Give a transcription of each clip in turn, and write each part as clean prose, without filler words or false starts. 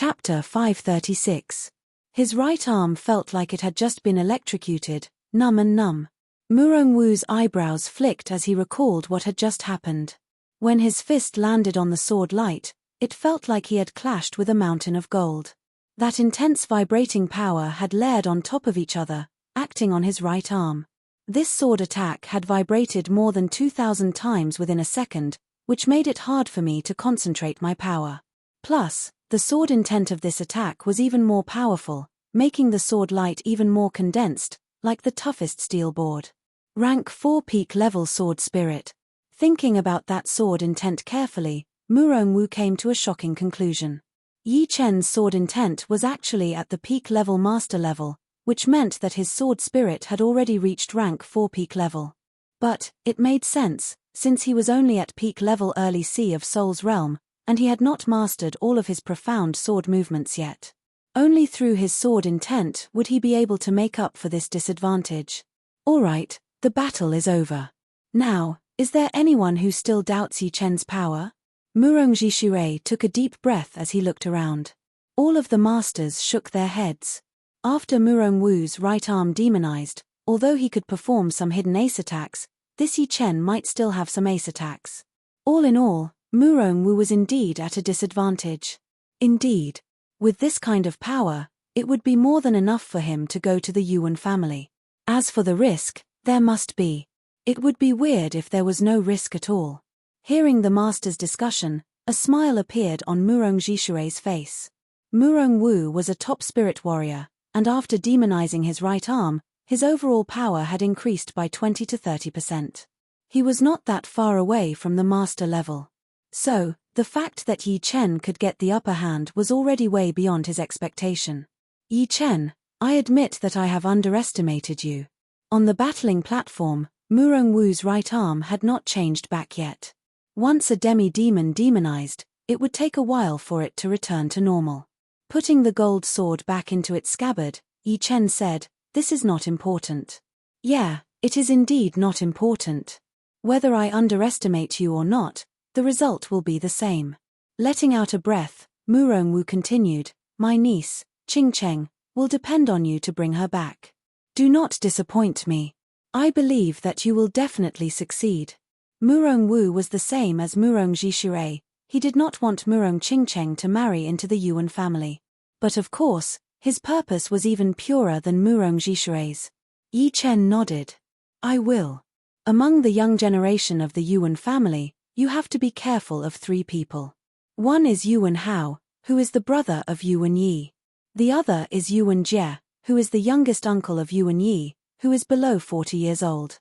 Chapter 536. His right arm felt like it had just been electrocuted, numb and numb. Murong-Wu's eyebrows flicked as he recalled what had just happened. When his fist landed on the sword light, it felt like he had clashed with a mountain of gold. That intense vibrating power had layered on top of each other, acting on his right arm. This sword attack had vibrated more than 2,000 times within a second, which made it hard for me to concentrate my power. Plus, the sword intent of this attack was even more powerful, making the sword light even more condensed, like the toughest steel board. Rank 4 peak level sword spirit. Thinking about that sword intent carefully, Murong-Wu came to a shocking conclusion. Yi Chen's sword intent was actually at the peak level master level, which meant that his sword spirit had already reached rank 4 peak level. But it made sense, since he was only at peak level early C of Soul's realm, and he had not mastered all of his profound sword movements yet. Only through his sword intent would he be able to make up for this disadvantage. Alright, the battle is over. Now, is there anyone who still doubts Yi Chen's power? Murong-Ji Shui took a deep breath as he looked around. All of the masters shook their heads. After Murong-Wu's right arm demonized, although he could perform some hidden ace attacks, this Yi Chen might still have some ace attacks. All in all, Murong-Wu was indeed at a disadvantage. Indeed, with this kind of power, it would be more than enough for him to go to the Yuan family. As for the risk, there must be. It would be weird if there was no risk at all. Hearing the master's discussion, a smile appeared on Murong-Ji Shui's face. Murong-Wu was a top spirit warrior, and after demonizing his right arm, his overall power had increased by 20 to 30%. He was not that far away from the master level. So, the fact that Yi Chen could get the upper hand was already way beyond his expectation. Yi Chen, I admit that I have underestimated you. On the battling platform, Murong-Wu's right arm had not changed back yet. Once a demi-demon demonized, it would take a while for it to return to normal. Putting the gold sword back into its scabbard, Yi Chen said, "This is not important." Yeah, it is indeed not important. Whether I underestimate you or not, the result will be the same. Letting out a breath, Murong-Wu continued, "My niece, Qing Cheng, will depend on you to bring her back. Do not disappoint me. I believe that you will definitely succeed." Murong-Wu was the same as Murong-Ji Shui. He did not want Murong-Qing Cheng to marry into the Yuan family. But of course, his purpose was even purer than Murong-Ji Shui's. Yi Chen nodded. "I will. Among the young generation of the Yuan family, you have to be careful of 3 people. One is Yuan Hao, who is the brother of Yuan Yi. The other is Yuan Jie, who is the youngest uncle of Yuan Yi, who is below 40 years old.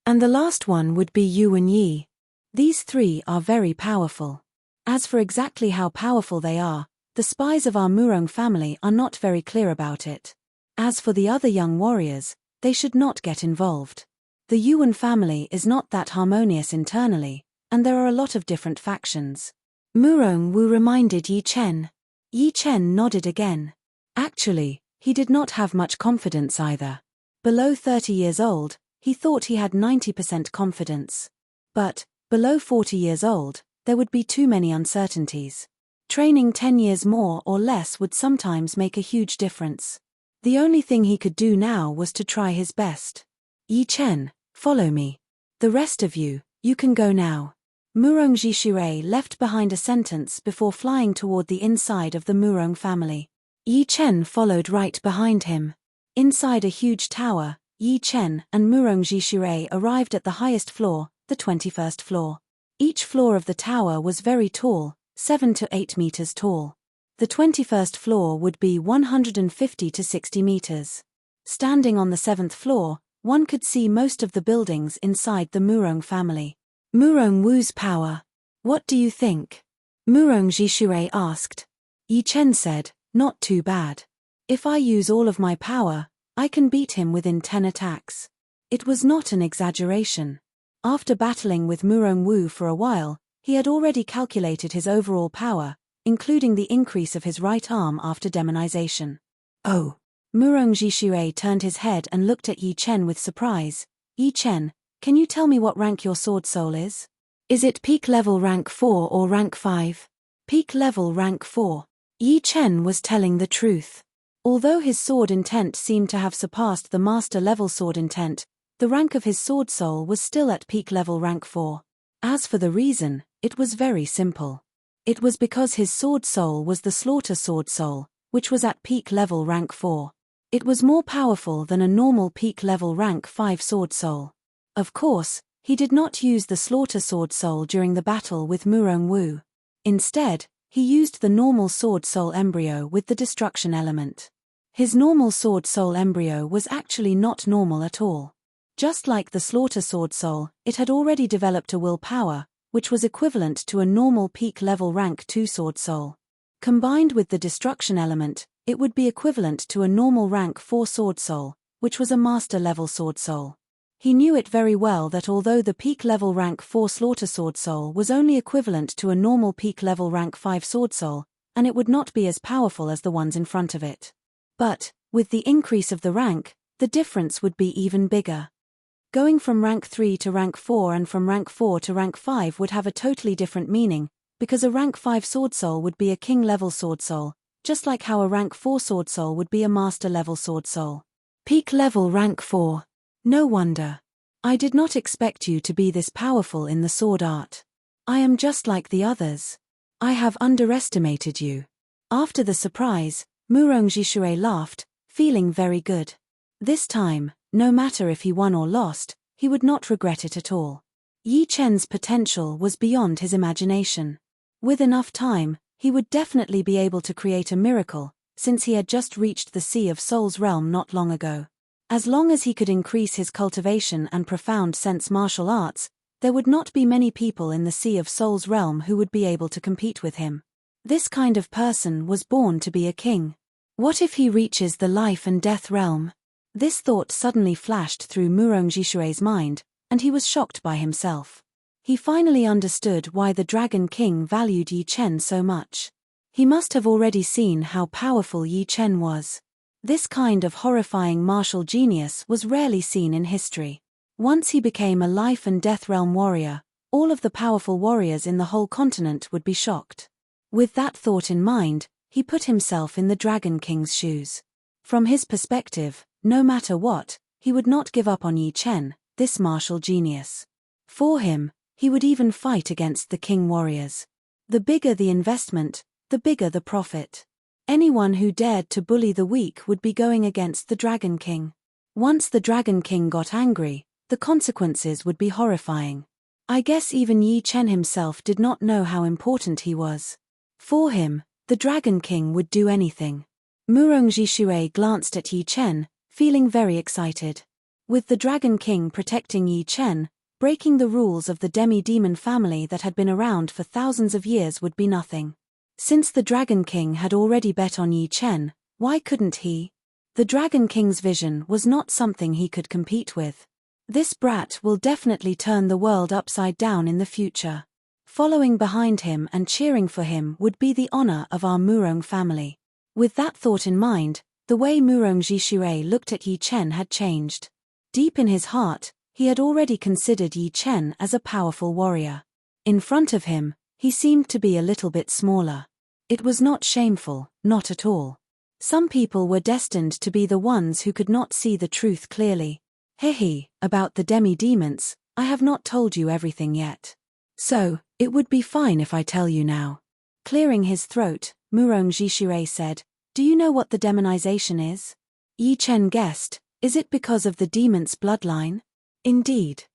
And the last one would be Yuan Yi. These 3 are very powerful. As for exactly how powerful they are, the spies of our Murong family are not very clear about it. As for the other young warriors, they should not get involved. The Yuan family is not that harmonious internally, and there are a lot of different factions." Murong-Wu reminded Yi Chen. Yi Chen nodded again. Actually, he did not have much confidence either. Below 30 years old, he thought he had 90% confidence. But, below 40 years old, there would be too many uncertainties. Training 10 years more or less would sometimes make a huge difference. The only thing he could do now was to try his best. "Yi Chen, follow me. The rest of you, you can go now." Murong-Ji Shui left behind a sentence before flying toward the inside of the Murong family. Yi Chen followed right behind him. Inside a huge tower, Yi Chen and Murong-Ji Shui arrived at the highest floor, the 21st floor. Each floor of the tower was very tall, 7 to 8 meters tall. The 21st floor would be 150 to 60 meters. Standing on the 7th floor, one could see most of the buildings inside the Murong family. Murong-Wu's power. What do you think? Murong-Ji Shui asked. Yi Chen said, "Not too bad. If I use all of my power, I can beat him within 10 attacks." It was not an exaggeration. After battling with Murong-Wu for a while, he had already calculated his overall power, including the increase of his right arm after demonization. "Oh." Murong-Ji Shui turned his head and looked at Yi Chen with surprise. "Yi Chen, can you tell me what rank your sword soul is? Is it peak level rank 4 or rank 5? "Peak level rank 4. Yi Chen was telling the truth. Although his sword intent seemed to have surpassed the master-level sword intent, the rank of his sword soul was still at peak-level rank 4. As for the reason, it was very simple. It was because his sword soul was the slaughter sword soul, which was at peak-level rank 4. It was more powerful than a normal peak-level rank 5 sword soul. Of course, he did not use the slaughter sword soul during the battle with Murong Wu. Instead, he used the normal sword soul embryo with the destruction element. His normal sword soul embryo was actually not normal at all. Just like the slaughter sword soul, it had already developed a willpower, which was equivalent to a normal peak-level rank 2 sword soul. Combined with the destruction element, it would be equivalent to a normal rank 4 sword soul, which was a master-level sword soul. He knew it very well that although the peak-level rank 4 slaughter sword soul was only equivalent to a normal peak-level rank 5 sword soul, and it would not be as powerful as the ones in front of it. But, with the increase of the rank, the difference would be even bigger. Going from rank 3 to rank 4 and from rank 4 to rank 5 would have a totally different meaning, because a rank 5 sword soul would be a king-level sword soul, just like how a rank 4 sword soul would be a master-level sword soul. Peak-level rank 4. No wonder. I did not expect you to be this powerful in the sword art. I am just like the others. I have underestimated you. After the surprise, Murong Jishui laughed, feeling very good. This time, no matter if he won or lost, he would not regret it at all. Yi Chen's potential was beyond his imagination. With enough time, he would definitely be able to create a miracle, since he had just reached the Sea of Souls realm not long ago. As long as he could increase his cultivation and profound sense martial arts, there would not be many people in the Sea of Souls realm who would be able to compete with him. This kind of person was born to be a king. What if he reaches the life and death realm? This thought suddenly flashed through Murong Jishui's mind, and he was shocked by himself. He finally understood why the Dragon King valued Yi Chen so much. He must have already seen how powerful Yi Chen was. This kind of horrifying martial genius was rarely seen in history. Once he became a life and death realm warrior, all of the powerful warriors in the whole continent would be shocked. With that thought in mind, he put himself in the Dragon King's shoes. From his perspective, no matter what, he would not give up on Yi Chen, this martial genius. For him, he would even fight against the king warriors. The bigger the investment, the bigger the profit. Anyone who dared to bully the weak would be going against the Dragon King. Once the Dragon King got angry, the consequences would be horrifying. I guess even Yi Chen himself did not know how important he was. For him, the Dragon King would do anything. Murong Jishui glanced at Yi Chen, feeling very excited. With the Dragon King protecting Yi Chen, breaking the rules of the demi-demon family that had been around for thousands of years would be nothing. Since the Dragon King had already bet on Yi Chen, why couldn't he? The Dragon King's vision was not something he could compete with. This brat will definitely turn the world upside down in the future. Following behind him and cheering for him would be the honor of our Murong family. With that thought in mind, the way Murong Jishui looked at Yi Chen had changed. Deep in his heart, he had already considered Yi Chen as a powerful warrior. In front of him, he seemed to be a little bit smaller. It was not shameful, not at all. Some people were destined to be the ones who could not see the truth clearly. Hehe, about the demi-demons, I have not told you everything yet. So, it would be fine if I tell you now. Clearing his throat, Murong Jishui said, "Do you know what the demonization is?" Yi Chen guessed, "Is it because of the demon's bloodline?" Indeed.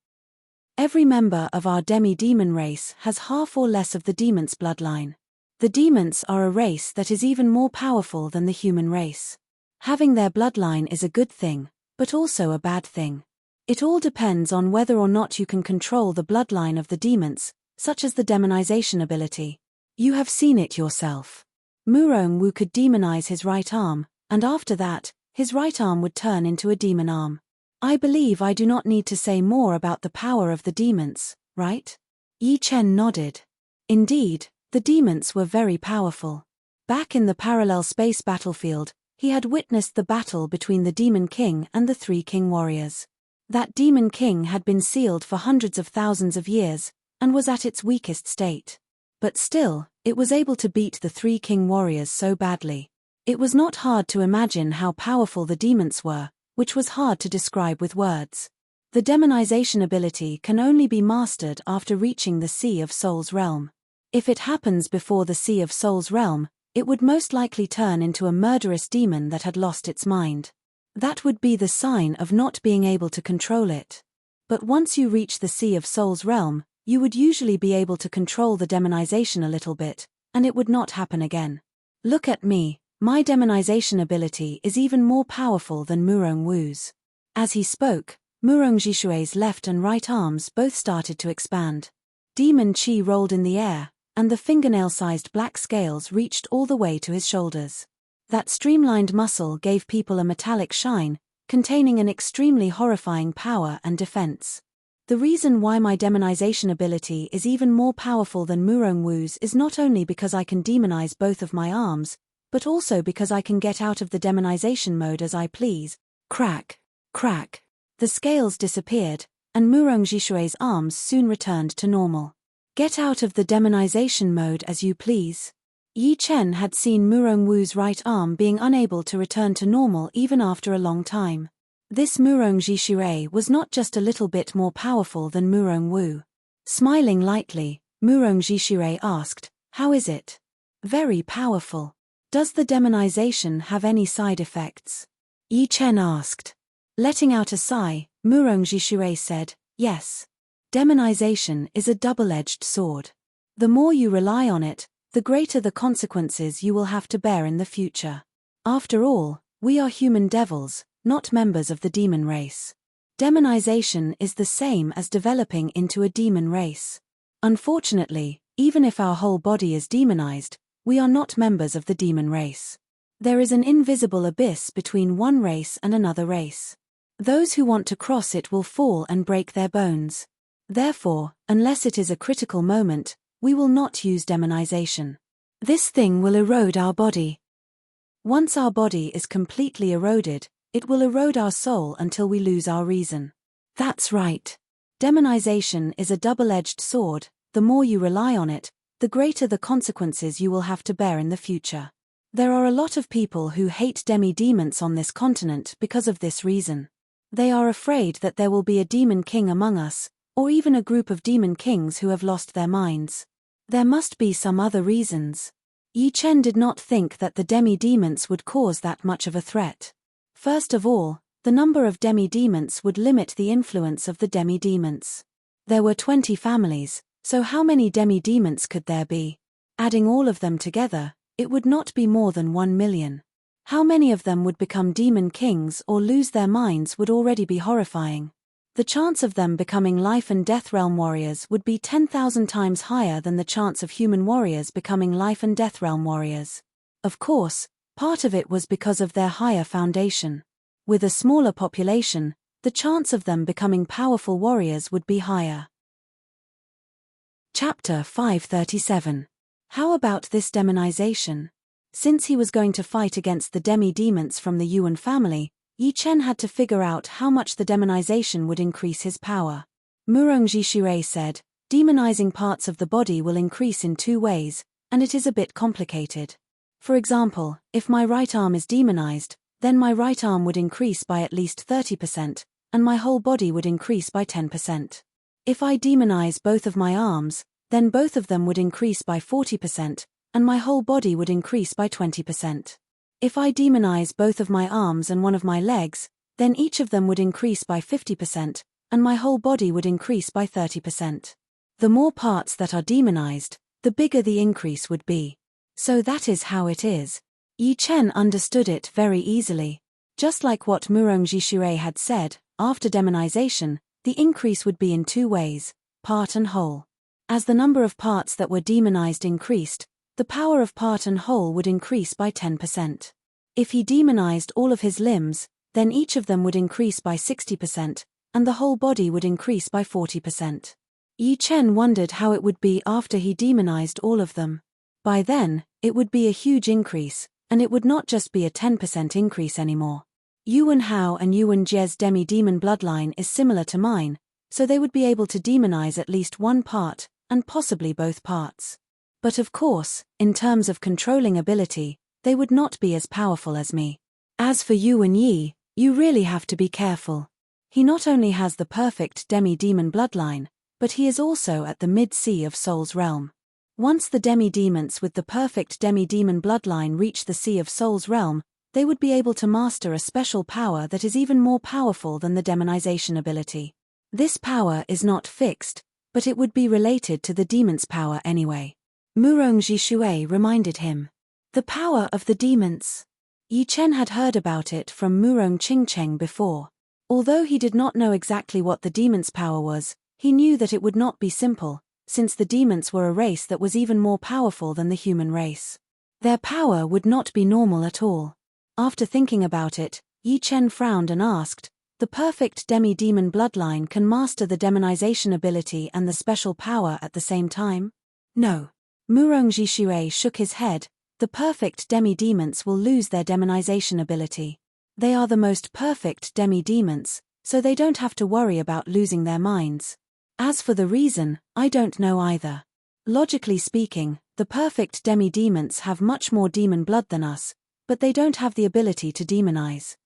Every member of our demi-demon race has half or less of the demon's bloodline. The demons are a race that is even more powerful than the human race. Having their bloodline is a good thing, but also a bad thing. It all depends on whether or not you can control the bloodline of the demons, such as the demonization ability. You have seen it yourself. Murong Wu could demonize his right arm, and after that, his right arm would turn into a demon arm. I believe I do not need to say more about the power of the demons, right? Yi Chen nodded. Indeed, the demons were very powerful. Back in the parallel space battlefield, he had witnessed the battle between the Demon King and the 3 King Warriors. That Demon King had been sealed for hundreds of thousands of years, and was at its weakest state. But still, it was able to beat the 3 king warriors so badly. It was not hard to imagine how powerful the demons were, which was hard to describe with words. The demonization ability can only be mastered after reaching the Sea of Souls realm. If it happens before the Sea of Souls realm, it would most likely turn into a murderous demon that had lost its mind. That would be the sign of not being able to control it. But once you reach the Sea of Souls realm, you would usually be able to control the demonization a little bit, and it would not happen again. Look at me, my demonization ability is even more powerful than Murong Wu's. As he spoke, Murong Jishue's left and right arms both started to expand. Demon chi rolled in the air, and the fingernail-sized black scales reached all the way to his shoulders. That streamlined muscle gave people a metallic shine, containing an extremely horrifying power and defense. The reason why my demonization ability is even more powerful than Murong Wu's is not only because I can demonize both of my arms, but also because I can get out of the demonization mode as I please. Crack, crack. The scales disappeared, and Murong Jishue's arms soon returned to normal. Get out of the demonization mode as you please. Yi Chen had seen Murong Wu's right arm being unable to return to normal even after a long time. This Murong Jishue was not just a little bit more powerful than Murong Wu. Smiling lightly, Murong Jishue asked, "How is it?" "Very powerful. Does the demonization have any side effects?" Yi Chen asked. Letting out a sigh, Murong Jishue said, "Yes. Demonization is a double-edged sword. The more you rely on it, the greater the consequences you will have to bear in the future. After all, we are human devils, not members of the demon race. Demonization is the same as developing into a demon race. Unfortunately, even if our whole body is demonized, we are not members of the demon race. There is an invisible abyss between one race and another race. Those who want to cross it will fall and break their bones. Therefore, unless it is a critical moment, we will not use demonization. This thing will erode our body. Once our body is completely eroded, it will erode our soul until we lose our reason." That's right. Demonization is a double-edged sword. The more you rely on it, the greater the consequences you will have to bear in the future. There are a lot of people who hate demi-demons on this continent because of this reason. They are afraid that there will be a demon king among us, or even a group of demon kings who have lost their minds. There must be some other reasons. Yi Chen did not think that the demi-demons would cause that much of a threat. First of all, the number of demi-demons would limit the influence of the demi-demons. There were 20 families, so how many demi-demons could there be? Adding all of them together, it would not be more than 1 million. How many of them would become demon kings or lose their minds would already be horrifying. The chance of them becoming life and death realm warriors would be 10,000 times higher than the chance of human warriors becoming life and death realm warriors. Of course, part of it was because of their higher foundation. With a smaller population, the chance of them becoming powerful warriors would be higher. Chapter 537. How about this demonization? Since he was going to fight against the demi-demons from the Yuan family, Yi Chen had to figure out how much the demonization would increase his power. Murong Jishue said, "Demonizing parts of the body will increase in 2 ways, and it is a bit complicated. For example, if my right arm is demonized, then my right arm would increase by at least 30%, and my whole body would increase by 10%. If I demonize both of my arms, then both of them would increase by 40%, and my whole body would increase by 20%. If I demonize both of my arms and one of my legs, then each of them would increase by 50%, and my whole body would increase by 30%. The more parts that are demonized, the bigger the increase would be. So that is how it is." Yi Chen understood it very easily. Just like what Murong Jishue had said, after demonization, the increase would be in 2 ways, part and whole. As the number of parts that were demonized increased, the power of part and whole would increase by 10%. If he demonized all of his limbs, then each of them would increase by 60%, and the whole body would increase by 40%. Yi Chen wondered how it would be after he demonized all of them. By then, it would be a huge increase, and it would not just be a 10% increase anymore. Yuan Hao and Yuan Jie's demi-demon bloodline is similar to mine, so they would be able to demonize at least one part, and possibly both parts. But of course, in terms of controlling ability, they would not be as powerful as me. As for Yuan Yi, you really have to be careful. He not only has the perfect demi-demon bloodline, but he is also at the mid-sea of Soul's realm. Once the demi-demons with the perfect demi-demon bloodline reach the Sea of Soul's realm, they would be able to master a special power that is even more powerful than the demonization ability. This power is not fixed, but it would be related to the demon's power anyway. Murong Jishui reminded him. The power of the demons. Yi Chen had heard about it from Murong Qingcheng before. Although he did not know exactly what the demon's power was, he knew that it would not be simple, since the demons were a race that was even more powerful than the human race. Their power would not be normal at all. After thinking about it, Yi Chen frowned and asked, the perfect demi-demon bloodline can master the demonization ability and the special power at the same time? No. Murong Jishui shook his head. The perfect demi-demons will lose their demonization ability. They are the most perfect demi-demons, so they don't have to worry about losing their minds. As for the reason, I don't know either. Logically speaking, the perfect demi-demons have much more demon blood than us, but they don't have the ability to demonize.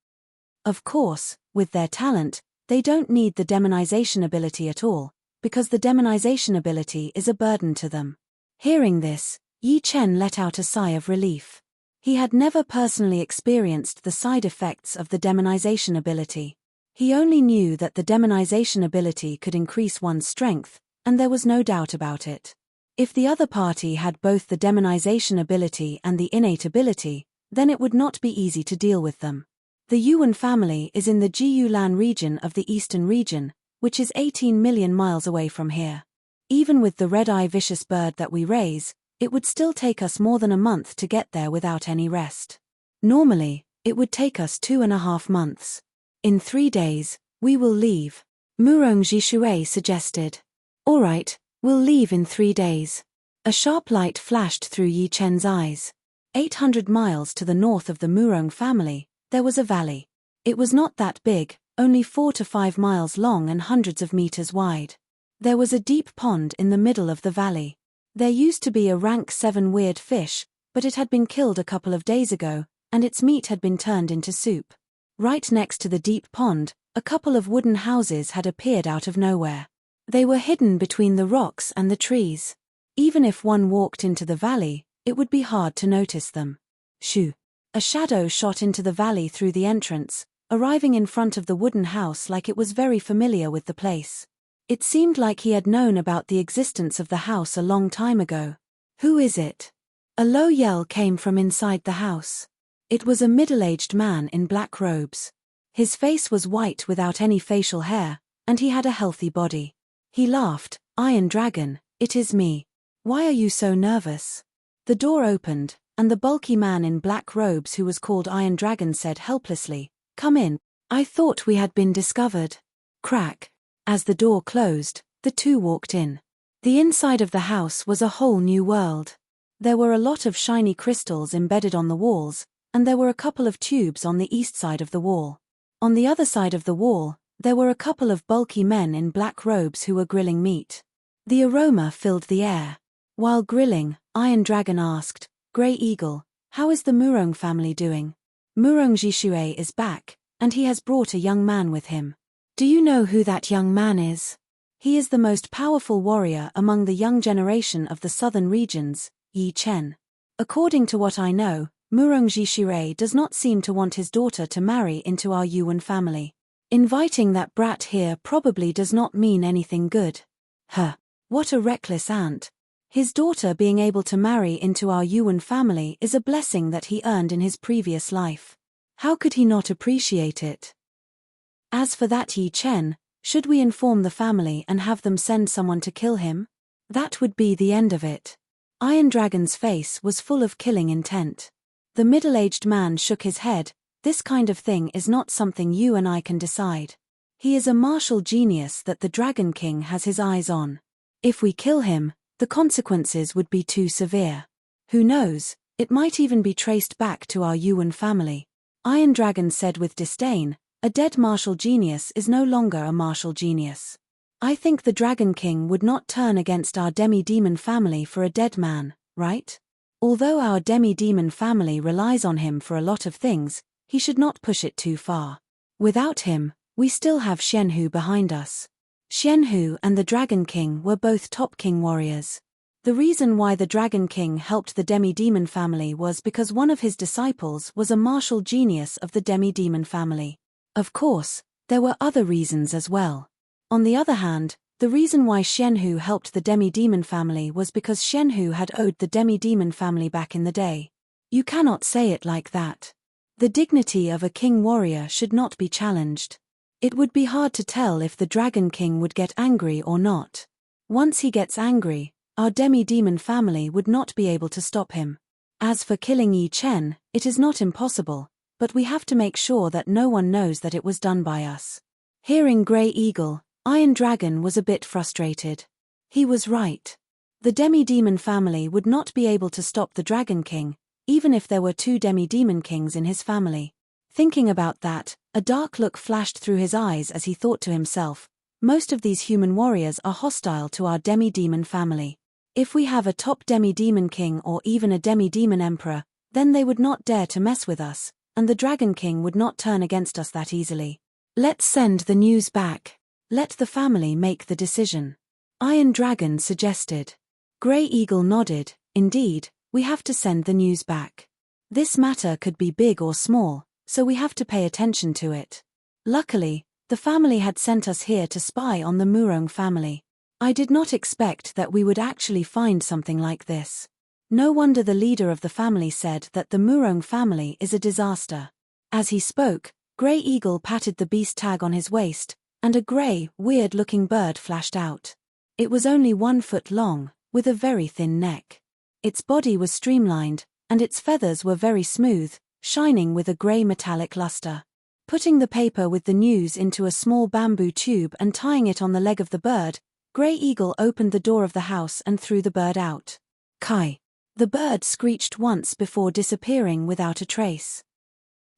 Of course, with their talent, they don't need the demonization ability at all, because the demonization ability is a burden to them. Hearing this, Yi Chen let out a sigh of relief. He had never personally experienced the side effects of the demonization ability. He only knew that the demonization ability could increase one's strength, and there was no doubt about it. If the other party had both the demonization ability and the innate ability, then it would not be easy to deal with them. The Yuan family is in the Jiyulan region of the Eastern region, which is 18 million miles away from here. Even with the red-eye vicious bird that we raise, it would still take us more than a month to get there without any rest. Normally, it would take us 2.5 months. In 3 days, we will leave. Murong Jishui suggested. All right, we'll leave in 3 days. A sharp light flashed through Yi Chen's eyes. 800 miles to the north of the Murong family, there was a valley. It was not that big, only 4 to 5 miles long and hundreds of meters wide. There was a deep pond in the middle of the valley. There used to be a rank 7 weird fish, but it had been killed a couple of days ago, and its meat had been turned into soup. Right next to the deep pond, a couple of wooden houses had appeared out of nowhere. They were hidden between the rocks and the trees. Even if one walked into the valley, it would be hard to notice them. Shoo! A shadow shot into the valley through the entrance, arriving in front of the wooden house like it was very familiar with the place. It seemed like he had known about the existence of the house a long time ago. Who is it? A low yell came from inside the house. It was a middle-aged man in black robes. His face was white without any facial hair, and he had a healthy body. He laughed. Iron Dragon, it is me. Why are you so nervous? The door opened, and the bulky man in black robes who was called Iron Dragon said helplessly, "Come in. I thought we had been discovered." Crack. As the door closed, the two walked in. The inside of the house was a whole new world. There were a lot of shiny crystals embedded on the walls, and there were a couple of tubes on the east side of the wall. On the other side of the wall, there were a couple of bulky men in black robes who were grilling meat. The aroma filled the air. While grilling, Iron Dragon asked, "Grey Eagle, how is the Murong family doing?" Murong Jishui is back, and he has brought a young man with him. Do you know who that young man is? He is the most powerful warrior among the young generation of the southern regions, Yi Chen. According to what I know, Murong Jishui does not seem to want his daughter to marry into our Yuan family. Inviting that brat here probably does not mean anything good. Huh. What a reckless ant. His daughter being able to marry into our Yuan family is a blessing that he earned in his previous life. How could he not appreciate it? As for that Yi Chen, should we inform the family and have them send someone to kill him? That would be the end of it. Iron Dragon's face was full of killing intent. The middle-aged man shook his head. This kind of thing is not something you and I can decide. He is a martial genius that the Dragon King has his eyes on. If we kill him, the consequences would be too severe. Who knows, it might even be traced back to our Yuan family. Iron Dragon said with disdain, a dead martial genius is no longer a martial genius. I think the Dragon King would not turn against our demi-demon family for a dead man, right? Although our demi-demon family relies on him for a lot of things, he should not push it too far. Without him, we still have Xianhu behind us. Xianhu and the Dragon King were both top king warriors. The reason why the Dragon King helped the demi-demon family was because one of his disciples was a martial genius of the demi-demon family. Of course, there were other reasons as well. On the other hand, the reason why Xianhu helped the demi-demon family was because Xianhu had owed the demi-demon family back in the day. You cannot say it like that. The dignity of a king warrior should not be challenged. It would be hard to tell if the Dragon King would get angry or not. Once he gets angry, our demi-demon family would not be able to stop him. As for killing Yi Chen, it is not impossible, but we have to make sure that no one knows that it was done by us. Hearing Grey Eagle, Iron Dragon was a bit frustrated. He was right. The demi-demon family would not be able to stop the Dragon King, even if there were 2 demi-demon kings in his family. Thinking about that, a dark look flashed through his eyes as he thought to himself, most of these human warriors are hostile to our demi-demon family. If we have a top demi-demon king or even a demi-demon emperor, then they would not dare to mess with us, and the Dragon King would not turn against us that easily. Let's send the news back. Let the family make the decision. Iron Dragon suggested. Grey Eagle nodded. Indeed, we have to send the news back. This matter could be big or small, so we have to pay attention to it. Luckily, the family had sent us here to spy on the Murong family. I did not expect that we would actually find something like this. No wonder the leader of the family said that the Murong family is a disaster. As he spoke, Grey Eagle patted the beast tag on his waist, and a grey, weird-looking bird flashed out. It was only 1 foot long, with a very thin neck. Its body was streamlined, and its feathers were very smooth, shining with a grey metallic luster. Putting the paper with the news into a small bamboo tube and tying it on the leg of the bird, Grey Eagle opened the door of the house and threw the bird out. Kai! The bird screeched once before disappearing without a trace.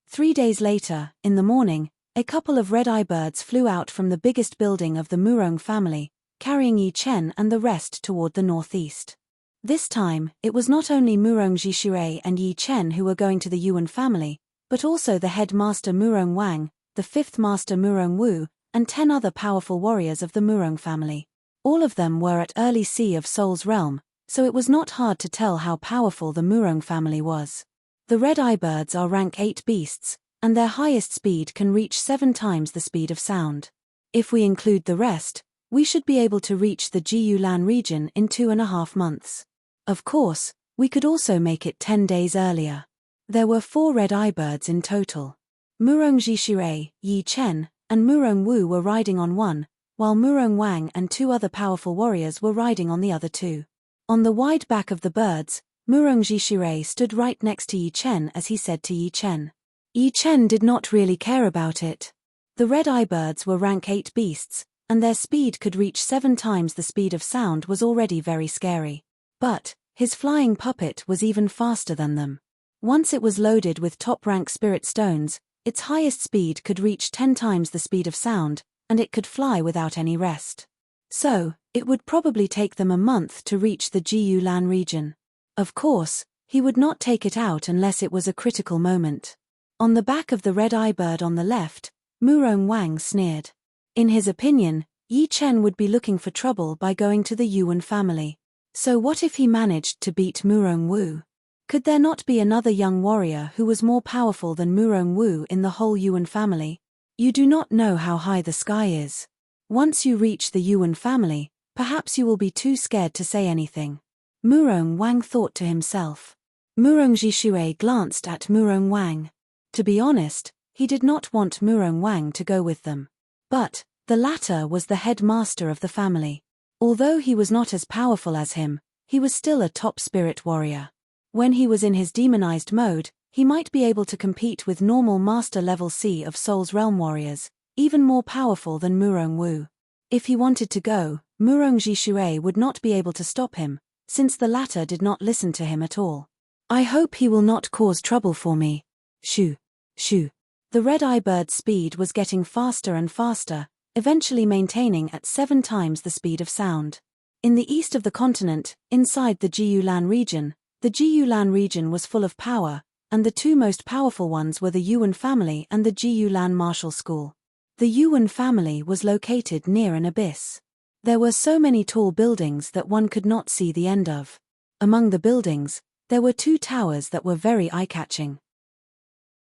3 days later, in the morning, a couple of red-eye birds flew out from the biggest building of the Murong family, carrying Yi Chen and the rest toward the northeast. This time, it was not only Murong Jishirei and Yi Chen who were going to the Yuan family, but also the head master Murong Wang, the 5th master Murong Wu, and 10 other powerful warriors of the Murong family. All of them were at early sea of Soul's realm, so it was not hard to tell how powerful the Murong family was. The red-eye birds are rank 8 beasts, and their highest speed can reach 7 times the speed of sound. If we include the rest, we should be able to reach the Jiyulan region in 2.5 months. Of course, we could also make it 10 days earlier. There were 4 red-eye birds in total. Murong Jishirei, Yi Chen, and Murong Wu were riding on one, while Murong Wang and 2 other powerful warriors were riding on the other 2. On the wide back of the birds, Murong Jishirei stood right next to Yi Chen as he said to Yi Chen. Yi Chen did not really care about it. The red-eye birds were rank 8 beasts, and their speed could reach 7 times the speed of sound was already very scary. But his flying puppet was even faster than them. Once it was loaded with top-rank spirit stones, its highest speed could reach 10 times the speed of sound, and it could fly without any rest. So, it would probably take them a month to reach the Jiyulan region. Of course, he would not take it out unless it was a critical moment. On the back of the red-eye bird on the left, Murong Wang sneered. In his opinion, Yi Chen would be looking for trouble by going to the Yuan family. So what if he managed to beat Murong Wu? Could there not be another young warrior who was more powerful than Murong Wu in the whole Yuan family? You do not know how high the sky is. Once you reach the Yuan family, perhaps you will be too scared to say anything. Murong Wang thought to himself. Murong Jishirei glanced at Murong Wang. To be honest, he did not want Murong Wang to go with them. But the latter was the head master of the family. Although he was not as powerful as him, he was still a top spirit warrior. When he was in his demonized mode, he might be able to compete with normal master level C of Soul's Realm warriors, even more powerful than Murong Wu. If he wanted to go, Murong Jishirei would not be able to stop him, since the latter did not listen to him at all. I hope he will not cause trouble for me. Shoo, shoo. The red-eye bird's speed was getting faster and faster, eventually maintaining at 7 times the speed of sound. In the east of the continent, inside the Jiulan region, the Jiulan region was full of power, and the two most powerful ones were the Yuan family and the Jiulan Martial School. The Yuan family was located near an abyss. There were so many tall buildings that one could not see the end of. Among the buildings, there were two towers that were very eye-catching.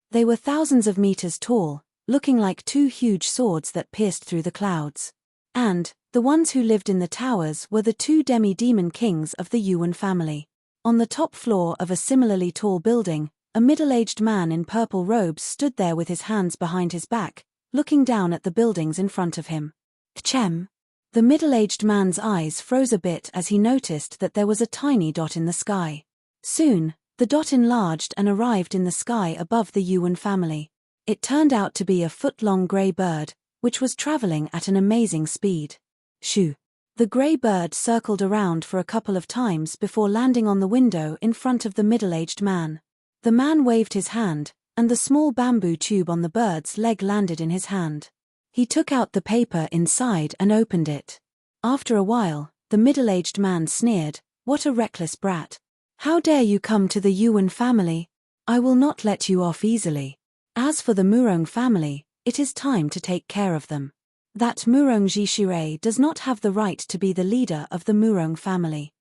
They were thousands of meters tall, looking like two huge swords that pierced through the clouds. And the ones who lived in the towers were the two demi-demon kings of the Yuan family. On the top floor of a similarly tall building, a middle-aged man in purple robes stood there with his hands behind his back, looking down at the buildings in front of him. Tchem. The middle-aged man's eyes froze a bit as he noticed that there was a tiny dot in the sky. Soon, the dot enlarged and arrived in the sky above the Yuan family. It turned out to be a foot-long grey bird, which was traveling at an amazing speed. Shoo! The grey bird circled around for a couple of times before landing on the window in front of the middle-aged man. The man waved his hand, and the small bamboo tube on the bird's leg landed in his hand. He took out the paper inside and opened it. After a while, the middle-aged man sneered, "What a reckless brat. How dare you come to the Yuan family? I will not let you off easily. As for the Murong family, it is time to take care of them. That Murong Jishire does not have the right to be the leader of the Murong family."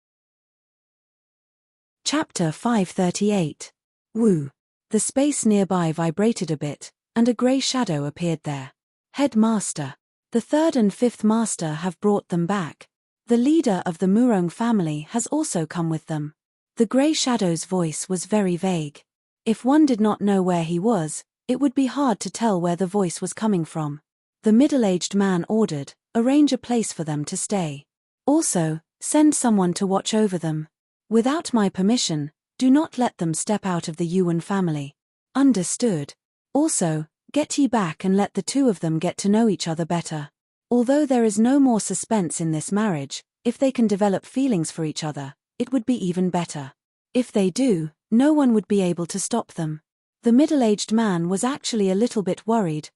Chapter 538. Wu. The space nearby vibrated a bit, and a grey shadow appeared there. "Headmaster. The third and fifth master have brought them back. The leader of the Murong family has also come with them." The grey shadow's voice was very vague. If one did not know where he was, it would be hard to tell where the voice was coming from. The middle-aged man ordered, "Arrange a place for them to stay. Also, send someone to watch over them. Without my permission, do not let them step out of the Yuan family." "Understood. Also, get ye back and let the two of them get to know each other better. Although there is no more suspense in this marriage, if they can develop feelings for each other, it would be even better. If they do, no one would be able to stop them." The middle-aged man was actually a little bit worried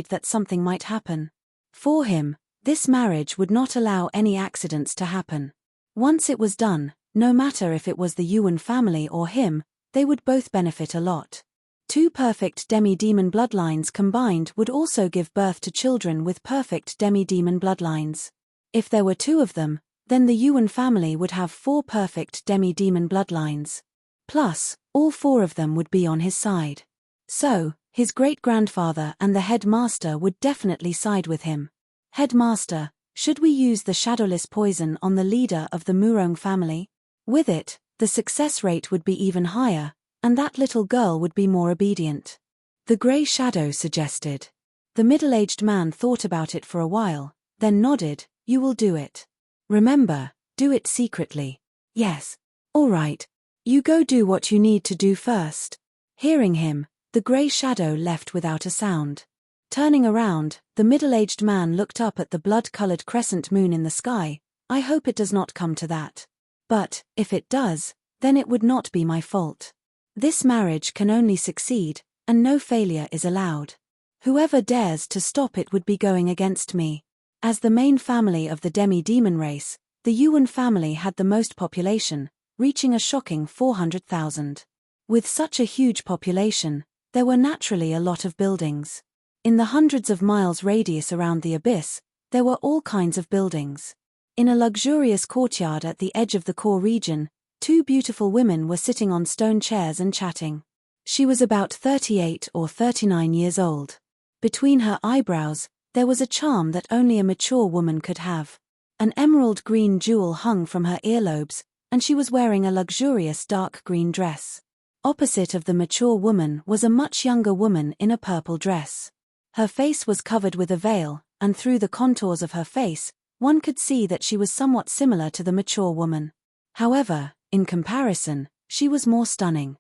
that something might happen. For him, this marriage would not allow any accidents to happen. Once it was done, no matter if it was the Yuan family or him, they would both benefit a lot. Two perfect demi-demon bloodlines combined would also give birth to children with perfect demi-demon bloodlines. If there were two of them, then the Yuan family would have 4 perfect demi-demon bloodlines. Plus, all 4 of them would be on his side. So, his great-grandfather and the headmaster would definitely side with him. "Headmaster, should we use the shadowless poison on the leader of the Murong family? With it, the success rate would be even higher, and that little girl would be more obedient," the grey shadow suggested. The middle-aged man thought about it for a while, then nodded, "You will do it. Remember, do it secretly." "Yes. All right. You go do what you need to do first." Hearing him, the grey shadow left without a sound. Turning around, the middle-aged man looked up at the blood-colored crescent moon in the sky. "I hope it does not come to that. But, if it does, then it would not be my fault. This marriage can only succeed, and no failure is allowed. Whoever dares to stop it would be going against me." As the main family of the demi-demon race, the Yuan family had the most population, reaching a shocking 400,000. With such a huge population, there were naturally a lot of buildings. In the hundreds of miles radius around the abyss, there were all kinds of buildings. In a luxurious courtyard at the edge of the core region, 2 beautiful women were sitting on stone chairs and chatting. She was about 38 or 39 years old. Between her eyebrows, there was a charm that only a mature woman could have. An emerald green jewel hung from her earlobes, and she was wearing a luxurious dark green dress. Opposite of the mature woman was a much younger woman in a purple dress. Her face was covered with a veil, and through the contours of her face, one could see that she was somewhat similar to the mature woman. However, in comparison, she was more stunning.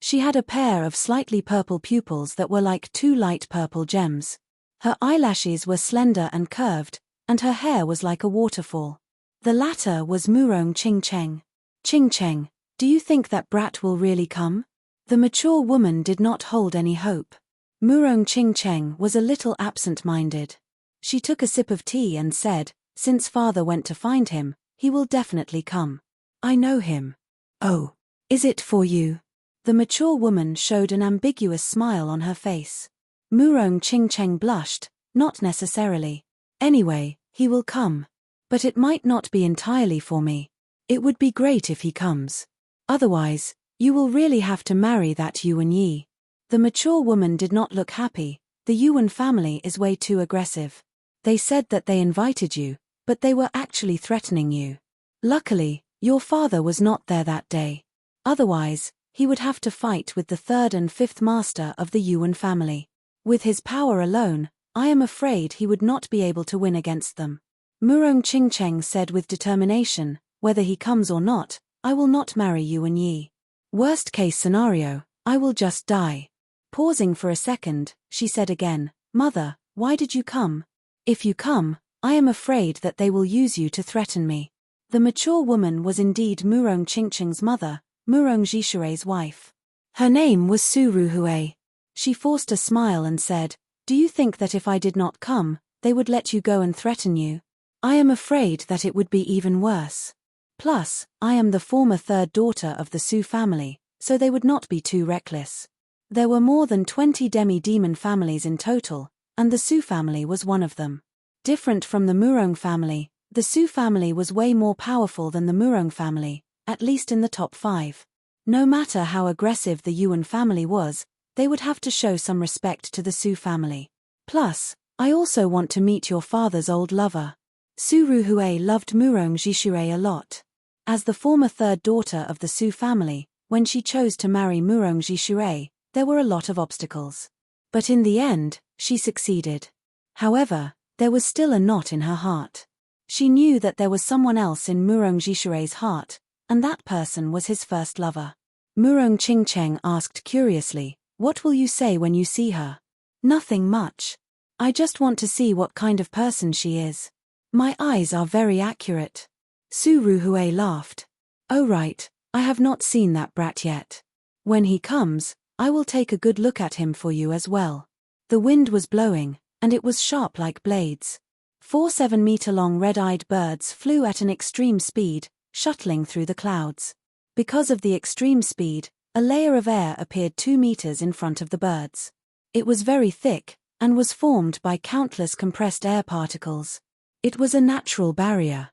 She had a pair of slightly purple pupils that were like 2 light purple gems. Her eyelashes were slender and curved, and her hair was like a waterfall. The latter was Murong Qingcheng. "Qingcheng, do you think that brat will really come?" The mature woman did not hold any hope. Murong Qingcheng was a little absent-minded. She took a sip of tea and said, Since father went to find him, he will definitely come. I know him. Oh, is it for you? The mature woman showed an ambiguous smile on her face. Murong Qingcheng blushed, not necessarily. Anyway, he will come. But it might not be entirely for me. It would be great if he comes. Otherwise, you will really have to marry that Yuan Yi. The mature woman did not look happy. The Yuan family is way too aggressive. They said that they invited you, but they were actually threatening you. Luckily, your father was not there that day. Otherwise, he would have to fight with the third and fifth master of the Yuan family. With his power alone, I am afraid he would not be able to win against them. Murong Qingcheng said with determination, whether he comes or not, I will not marry Yuan Yi. Worst case scenario, I will just die. Pausing for a second, she said again, Mother, why did you come? If you come, I am afraid that they will use you to threaten me. The mature woman was indeed Murong Qingcheng's mother, Murong Jishurei's wife. Her name was Su Ruhui. She forced a smile and said, Do you think that if I did not come, they would let you go and threaten you? I am afraid that it would be even worse. Plus, I am the former third daughter of the Su family, so they would not be too reckless. There were more than 20 demi-demon families in total, and the Su family was one of them. Different from the Murong family, the Su family was way more powerful than the Murong family, at least in the top 5. No matter how aggressive the Yuan family was, they would have to show some respect to the Su family. Plus, I also want to meet your father's old lover. Su Ruhui loved Murong Jishurei a lot. As the former third daughter of the Su family, when she chose to marry Murong Jishurei, there were a lot of obstacles. But in the end, she succeeded. However, there was still a knot in her heart. She knew that there was someone else in Murong Jishurei's heart, and that person was his first lover. Murong Qingcheng asked curiously, What will you say when you see her? Nothing much. I just want to see what kind of person she is. My eyes are very accurate. Su Ruhui laughed. Oh right, I have not seen that brat yet. When he comes, I will take a good look at him for you as well. The wind was blowing, and it was sharp like blades. 4 7-meter-long red-eyed birds flew at an extreme speed, shuttling through the clouds. Because of the extreme speed, a layer of air appeared 2 meters in front of the birds. It was very thick, and was formed by countless compressed air particles. It was a natural barrier.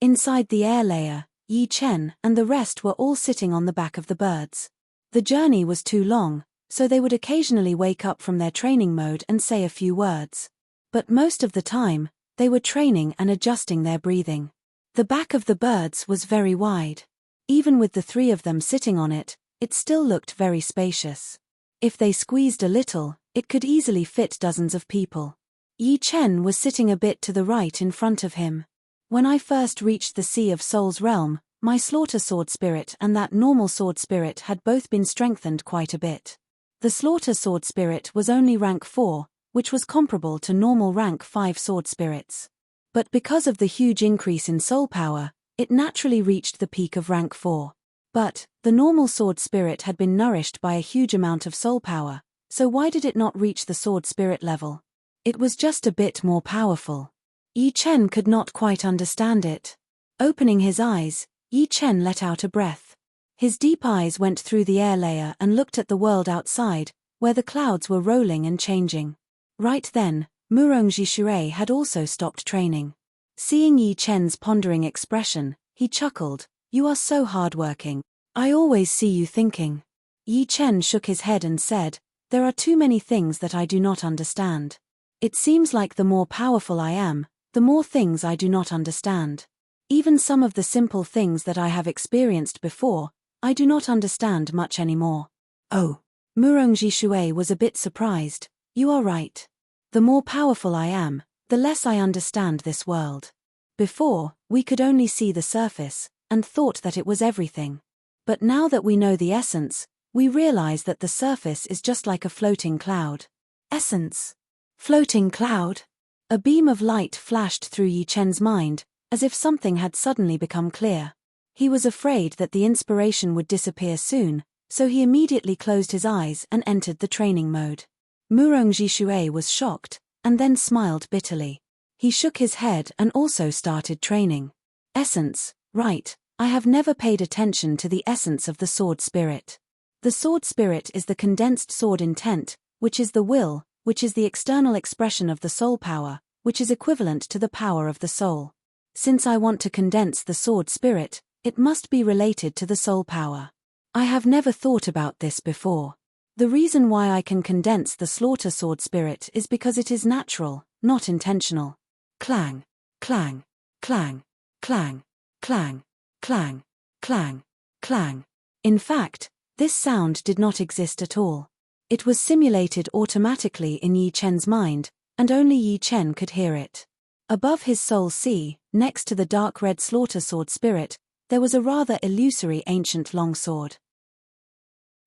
Inside the air layer, Yi Chen and the rest were all sitting on the back of the birds. The journey was too long, so they would occasionally wake up from their training mode and say a few words. But most of the time, they were training and adjusting their breathing. The back of the birds was very wide. Even with the 3 of them sitting on it, it still looked very spacious. If they squeezed a little, it could easily fit dozens of people. Yi Chen was sitting a bit to the right in front of him. When I first reached the Sea of Souls realm, my slaughter sword spirit and that normal sword spirit had both been strengthened quite a bit. The slaughter sword spirit was only rank 4, which was comparable to normal rank 5 sword spirits. But because of the huge increase in soul power, it naturally reached the peak of rank 4. But, the normal sword spirit had been nourished by a huge amount of soul power, so why did it not reach the sword spirit level? It was just a bit more powerful. Yi Chen could not quite understand it. Opening his eyes, Yi Chen let out a breath. His deep eyes went through the air layer and looked at the world outside, where the clouds were rolling and changing. Right then, Murong Jishurei had also stopped training. Seeing Yi Chen's pondering expression, he chuckled, You are so hardworking. I always see you thinking. Yi Chen shook his head and said, There are too many things that I do not understand. It seems like the more powerful I am, the more things I do not understand. Even some of the simple things that I have experienced before, I do not understand much anymore. Oh. Murong Jishuei was a bit surprised. You are right. The more powerful I am, the less I understand this world. Before, we could only see the surface, and thought that it was everything. But now that we know the essence, we realize that the surface is just like a floating cloud. Essence. Floating cloud? A beam of light flashed through Yi Chen's mind, as if something had suddenly become clear. He was afraid that the inspiration would disappear soon, so he immediately closed his eyes and entered the training mode. Murong Jishuei was shocked, and then smiled bitterly. He shook his head and also started training. Essence, right, I have never paid attention to the essence of the sword spirit. The sword spirit is the condensed sword intent, which is the will, which is the external expression of the soul power, which is equivalent to the power of the soul. Since I want to condense the sword spirit, it must be related to the soul power. I have never thought about this before. The reason why I can condense the slaughter sword spirit is because it is natural, not intentional. Clang, clang, clang, clang, clang, clang, clang, clang. In fact, this sound did not exist at all. It was simulated automatically in Yi Chen's mind, and only Yi Chen could hear it. Above his soul sea, next to the dark red slaughter sword spirit, there was a rather illusory ancient longsword.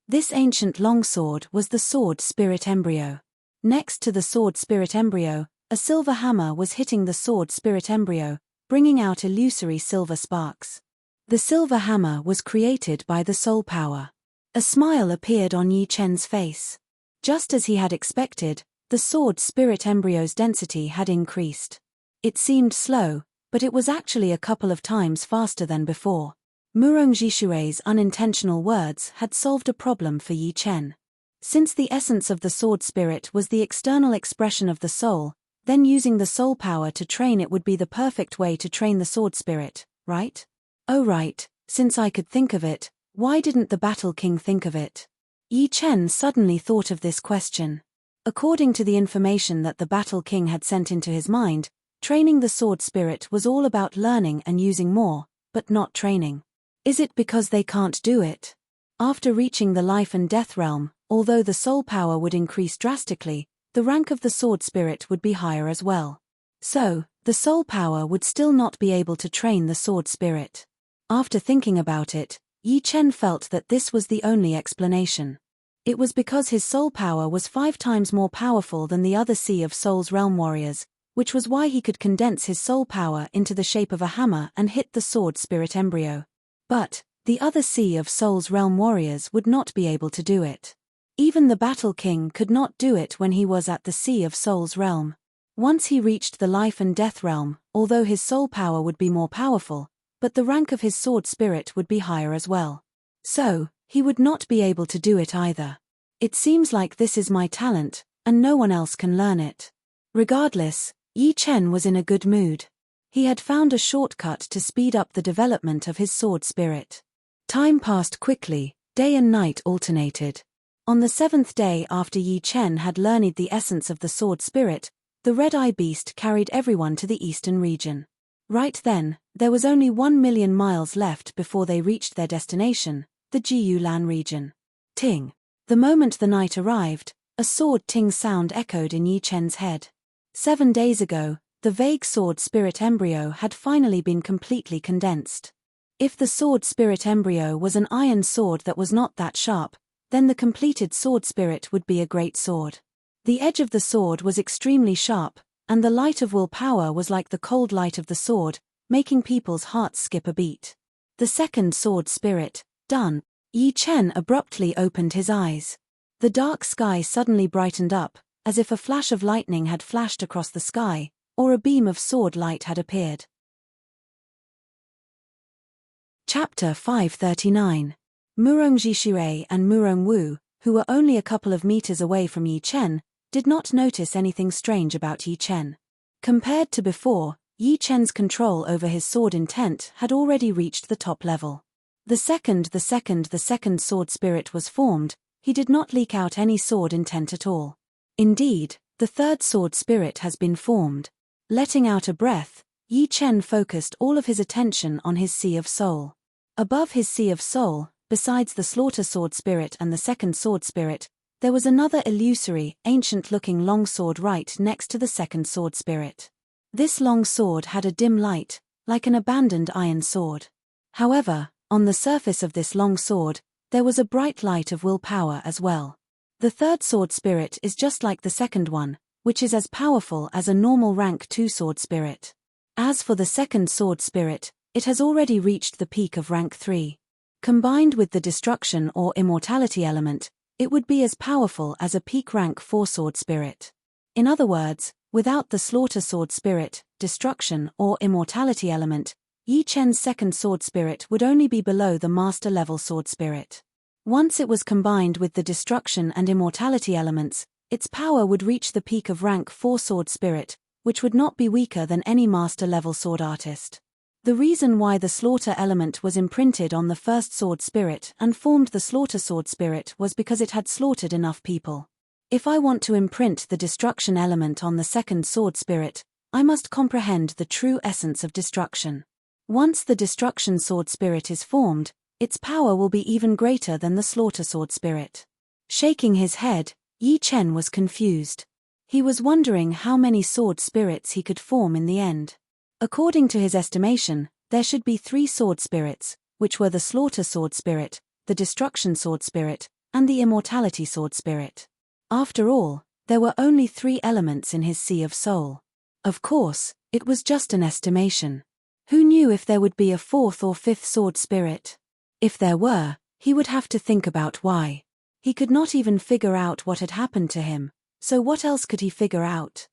This ancient longsword was the sword spirit embryo. Next to the sword spirit embryo, a silver hammer was hitting the sword spirit embryo, bringing out illusory silver sparks. The silver hammer was created by the soul power. A smile appeared on Yi Chen's face. Just as he had expected, the sword spirit embryo's density had increased. It seemed slow, but it was actually a couple of times faster than before. Murong Jishui's unintentional words had solved a problem for Yi Chen. Since the essence of the sword spirit was the external expression of the soul, then using the soul power to train it would be the perfect way to train the sword spirit, right? Oh right, since I could think of it, why didn't the Battle King think of it? Yi Chen suddenly thought of this question. According to the information that the Battle King had sent into his mind, training the sword spirit was all about learning and using more, but not training. Is it because they can't do it? After reaching the life and death realm, although the soul power would increase drastically, the rank of the sword spirit would be higher as well. So, the soul power would still not be able to train the sword spirit. After thinking about it, Yi Chen felt that this was the only explanation. It was because his soul power was 5 times more powerful than the other Sea of Souls realm warriors, which was why he could condense his soul power into the shape of a hammer and hit the sword spirit embryo. But, the other Sea of Souls realm warriors would not be able to do it. Even the Battle King could not do it when he was at the Sea of Souls realm. Once he reached the life and death realm, although his soul power would be more powerful, but the rank of his sword spirit would be higher as well. So, he would not be able to do it either. It seems like this is my talent, and no one else can learn it. Regardless, Yi Chen was in a good mood. He had found a shortcut to speed up the development of his sword spirit. Time passed quickly, day and night alternated. On the 7th day after Yi Chen had learned the essence of the sword spirit, the red-eye beast carried everyone to the eastern region. Right then, there was only 1 million miles left before they reached their destination, the Jiyulan region. Ting. The moment the night arrived, a sword ting sound echoed in Yi Chen's head. 7 days ago, the vague sword spirit embryo had finally been completely condensed. If the sword spirit embryo was an iron sword that was not that sharp, then the completed sword spirit would be a great sword. The edge of the sword was extremely sharp, and the light of willpower was like the cold light of the sword, making people's hearts skip a beat. The second sword spirit, done. Yi Chen abruptly opened his eyes. The dark sky suddenly brightened up, as if a flash of lightning had flashed across the sky, or a beam of sword light had appeared. Chapter 539. Murong Jishui and Murong Wu, who were only a couple of meters away from Yi Chen, did not notice anything strange about Yi Chen. Compared to before, Yi Chen's control over his sword intent had already reached the top level. The second sword spirit was formed, he did not leak out any sword intent at all. Indeed, the third sword spirit has been formed. Letting out a breath, Yi Chen focused all of his attention on his Sea of Soul. Above his Sea of Soul, besides the slaughter sword spirit and the second sword spirit, there was another illusory, ancient-looking long sword right next to the second sword spirit. This long sword had a dim light, like an abandoned iron sword. However, on the surface of this long sword, there was a bright light of willpower as well. The third sword spirit is just like the second one, which is as powerful as a normal rank 2 sword spirit. As for the second sword spirit, it has already reached the peak of rank 3. Combined with the destruction or immortality element, it would be as powerful as a peak rank 4 sword spirit. In other words, without the slaughter sword spirit, destruction, or immortality element, Yi Chen's second sword spirit would only be below the master level sword spirit. Once it was combined with the destruction and immortality elements, its power would reach the peak of rank 4 sword spirit, which would not be weaker than any master level sword artist. The reason why the slaughter element was imprinted on the first sword spirit and formed the slaughter sword spirit was because it had slaughtered enough people. If I want to imprint the destruction element on the second sword spirit, I must comprehend the true essence of destruction. Once the destruction sword spirit is formed, its power will be even greater than the slaughter sword spirit. Shaking his head, Yi Chen was confused. He was wondering how many sword spirits he could form in the end. According to his estimation, there should be 3 sword spirits, which were the slaughter sword spirit, the destruction sword spirit, and the immortality sword spirit. After all, there were only 3 elements in his Sea of Soul. Of course, it was just an estimation. Who knew if there would be a 4th or 5th sword spirit? If there were, he would have to think about why. He could not even figure out what had happened to him, so what else could he figure out?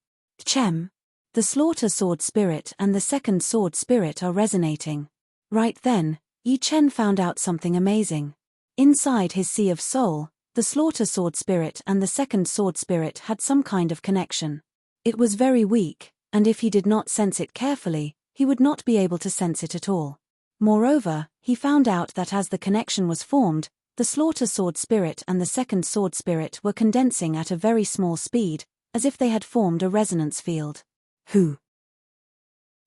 Chem. The slaughter sword spirit and the second sword spirit are resonating. Right then, Yi Chen found out something amazing. Inside his Sea of Soul, the slaughter sword spirit and the second sword spirit had some kind of connection. It was very weak, and if he did not sense it carefully, he would not be able to sense it at all. Moreover, he found out that as the connection was formed, the slaughter sword spirit and the second sword spirit were condensing at a very small speed, as if they had formed a resonance field. Who?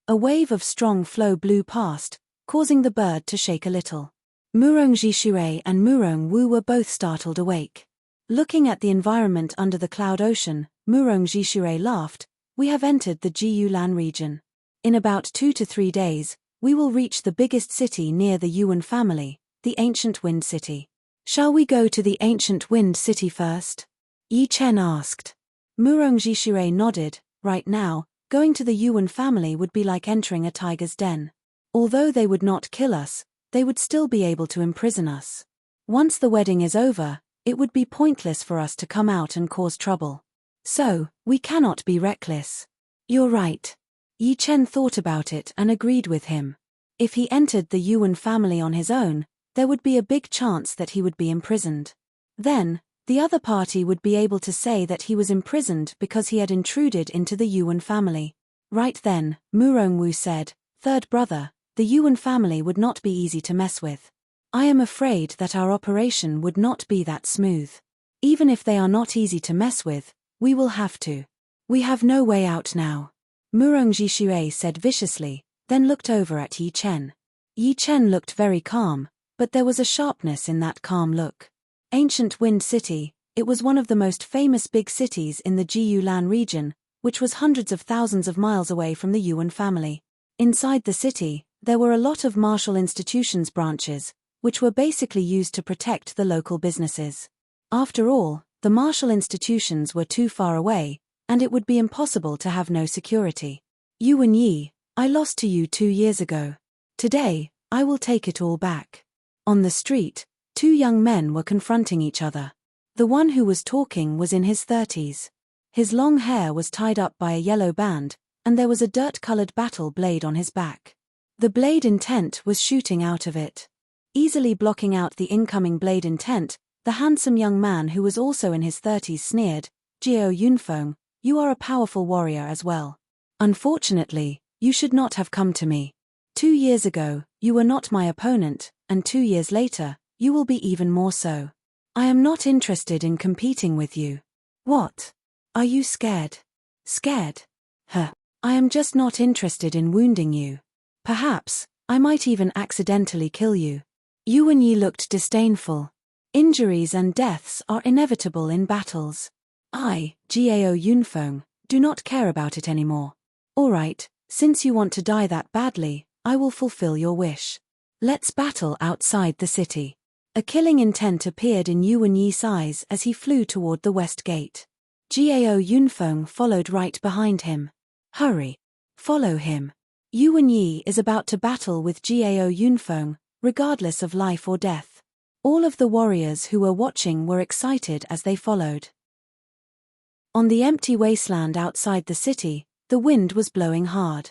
A wave of strong flow blew past, causing the bird to shake a little. Murong Jishui and Murong Wu were both startled awake. Looking at the environment under the cloud ocean, Murong Jishui laughed. We have entered the Jiyulan region. In about 2 to 3 days, we will reach the biggest city near the Yuan family, the Ancient Wind City. Shall we go to the Ancient Wind City first? Yi Chen asked. Murong Jishui nodded. Right now, going to the Yuan family would be like entering a tiger's den. Although they would not kill us, they would still be able to imprison us. Once the wedding is over, it would be pointless for us to come out and cause trouble. So, we cannot be reckless. You're right. Yi Chen thought about it and agreed with him. If he entered the Yuan family on his own, there would be a big chance that he would be imprisoned. Then, the other party would be able to say that he was imprisoned because he had intruded into the Yuan family. Right then, Murong Wu said, "Third brother, the Yuan family would not be easy to mess with. I am afraid that our operation would not be that smooth. Even if they are not easy to mess with, we will have to. We have no way out now." Murong Jishui said viciously, then looked over at Yi Chen. Yi Chen looked very calm, but there was a sharpness in that calm look. Ancient Wind City, it was one of the most famous big cities in the Jiyulan region, which was hundreds of thousands of miles away from the Yuan family. Inside the city, there were a lot of martial institutions branches, which were basically used to protect the local businesses. After all, the martial institutions were too far away, and it would be impossible to have no security. Yuan Yi, I lost to you 2 years ago. Today, I will take it all back. On the street, 2 young men were confronting each other. The one who was talking was in his 30s. His long hair was tied up by a yellow band, and there was a dirt-colored battle blade on his back. The blade intent was shooting out of it. Easily blocking out the incoming blade intent, the handsome young man who was also in his 30s sneered, "Jiao Yunfeng, you are a powerful warrior as well. Unfortunately, you should not have come to me. 2 years ago, you were not my opponent, and 2 years later, you will be even more so. I am not interested in competing with you." "What? Are you scared?" "Scared? Huh. I am just not interested in wounding you. Perhaps, I might even accidentally kill you." Yuan Yi looked disdainful. Injuries and deaths are inevitable in battles. I, Jiao Yunfeng, do not care about it anymore. Alright, since you want to die that badly, I will fulfill your wish. Let's battle outside the city. A killing intent appeared in Yuan Yi's eyes as he flew toward the west gate. Jiao Yunfeng followed right behind him. Hurry. Follow him. Yuan Yi is about to battle with Jiao Yunfeng, regardless of life or death. All of the warriors who were watching were excited as they followed. On the empty wasteland outside the city, The wind was blowing hard.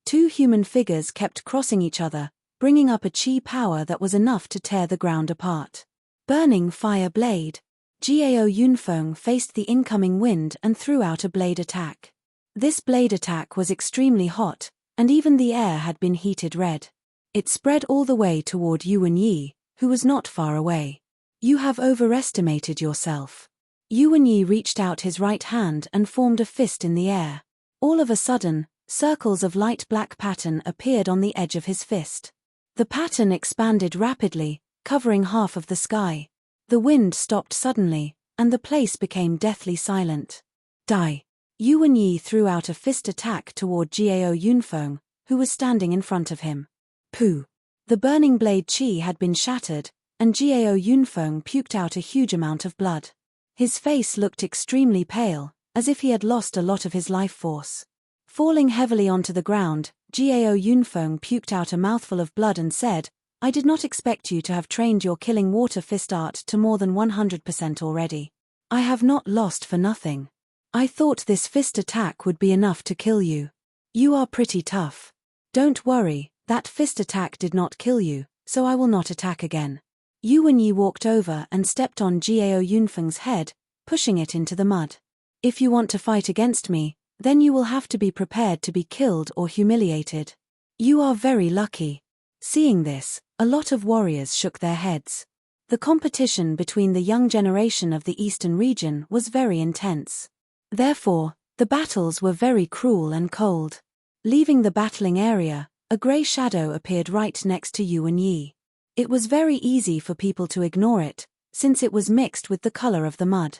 Two human figures kept crossing each other, bringing up a chi power that was enough to tear the ground apart. Burning fire blade. Gao Yunfeng faced the incoming wind and threw out a blade attack. This blade attack was extremely hot, and even the air had been heated red. It spread all the way toward Yuan Yi, who was not far away. You have overestimated yourself. Yuan Yi reached out his right hand and formed a fist in the air. All of a sudden, circles of light black pattern appeared on the edge of his fist. The pattern expanded rapidly, covering half of the sky. The wind stopped suddenly, and the place became deathly silent. Die. Yuan Yi threw out a fist attack toward Gao Yunfeng, who was standing in front of him. Pooh! The burning blade chi had been shattered, and Gao Yunfeng puked out a huge amount of blood. His face looked extremely pale, as if he had lost a lot of his life force. Falling heavily onto the ground, Gao Yunfeng puked out a mouthful of blood and said, I did not expect you to have trained your killing water fist art to more than 100% already. I have not lost for nothing. I thought this fist attack would be enough to kill you. You are pretty tough. Don't worry, that fist attack did not kill you, so I will not attack again. Yuan Yi walked over and stepped on Gao Yunfeng's head, pushing it into the mud. If you want to fight against me, then you will have to be prepared to be killed or humiliated. You are very lucky. Seeing this, a lot of warriors shook their heads. The competition between the young generation of the eastern region was very intense. Therefore, the battles were very cruel and cold. Leaving the battling area, a grey shadow appeared right next to Yuan Yi. It was very easy for people to ignore it, since it was mixed with the color of the mud.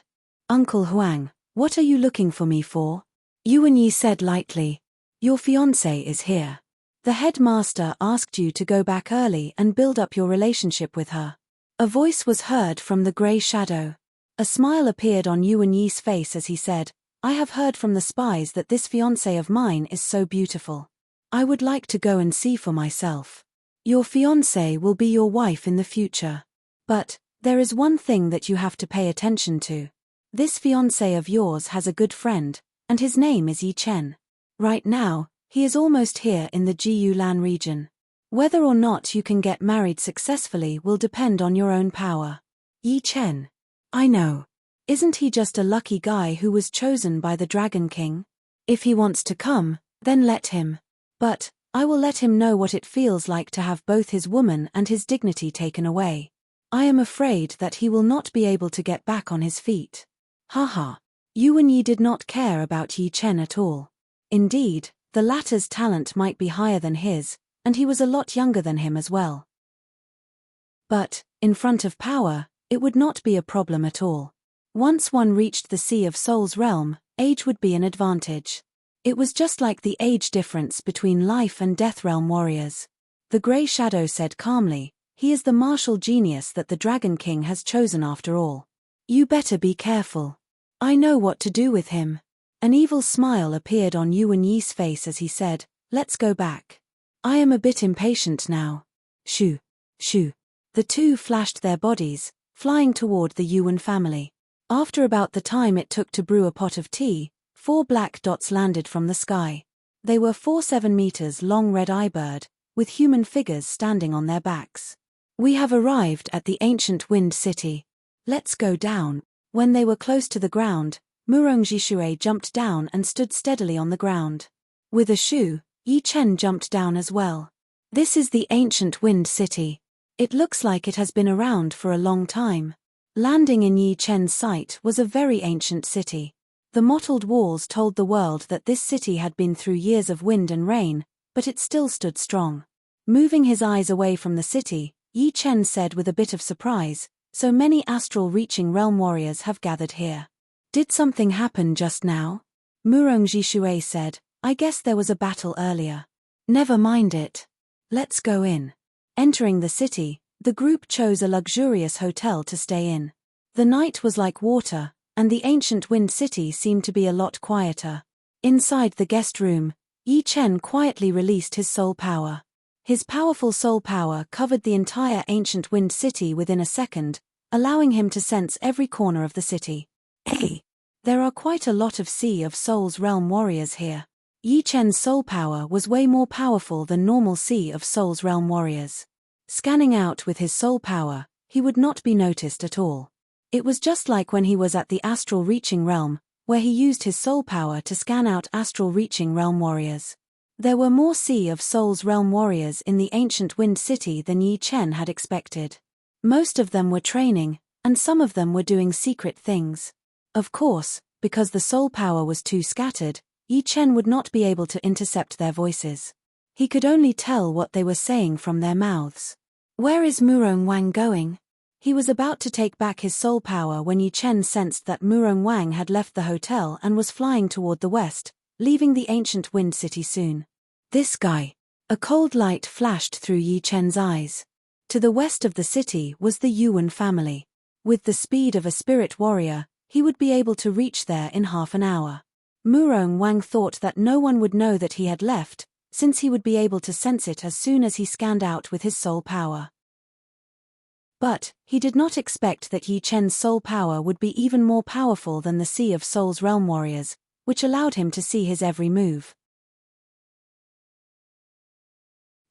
Uncle Huang, what are you looking for me for? Yuan Yi said lightly. Your fiancé is here. The headmaster asked you to go back early and build up your relationship with her. A voice was heard from the grey shadow. A smile appeared on Yuan Yi's face as he said, I have heard from the spies that this fiancé of mine is so beautiful. I would like to go and see for myself. Your fiancé will be your wife in the future. But, there is one thing that you have to pay attention to. This fiancé of yours has a good friend, and his name is Yi Chen. Right now, he is almost here in the Jiyu Lan region. Whether or not you can get married successfully will depend on your own power. Yi Chen. I know. Isn't he just a lucky guy who was chosen by the Dragon King? If he wants to come, then let him. But, I will let him know what it feels like to have both his woman and his dignity taken away. I am afraid that he will not be able to get back on his feet. Haha. Yuan Yi did not care about Yi Chen at all. Indeed, the latter's talent might be higher than his, and he was a lot younger than him as well. But, in front of power, it would not be a problem at all. Once one reached the Sea of Souls realm, age would be an advantage. It was just like the age difference between life and death realm warriors. The grey shadow said calmly, he is the martial genius that the Dragon King has chosen after all. You better be careful. I know what to do with him. An evil smile appeared on Yuan Yi's face as he said, let's go back. I am a bit impatient now. Shoo, shoo. The two flashed their bodies, flying toward the Yuan family. After about the time it took to brew a pot of tea, 4 black dots landed from the sky. They were 7 meters long red-eye bird, with human figures standing on their backs. We have arrived at the ancient wind city. Let's go down. When they were close to the ground, Murong jumped down and stood steadily on the ground. With a shoo, Yi Chen jumped down as well. This is the ancient wind city. It looks like it has been around for a long time. Landing in Yi Chen's sight was a very ancient city. The mottled walls told the world that this city had been through years of wind and rain, but it still stood strong. Moving his eyes away from the city, Yi Chen said with a bit of surprise, so many astral-reaching realm warriors have gathered here. Did something happen just now? Murong Jishui said, I guess there was a battle earlier. Never mind it. Let's go in. Entering the city, the group chose a luxurious hotel to stay in. The night was like water, and the ancient wind city seemed to be a lot quieter. Inside the guest room, Yi Chen quietly released his soul power. His powerful soul power covered the entire ancient wind city within a second, allowing him to sense every corner of the city. Hey! There are quite a lot of Sea of Souls realm warriors here. Yi Chen's soul power was way more powerful than normal Sea of Souls realm warriors. Scanning out with his soul power, he would not be noticed at all. It was just like when he was at the astral reaching realm, where he used his soul power to scan out astral reaching realm warriors. There were more Sea of Souls realm warriors in the ancient Wind City than Yi Chen had expected. Most of them were training, and some of them were doing secret things. Of course, because the soul power was too scattered, Yi Chen would not be able to intercept their voices. He could only tell what they were saying from their mouths. Where is Murong Wang going? He was about to take back his soul power when Yi Chen sensed that Murong Wang had left the hotel and was flying toward the west, leaving the ancient Wind City soon. This guy. A cold light flashed through Yi Chen's eyes. To the west of the city was the Yuan family. With the speed of a spirit warrior, he would be able to reach there in half an hour. Murong Wang thought that no one would know that he had left, since he would be able to sense it as soon as he scanned out with his soul power. But he did not expect that Yi Chen's soul power would be even more powerful than the Sea of Souls realm warriors, which allowed him to see his every move.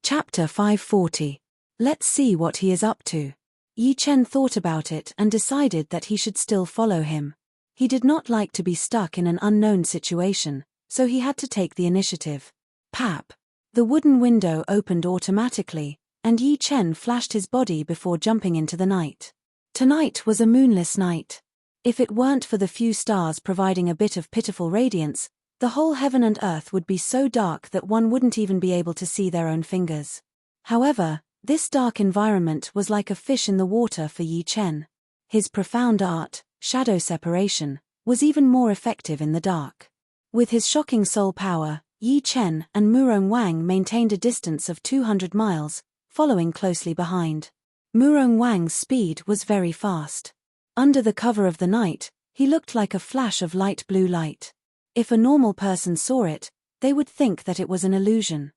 Chapter 540. Let's see what he is up to. Yi Chen thought about it and decided that he should still follow him. He did not like to be stuck in an unknown situation, so he had to take the initiative. Pap! The wooden window opened automatically, and Yi Chen flashed his body before jumping into the night. Tonight was a moonless night. If it weren't for the few stars providing a bit of pitiful radiance, the whole heaven and earth would be so dark that one wouldn't even be able to see their own fingers. However, this dark environment was like a fish in the water for Yi Chen. His profound art, shadow separation, was even more effective in the dark. With his shocking soul power, Yi Chen and Murong Wang maintained a distance of 200 miles, following closely behind. Murong Wang's speed was very fast. Under the cover of the night, he looked like a flash of light blue light. If a normal person saw it, they would think that it was an illusion.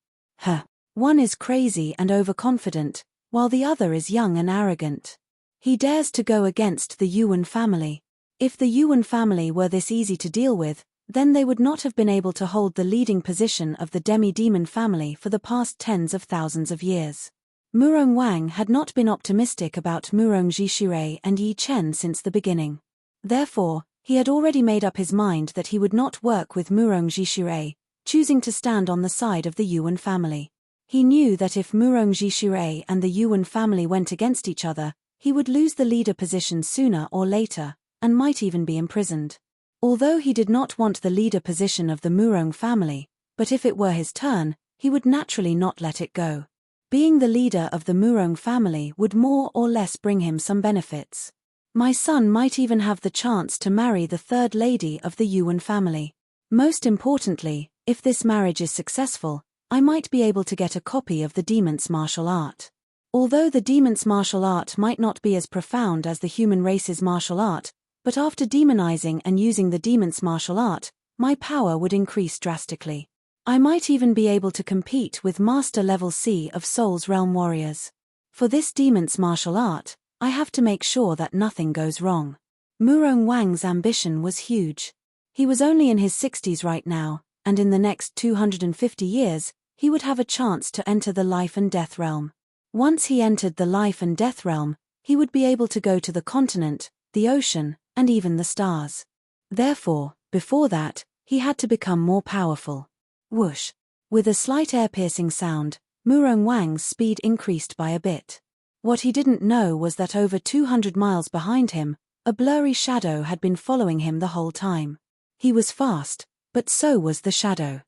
One is crazy and overconfident, while the other is young and arrogant. He dares to go against the Yuan family. If the Yuan family were this easy to deal with, then they would not have been able to hold the leading position of the demi-demon family for the past tens of thousands of years. Murong Wang had not been optimistic about Murong Jishirei and Yi Chen since the beginning. Therefore, he had already made up his mind that he would not work with Murong Jishirei, choosing to stand on the side of the Yuan family. He knew that if Murong Jishirei and the Yuan family went against each other, he would lose the leader position sooner or later, and might even be imprisoned. Although he did not want the leader position of the Murong family, but if it were his turn, he would naturally not let it go. Being the leader of the Murong family would more or less bring him some benefits. My son might even have the chance to marry the third lady of the Yuan family. Most importantly, if this marriage is successful, I might be able to get a copy of the demon's martial art. Although the demon's martial art might not be as profound as the human race's martial art, but after demonizing and using the demon's martial art, my power would increase drastically. I might even be able to compete with master-level Sea of Souls realm warriors. For this demon's martial art, I have to make sure that nothing goes wrong. Murong Wang's ambition was huge. He was only in his 60s right now, and in the next 250 years, he would have a chance to enter the life and death realm. Once he entered the life and death realm, he would be able to go to the continent, the ocean, and even the stars. Therefore, before that, he had to become more powerful. Whoosh! With a slight air-piercing sound, Murong Wang's speed increased by a bit. What he didn't know was that over 200 miles behind him, a blurry shadow had been following him the whole time. He was fast, but so was the shadow.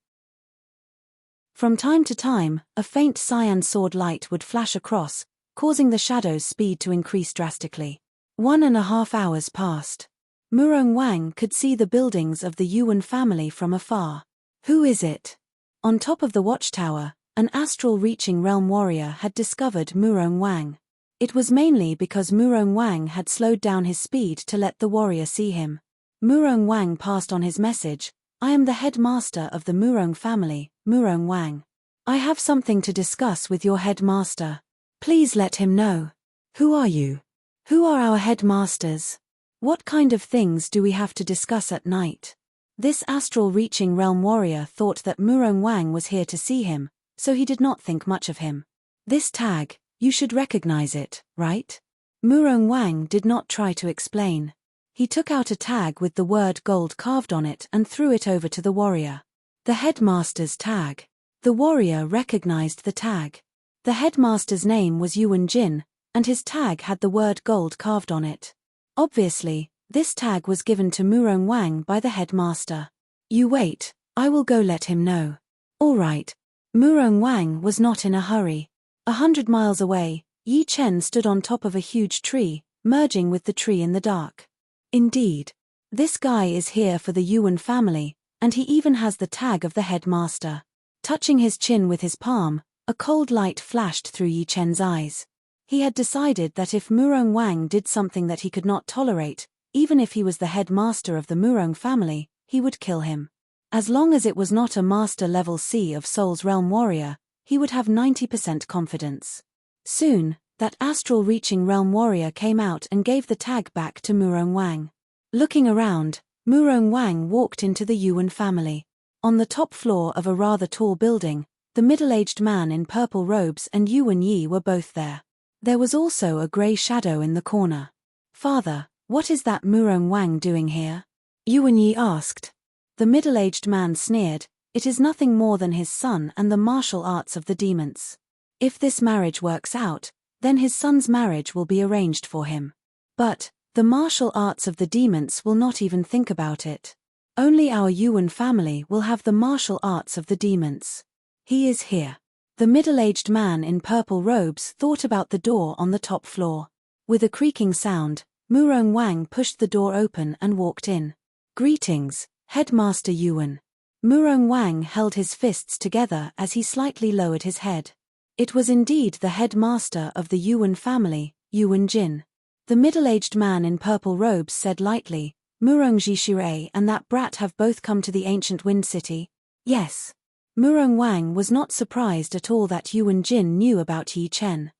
From time to time, a faint cyan sword light would flash across, causing the shadow's speed to increase drastically. 1.5 hours passed. Murong Wang could see the buildings of the Yuan family from afar. Who is it? On top of the watchtower, an astral-reaching realm warrior had discovered Murong Wang. It was mainly because Murong Wang had slowed down his speed to let the warrior see him. Murong Wang passed on his message. I am the headmaster of the Murong family, Murong Wang. I have something to discuss with your headmaster. Please let him know. Who are you? Who are our headmasters? What kind of things do we have to discuss at night? This astral-reaching realm warrior thought that Murong Wang was here to see him, so he did not think much of him. This tag, you should recognize it, right? Murong Wang did not try to explain. He took out a tag with the word gold carved on it and threw it over to the warrior. The headmaster's tag. The warrior recognized the tag. The headmaster's name was Yuan Jin, and his tag had the word gold carved on it. Obviously, this tag was given to Murong Wang by the headmaster. You wait, I will go let him know. All right. Murong Wang was not in a hurry. 100 miles away, Yi Chen stood on top of a huge tree, merging with the tree in the dark. Indeed. This guy is here for the Yuan family, and he even has the tag of the headmaster. Touching his chin with his palm, a cold light flashed through Yi Chen's eyes. He had decided that if Murong Wang did something that he could not tolerate, even if he was the headmaster of the Murong family, he would kill him. As long as it was not a master level C of Soul's Realm warrior, he would have 90% confidence. Soon, that astral-reaching realm warrior came out and gave the tag back to Murong Wang. Looking around, Murong Wang walked into the Yuan family. On the top floor of a rather tall building, the middle-aged man in purple robes and Yuan Yi were both there. There was also a grey shadow in the corner. Father, what is that Murong Wang doing here? Yuan Yi asked. The middle-aged man sneered, it is nothing more than his son and the martial arts of the demons. If this marriage works out, then his son's marriage will be arranged for him. But, the martial arts of the demons will not even think about it. Only our Yuan family will have the martial arts of the demons. He is here. The middle-aged man in purple robes thought about the door on the top floor. With a creaking sound, Murong Wang pushed the door open and walked in. Greetings, Headmaster Yuan. Murong Wang held his fists together as he slightly lowered his head. It was indeed the headmaster of the Yuan family, Yuan Jin. The middle-aged man in purple robes said lightly, Murong Jishirei and that brat have both come to the ancient Wind City? Yes. Murong Wang was not surprised at all that Yuan Jin knew about Yi Chen.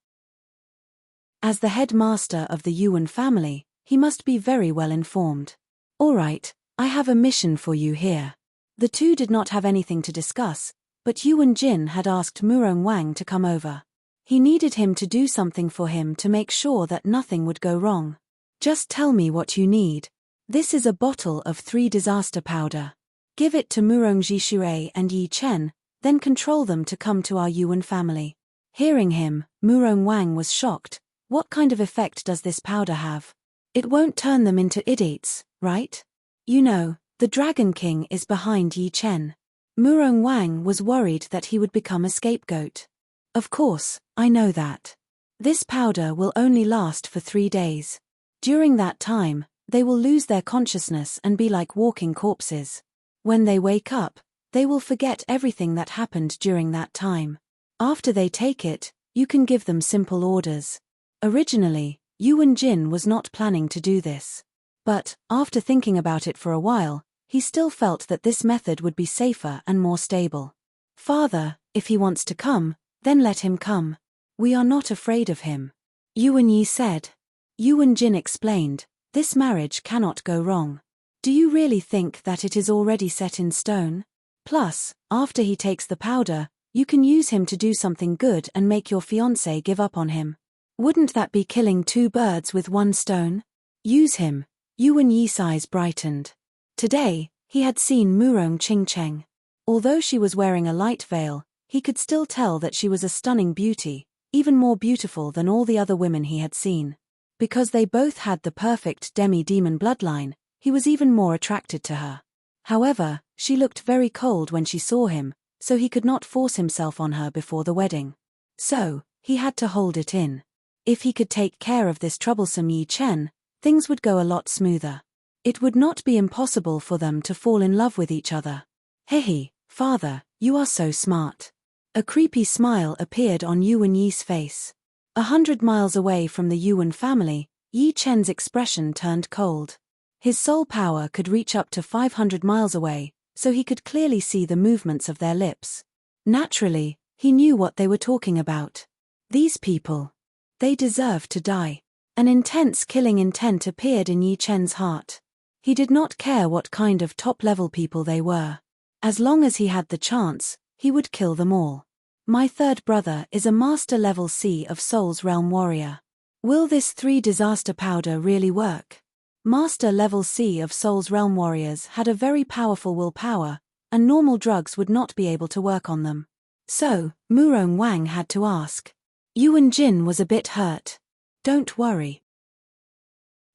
As the headmaster of the Yuan family, he must be very well informed. All right, I have a mission for you here. The two did not have anything to discuss, but Yuan Jin had asked Murong Wang to come over. He needed him to do something for him to make sure that nothing would go wrong. Just tell me what you need. This is a bottle of 3 disaster powder. Give it to Murong Jishirei and Yi Chen, then control them to come to our Yuan family. Hearing him, Murong Wang was shocked. What kind of effect does this powder have? It won't turn them into idiots, right? You know, the Dragon King is behind Yi Chen. Murong Wang was worried that he would become a scapegoat. Of course, I know that. This powder will only last for 3 days. During that time, they will lose their consciousness and be like walking corpses. When they wake up, they will forget everything that happened during that time. After they take it, you can give them simple orders. Originally, Yuan Jin was not planning to do this. But, after thinking about it for a while, he still felt that this method would be safer and more stable. Father, if he wants to come, then let him come. We are not afraid of him. Yuan Yi said. Yuan Jin explained, this marriage cannot go wrong. Do you really think that it is already set in stone? Plus, after he takes the powder, you can use him to do something good and make your fiancé give up on him. Wouldn't that be killing 2 birds with 1 stone? Use him. Yuan Yi's eyes brightened. Today, he had seen Murong Qingcheng. Although she was wearing a light veil, he could still tell that she was a stunning beauty, even more beautiful than all the other women he had seen. Because they both had the perfect demi-demon bloodline, he was even more attracted to her. However, she looked very cold when she saw him, so he could not force himself on her before the wedding. So, he had to hold it in. If he could take care of this troublesome Yi Chen, things would go a lot smoother. It would not be impossible for them to fall in love with each other. Hehe, father, you are so smart. A creepy smile appeared on Yuan Yi's face. 100 miles away from the Yuan family, Yi Chen's expression turned cold. His soul power could reach up to 500 miles away, so he could clearly see the movements of their lips. Naturally, he knew what they were talking about. These people. They deserve to die. An intense killing intent appeared in Yi Chen's heart. He did not care what kind of top-level people they were. As long as he had the chance, he would kill them all. My third brother is a master level Sea of Souls realm warrior. Will this 3 disaster powder really work? Master level Sea of Souls realm warriors had a very powerful willpower, and normal drugs would not be able to work on them. So, Murong Wang had to ask. Yuan Jin was a bit hurt. Don't worry.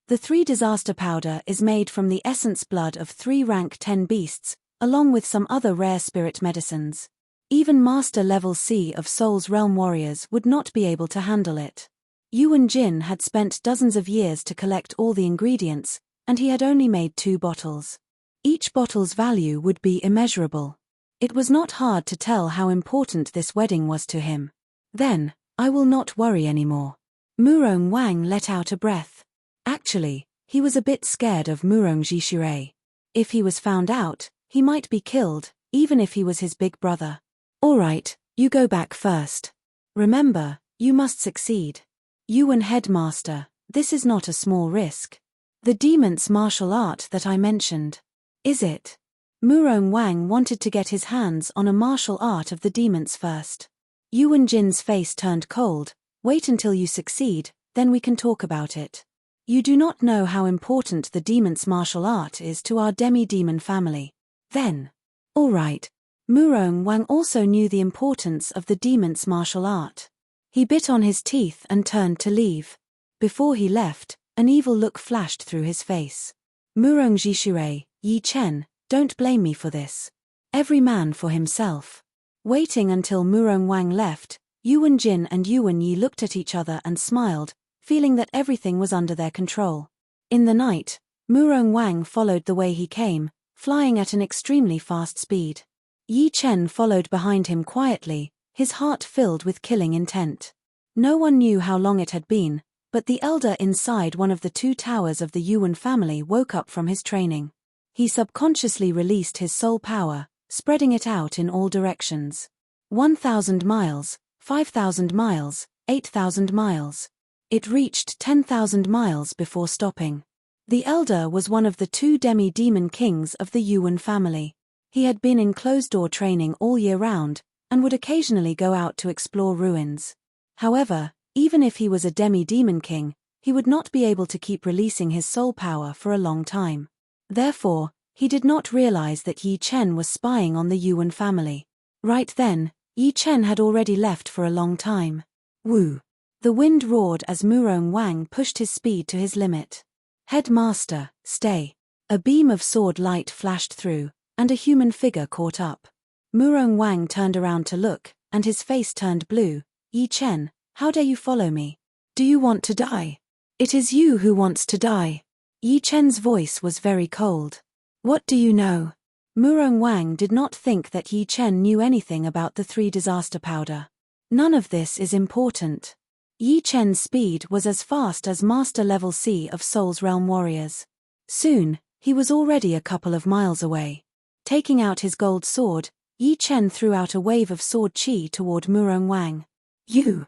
The 3 disaster powder is made from the essence blood of 3 rank 10 beasts, along with some other rare spirit medicines. Even master level Sea of Souls realm warriors would not be able to handle it. Yuan Jin had spent dozens of years to collect all the ingredients, and he had only made 2 bottles. Each bottle's value would be immeasurable. It was not hard to tell how important this wedding was to him. Then, I will not worry anymore. Murong Wang let out a breath. Actually, he was a bit scared of Murong Jishure. If he was found out, he might be killed, even if he was his big brother. Alright, you go back first. Remember, you must succeed. Yuan headmaster, this is not a small risk. The demon's martial art that I mentioned. Is it? Murong Wang wanted to get his hands on a martial art of the demons first. Yuan Jin's face turned cold. Wait until you succeed, then we can talk about it. You do not know how important the demon's martial art is to our demi-demon family. Then. Alright. Murong Wang also knew the importance of the demon's martial art. He bit on his teeth and turned to leave. Before he left, an evil look flashed through his face. Murong Jishure, Yi Chen, don't blame me for this. Every man for himself. Waiting until Murong Wang left, Yuan Jin and Yuan Yi looked at each other and smiled, feeling that everything was under their control. In the night, Murong Wang followed the way he came, flying at an extremely fast speed. Yi Chen followed behind him quietly, his heart filled with killing intent. No one knew how long it had been, but the elder inside one of the 2 towers of the Yuan family woke up from his training. He subconsciously released his soul power, spreading it out in all directions. 1,000 miles, 5,000 miles, 8,000 miles. It reached 10,000 miles before stopping. The elder was one of the 2 demi-demon kings of the Yuan family. He had been in closed-door training all year round, and would occasionally go out to explore ruins. However, even if he was a demi-demon king, he would not be able to keep releasing his soul power for a long time. Therefore, he did not realize that Yi Chen was spying on the Yuan family. Right then, Yi Chen had already left for a long time. Woo! The wind roared as Murong Wang pushed his speed to his limit. Headmaster, stay. A beam of sword light flashed through, and a human figure caught up. Murong Wang turned around to look, and his face turned blue. Yi Chen, how dare you follow me? Do you want to die? It is you who wants to die. Yi Chen's voice was very cold. What do you know? Murong Wang did not think that Yi Chen knew anything about the 3 disaster powder. None of this is important. Yi Chen's speed was as fast as master-level Sea of Souls realm warriors. Soon, he was already a couple of miles away. Taking out his gold sword, Yi Chen threw out a wave of sword chi toward Murong Wang. You!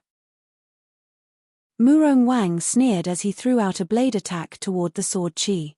Murong Wang sneered as he threw out a blade attack toward the sword chi.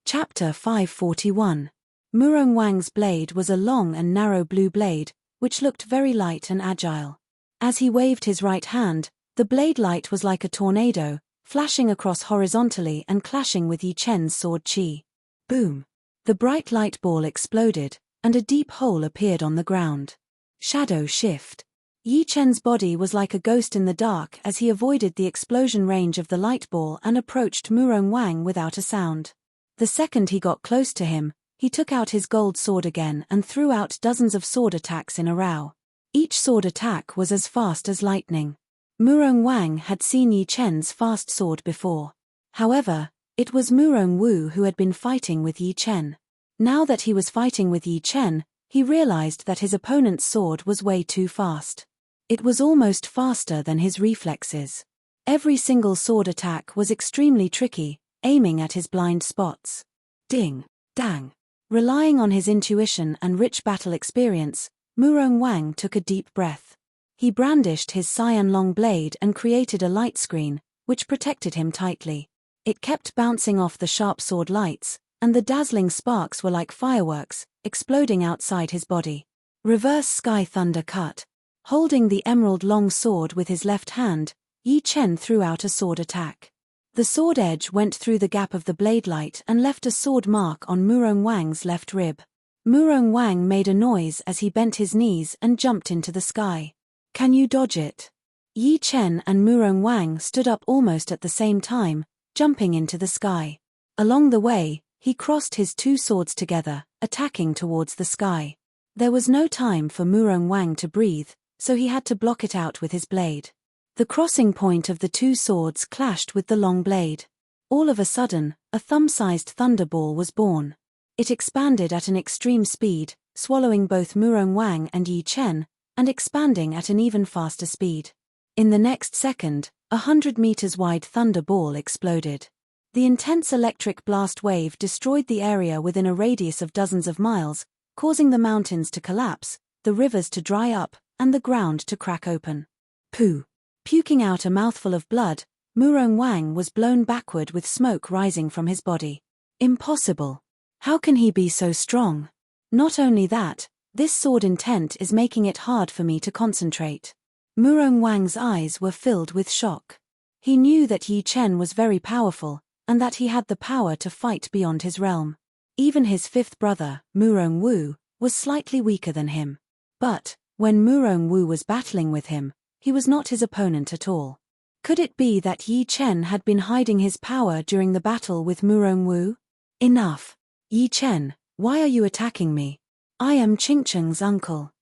Chapter 541. Murong Wang's blade was a long and narrow blue blade, which looked very light and agile. As he waved his right hand, the blade light was like a tornado, flashing across horizontally and clashing with Yi Chen's sword chi. Boom! The bright light ball exploded, and a deep hole appeared on the ground. Shadow shift. Yi Chen's body was like a ghost in the dark as he avoided the explosion range of the light ball and approached Murong Wang without a sound. The second he got close to him, he took out his gold sword again and threw out dozens of sword attacks in a row. Each sword attack was as fast as lightning. Murong Wang had seen Yi Chen's fast sword before. However, it was Murong Wu who had been fighting with Yi Chen. Now that he was fighting with Yi Chen, he realized that his opponent's sword was way too fast. It was almost faster than his reflexes. Every single sword attack was extremely tricky, aiming at his blind spots. Ding! Dang! Relying on his intuition and rich battle experience, Murong Wang took a deep breath. He brandished his cyan long blade and created a light screen, which protected him tightly. It kept bouncing off the sharp sword lights, and the dazzling sparks were like fireworks, exploding outside his body. Reverse Sky Thunder Cut. Holding the emerald long sword with his left hand, Yi Chen threw out a sword attack. The sword edge went through the gap of the blade light and left a sword mark on Murong Wang's left rib. Murong Wang made a noise as he bent his knees and jumped into the sky. Can you dodge it? Yi Chen and Murong Wang stood up almost at the same time, jumping into the sky. Along the way, he crossed his two swords together, attacking towards the sky. There was no time for Murong Wang to breathe, so he had to block it out with his blade. The crossing point of the two swords clashed with the long blade. All of a sudden, a thumb-sized thunderball was born. It expanded at an extreme speed, swallowing both Murong Wang and Yi Chen, and expanding at an even faster speed. In the next second, 100 meters wide thunderball exploded. The intense electric blast wave destroyed the area within a radius of dozens of miles, causing the mountains to collapse, the rivers to dry up, and the ground to crack open. Pooh! Puking out a mouthful of blood, Murong Wang was blown backward with smoke rising from his body. Impossible! How can he be so strong? Not only that, this sword intent is making it hard for me to concentrate. Murong Wang's eyes were filled with shock. He knew that Yi Chen was very powerful, and that he had the power to fight beyond his realm. Even his fifth brother, Murong Wu, was slightly weaker than him. But, when Murong Wu was battling with him, he was not his opponent at all. Could it be that Yi Chen had been hiding his power during the battle with Murong Wu? Enough! Yi Chen, why are you attacking me? I am Qingcheng's uncle.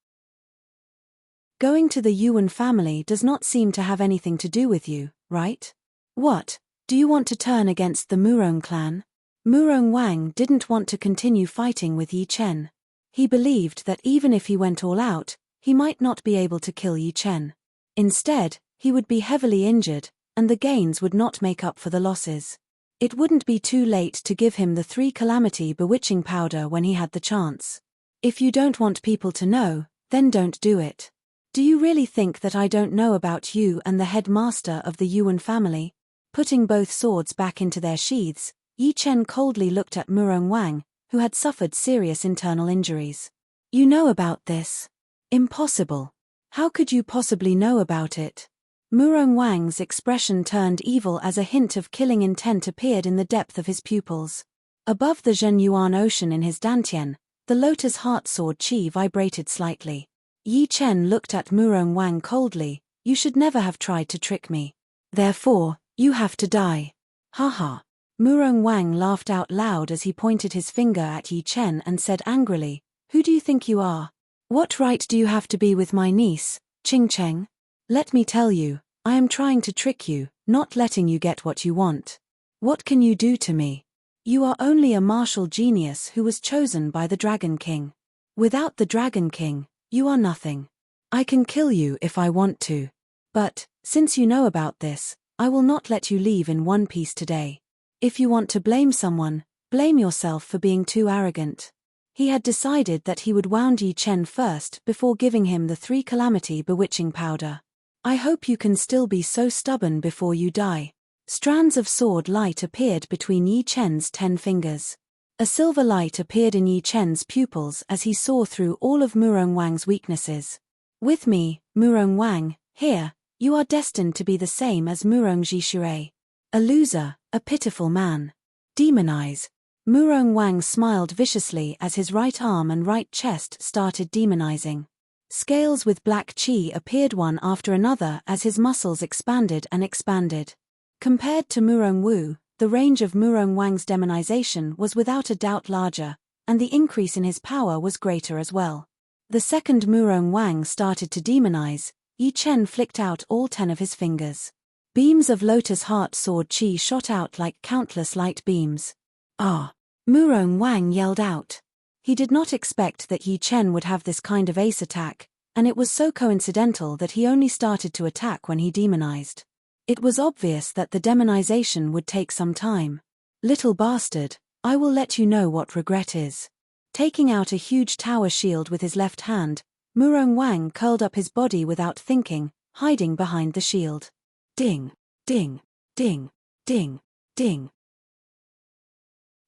Going to the Yuan family does not seem to have anything to do with you, right? What? Do you want to turn against the Murong clan? Murong Wang didn't want to continue fighting with Yi Chen. He believed that even if he went all out, he might not be able to kill Yi Chen. Instead, he would be heavily injured, and the gains would not make up for the losses. It wouldn't be too late to give him the 3 calamity bewitching powder when he had the chance. If you don't want people to know, then don't do it. Do you really think that I don't know about you and the headmaster of the Yuan family? Putting both swords back into their sheaths, Yi Chen coldly looked at Murong Wang, who had suffered serious internal injuries. You know about this? Impossible. How could you possibly know about it? Murong Wang's expression turned evil as a hint of killing intent appeared in the depth of his pupils. Above the Zhenyuan Ocean in his dantian, the lotus heart sword chi vibrated slightly. Yi Chen looked at Murong Wang coldly. You should never have tried to trick me. Therefore, you have to die. Haha. Murong Wang laughed out loud as he pointed his finger at Yi Chen and said angrily, Who do you think you are? What right do you have to be with my niece, Qingcheng? Let me tell you, I am trying to trick you, not letting you get what you want. What can you do to me? You are only a martial genius who was chosen by the Dragon King. Without the Dragon King, you are nothing. I can kill you if I want to. But, since you know about this, I will not let you leave in one piece today. If you want to blame someone, blame yourself for being too arrogant. He had decided that he would wound Yi Chen first before giving him the 3 calamity bewitching powder. I hope you can still be so stubborn before you die. Strands of sword light appeared between Yi Chen's 10 fingers. A silver light appeared in Yi Chen's pupils as he saw through all of Murong Wang's weaknesses. With me, Murong Wang, here, you are destined to be the same as Murong Jishui. A loser, a pitiful man. Demonize. Murong Wang smiled viciously as his right arm and right chest started demonizing. Scales with black chi appeared one after another as his muscles expanded and expanded. Compared to Murong Wu, the range of Murong Wang's demonization was without a doubt larger, and the increase in his power was greater as well. The second Murong Wang started to demonize, Yi Chen flicked out all 10 of his fingers. Beams of lotus heart sword chi shot out like countless light beams. Ah! Murong Wang yelled out. He did not expect that Yi Chen would have this kind of ace attack, and it was so coincidental that he only started to attack when he demonized. It was obvious that the demonization would take some time. Little bastard, I will let you know what regret is. Taking out a huge tower shield with his left hand, Murong Wang curled up his body without thinking, hiding behind the shield. Ding, ding, ding, ding, Ding!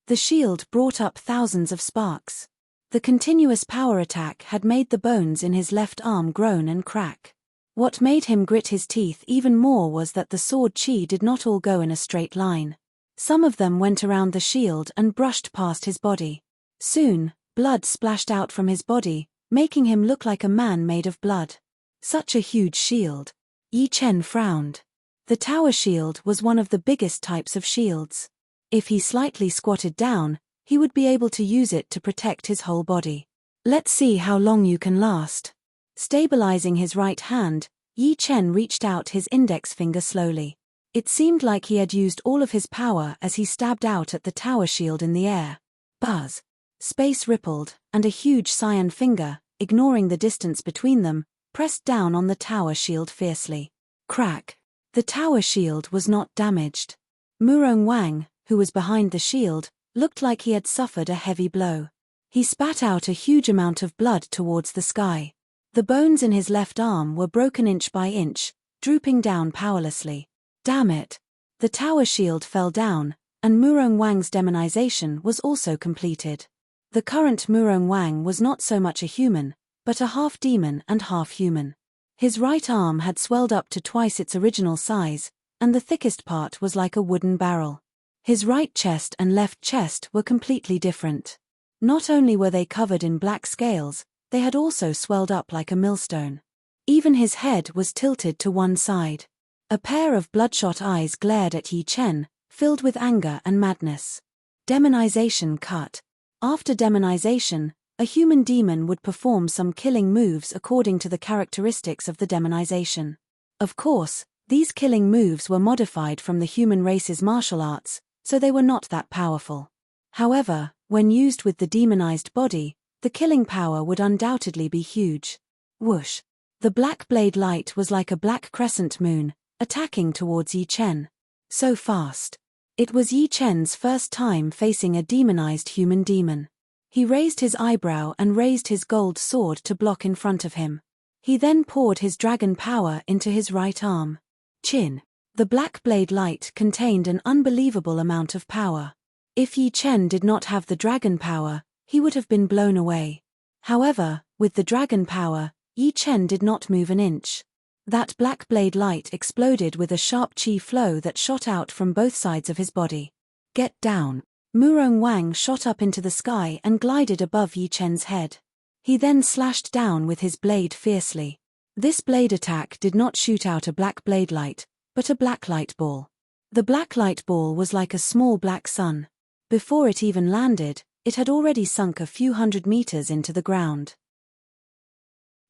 The shield brought up thousands of sparks. The continuous power attack had made the bones in his left arm groan and crack. What made him grit his teeth even more was that the sword chi did not all go in a straight line. Some of them went around the shield and brushed past his body. Soon, blood splashed out from his body, making him look like a man made of blood. Such a huge shield. Yi Chen frowned. The tower shield was one of the biggest types of shields. If he slightly squatted down, he would be able to use it to protect his whole body. Let's see how long you can last. Stabilizing his right hand, Yi Chen reached out his index finger slowly. It seemed like he had used all of his power as he stabbed out at the tower shield in the air. Buzz! Space rippled, and a huge cyan finger, ignoring the distance between them, pressed down on the tower shield fiercely. Crack! The tower shield was not damaged. Murong Wang, who was behind the shield, looked like he had suffered a heavy blow. He spat out a huge amount of blood towards the sky. The bones in his left arm were broken inch by inch, drooping down powerlessly. Damn it! The tower shield fell down, and Murong Wang's demonization was also completed. The current Murong Wang was not so much a human, but a half-demon and half-human. His right arm had swelled up to twice its original size, and the thickest part was like a wooden barrel. His right chest and left chest were completely different. Not only were they covered in black scales, they had also swelled up like a millstone. Even his head was tilted to one side. A pair of bloodshot eyes glared at Yi Chen, filled with anger and madness. Demonization cut. After demonization, a human demon would perform some killing moves according to the characteristics of the demonization. Of course, these killing moves were modified from the human race's martial arts, so they were not that powerful. However, when used with the demonized body, the killing power would undoubtedly be huge. Whoosh! The black blade light was like a black crescent moon, attacking towards Yi Chen. So fast. It was Yi Chen's first time facing a demonized human demon. He raised his eyebrow and raised his gold sword to block in front of him. He then poured his dragon power into his right arm. Chin. The black blade light contained an unbelievable amount of power. If Yi Chen did not have the dragon power, he would have been blown away. However, with the dragon power, Yi Chen did not move an inch. That black blade light exploded with a sharp chi flow that shot out from both sides of his body. Get down! Murong Wang shot up into the sky and glided above Yi Chen's head. He then slashed down with his blade fiercely. This blade attack did not shoot out a black blade light, but a black light ball. The black light ball was like a small black sun. Before it even landed, it had already sunk a few hundred meters into the ground.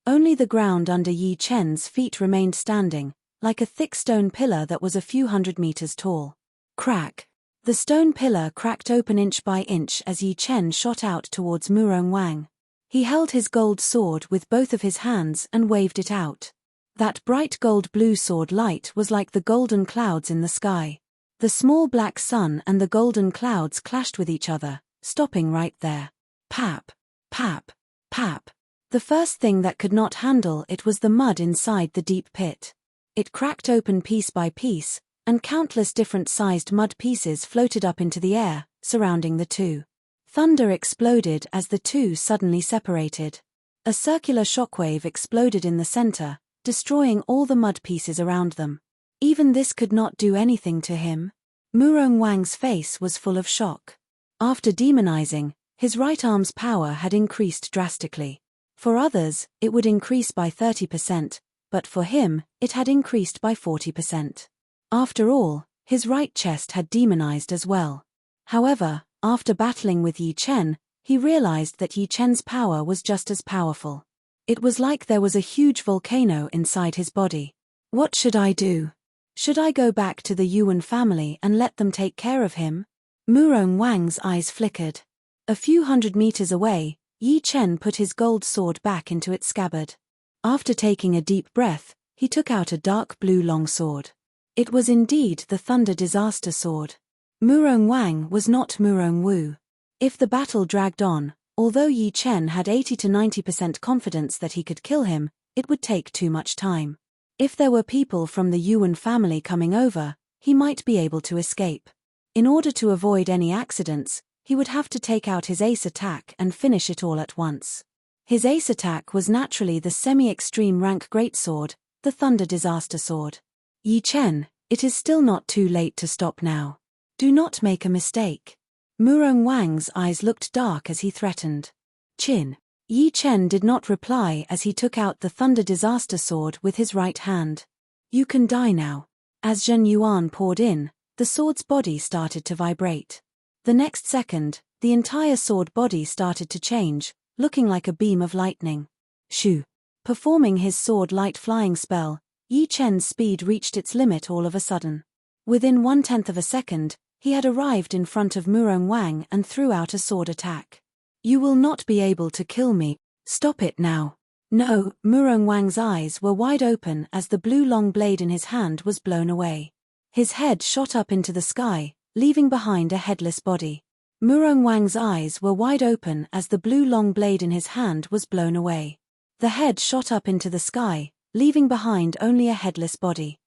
Only the ground under Yi Chen's feet remained standing, like a thick stone pillar that was a few hundred meters tall. Crack! The stone pillar cracked open inch by inch as Yi Chen shot out towards Murong Wang. He held his gold sword with both of his hands and waved it out. That bright gold-blue sword light was like the golden clouds in the sky. The small black sun and the golden clouds clashed with each other, stopping right there. Pap! Pap! Pap! The first thing that could not handle it was the mud inside the deep pit. It cracked open piece by piece, and countless different-sized mud pieces floated up into the air, surrounding the two. Thunder exploded as the two suddenly separated. A circular shockwave exploded in the center, destroying all the mud pieces around them. Even this could not do anything to him. Murong Wang's face was full of shock. After demonizing, his right arm's power had increased drastically. For others, it would increase by 30%, but for him, it had increased by 40%. After all, his right chest had demonized as well. However, after battling with Yi Chen, he realized that Yi Chen's power was just as powerful. It was like there was a huge volcano inside his body. What should I do? Should I go back to the Yuan family and let them take care of him? Murong Wang's eyes flickered. A few hundred meters away, Yi Chen put his gold sword back into its scabbard. After taking a deep breath, he took out a dark blue long sword. It was indeed the Thunder Disaster Sword. Murong Wang was not Murong Wu. If the battle dragged on, although Yi Chen had 80 to 90% confidence that he could kill him, it would take too much time. If there were people from the Yuan family coming over, he might be able to escape. In order to avoid any accidents, he would have to take out his ace attack and finish it all at once. His ace attack was naturally the semi-extreme rank greatsword, the Thunder Disaster Sword. Yi Chen, it is still not too late to stop now. Do not make a mistake. Murong Wang's eyes looked dark as he threatened. Chin. Yi Chen did not reply as he took out the Thunder Disaster Sword with his right hand. You can die now. As Zhen Yuan poured in, the sword's body started to vibrate. The next second, the entire sword body started to change, looking like a beam of lightning. Shoo! Performing his sword light flying spell, Yi Chen's speed reached its limit all of a sudden. Within 1/10 of a second, he had arrived in front of Murong Wang and threw out a sword attack. You will not be able to kill me. Stop it now. No, Murong Wang's eyes were wide open as the blue long blade in his hand was blown away. His head shot up into the sky, leaving behind a headless body. Murong Wang's eyes were wide open as the blue long blade in his hand was blown away. The head shot up into the sky, leaving behind only a headless body.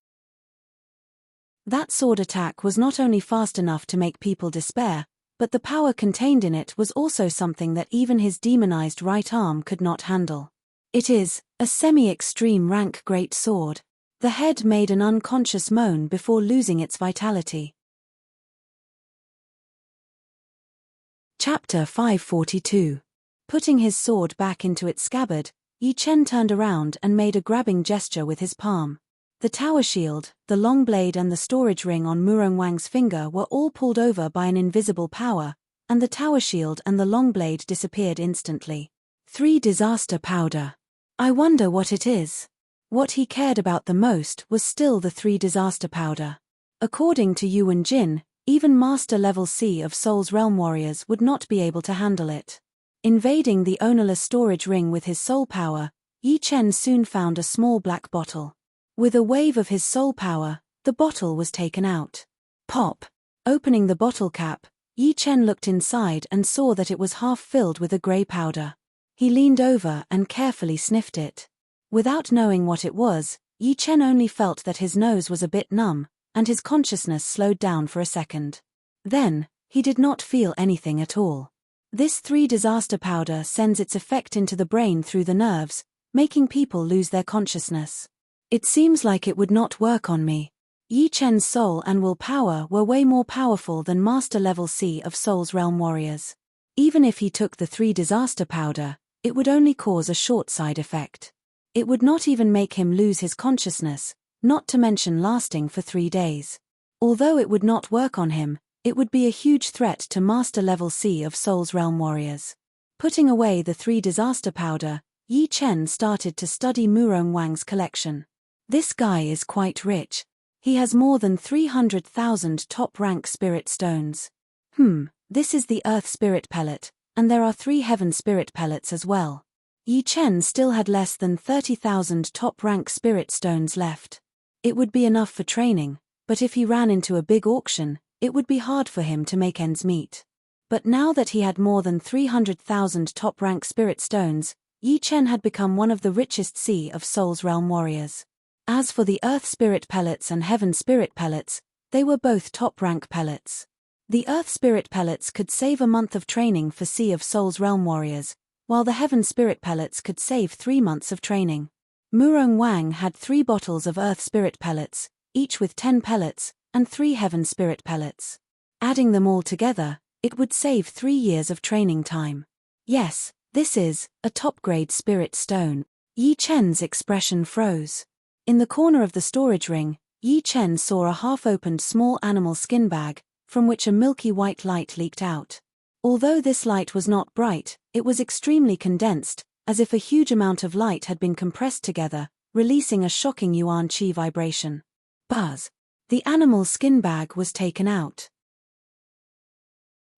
That sword attack was not only fast enough to make people despair, but the power contained in it was also something that even his demonized right arm could not handle. It is a semi-extreme rank great sword. The head made an unconscious moan before losing its vitality. Chapter 542. Putting his sword back into its scabbard, Yi Chen turned around and made a grabbing gesture with his palm. The tower shield, the long blade and the storage ring on Murong Wang's finger were all pulled over by an invisible power, and the tower shield and the long blade disappeared instantly. 3 disaster powder. I wonder what it is. What he cared about the most was still the 3 disaster powder. According to Yuan Jin, even Master Level C of Soul's Realm warriors would not be able to handle it. Invading the ownerless storage ring with his soul power, Yi Chen soon found a small black bottle. With a wave of his soul power, the bottle was taken out. Pop! Opening the bottle cap, Yi Chen looked inside and saw that it was half filled with a grey powder. He leaned over and carefully sniffed it. Without knowing what it was, Yi Chen only felt that his nose was a bit numb, and his consciousness slowed down for a second. Then, he did not feel anything at all. This 3 disaster powder sends its effect into the brain through the nerves, making people lose their consciousness. It seems like it would not work on me. Yi Chen's soul and will power were way more powerful than Master Level C of Soul's Realm warriors. Even if he took the 3 disaster powder, it would only cause a short side effect. It would not even make him lose his consciousness, not to mention lasting for 3 days. Although it would not work on him, it would be a huge threat to Master Level C of Soul's Realm warriors. Putting away the 3 disaster powder, Yi Chen started to study Murong Wang's collection. This guy is quite rich. He has more than 300,000 top-rank spirit stones. This is the Earth Spirit Pellet, and there are 3 Heaven Spirit Pellets as well. Yi Chen still had less than 30,000 top-rank spirit stones left. It would be enough for training, but if he ran into a big auction, it would be hard for him to make ends meet. But now that he had more than 300,000 top-rank spirit stones, Yi Chen had become one of the richest C of Soul's Realm warriors. As for the Earth Spirit Pellets and Heaven Spirit Pellets, they were both top-rank pellets. The Earth Spirit Pellets could save a month of training for C of Soul's Realm warriors, while the Heaven Spirit Pellets could save 3 months of training. Murong Wang had 3 bottles of Earth Spirit Pellets, each with 10 pellets, and 3 Heaven Spirit Pellets. Adding them all together, it would save 3 years of training time. Yes, this is a top-grade spirit stone. Yi Chen's expression froze. In the corner of the storage ring, Yi Chen saw a half-opened small animal skin bag, from which a milky white light leaked out. Although this light was not bright, it was extremely condensed, as if a huge amount of light had been compressed together, releasing a shocking yuan qi vibration. Buzz! The animal skin bag was taken out.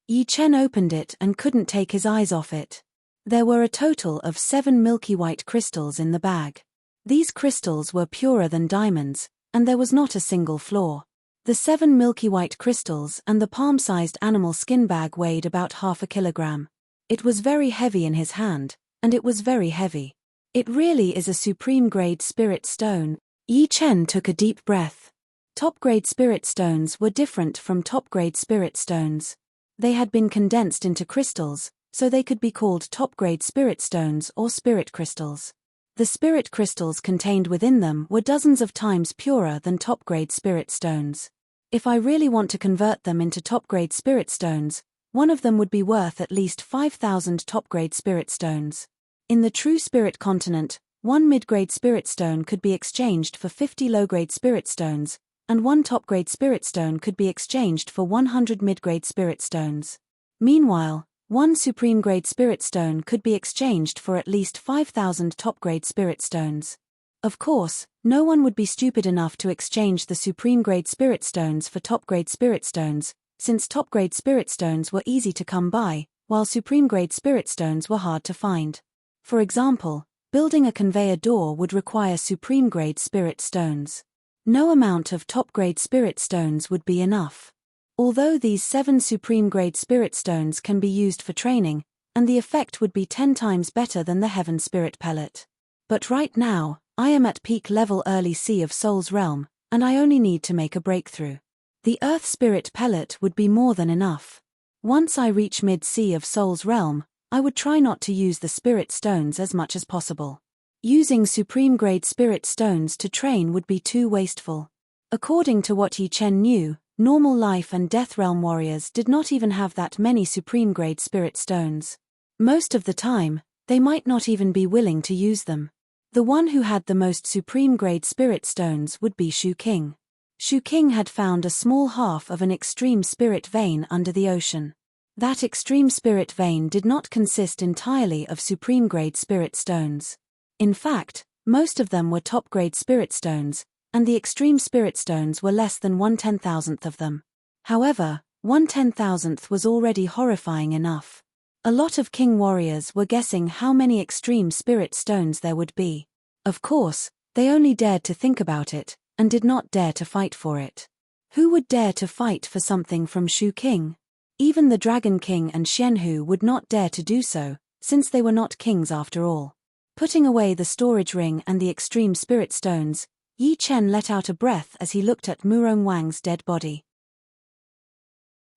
Yi Chen opened it and couldn't take his eyes off it. There were a total of 7 milky white crystals in the bag. These crystals were purer than diamonds, and there was not a single flaw. The 7 milky white crystals and the palm-sized animal skin bag weighed about half a kilogram. It was very heavy in his hand, and it was very heavy. It really is a supreme-grade spirit stone. Yi Chen took a deep breath. Top-grade spirit stones were different from top-grade spirit stones. They had been condensed into crystals, so they could be called top-grade spirit stones or spirit crystals. The spirit crystals contained within them were dozens of times purer than top-grade spirit stones. If I really want to convert them into top-grade spirit stones, one of them would be worth at least 5,000 top-grade spirit stones. In the true spirit continent, one mid-grade spirit stone could be exchanged for 50 low-grade spirit stones, and one top-grade spirit stone could be exchanged for 100 mid-grade spirit stones. Meanwhile, one supreme-grade spirit stone could be exchanged for at least 5,000 top-grade spirit stones. Of course, no one would be stupid enough to exchange the supreme-grade spirit stones for top-grade spirit stones, since top-grade spirit stones were easy to come by, while supreme-grade spirit stones were hard to find. For example, building a conveyor door would require supreme-grade spirit stones. No amount of top-grade spirit stones would be enough. Although these 7 supreme-grade spirit stones can be used for training, and the effect would be 10 times better than the Heaven Spirit Pellet. But right now, I am at peak level early Sea of Souls realm, and I only need to make a breakthrough. The Earth Spirit Pellet would be more than enough. Once I reach mid-Sea of Souls realm, I would try not to use the spirit stones as much as possible. Using supreme-grade spirit stones to train would be too wasteful. According to what Yi Chen knew, normal life and death realm warriors did not even have that many supreme-grade spirit stones. Most of the time, they might not even be willing to use them. The one who had the most supreme-grade spirit stones would be Shu King. Shu King had found a small half of an extreme spirit vein under the ocean. That extreme spirit vein did not consist entirely of supreme-grade spirit stones. In fact, most of them were top-grade spirit stones, and the extreme spirit stones were less than 1/10,000th of them. However, 1/10,000th was already horrifying enough. A lot of king warriors were guessing how many extreme spirit stones there would be. Of course, they only dared to think about it, and did not dare to fight for it. Who would dare to fight for something from Shu King? Even the Dragon King and Xianhu would not dare to do so, since they were not kings after all. Putting away the storage ring and the extreme spirit stones, Yi Chen let out a breath as he looked at Murong Wang's dead body.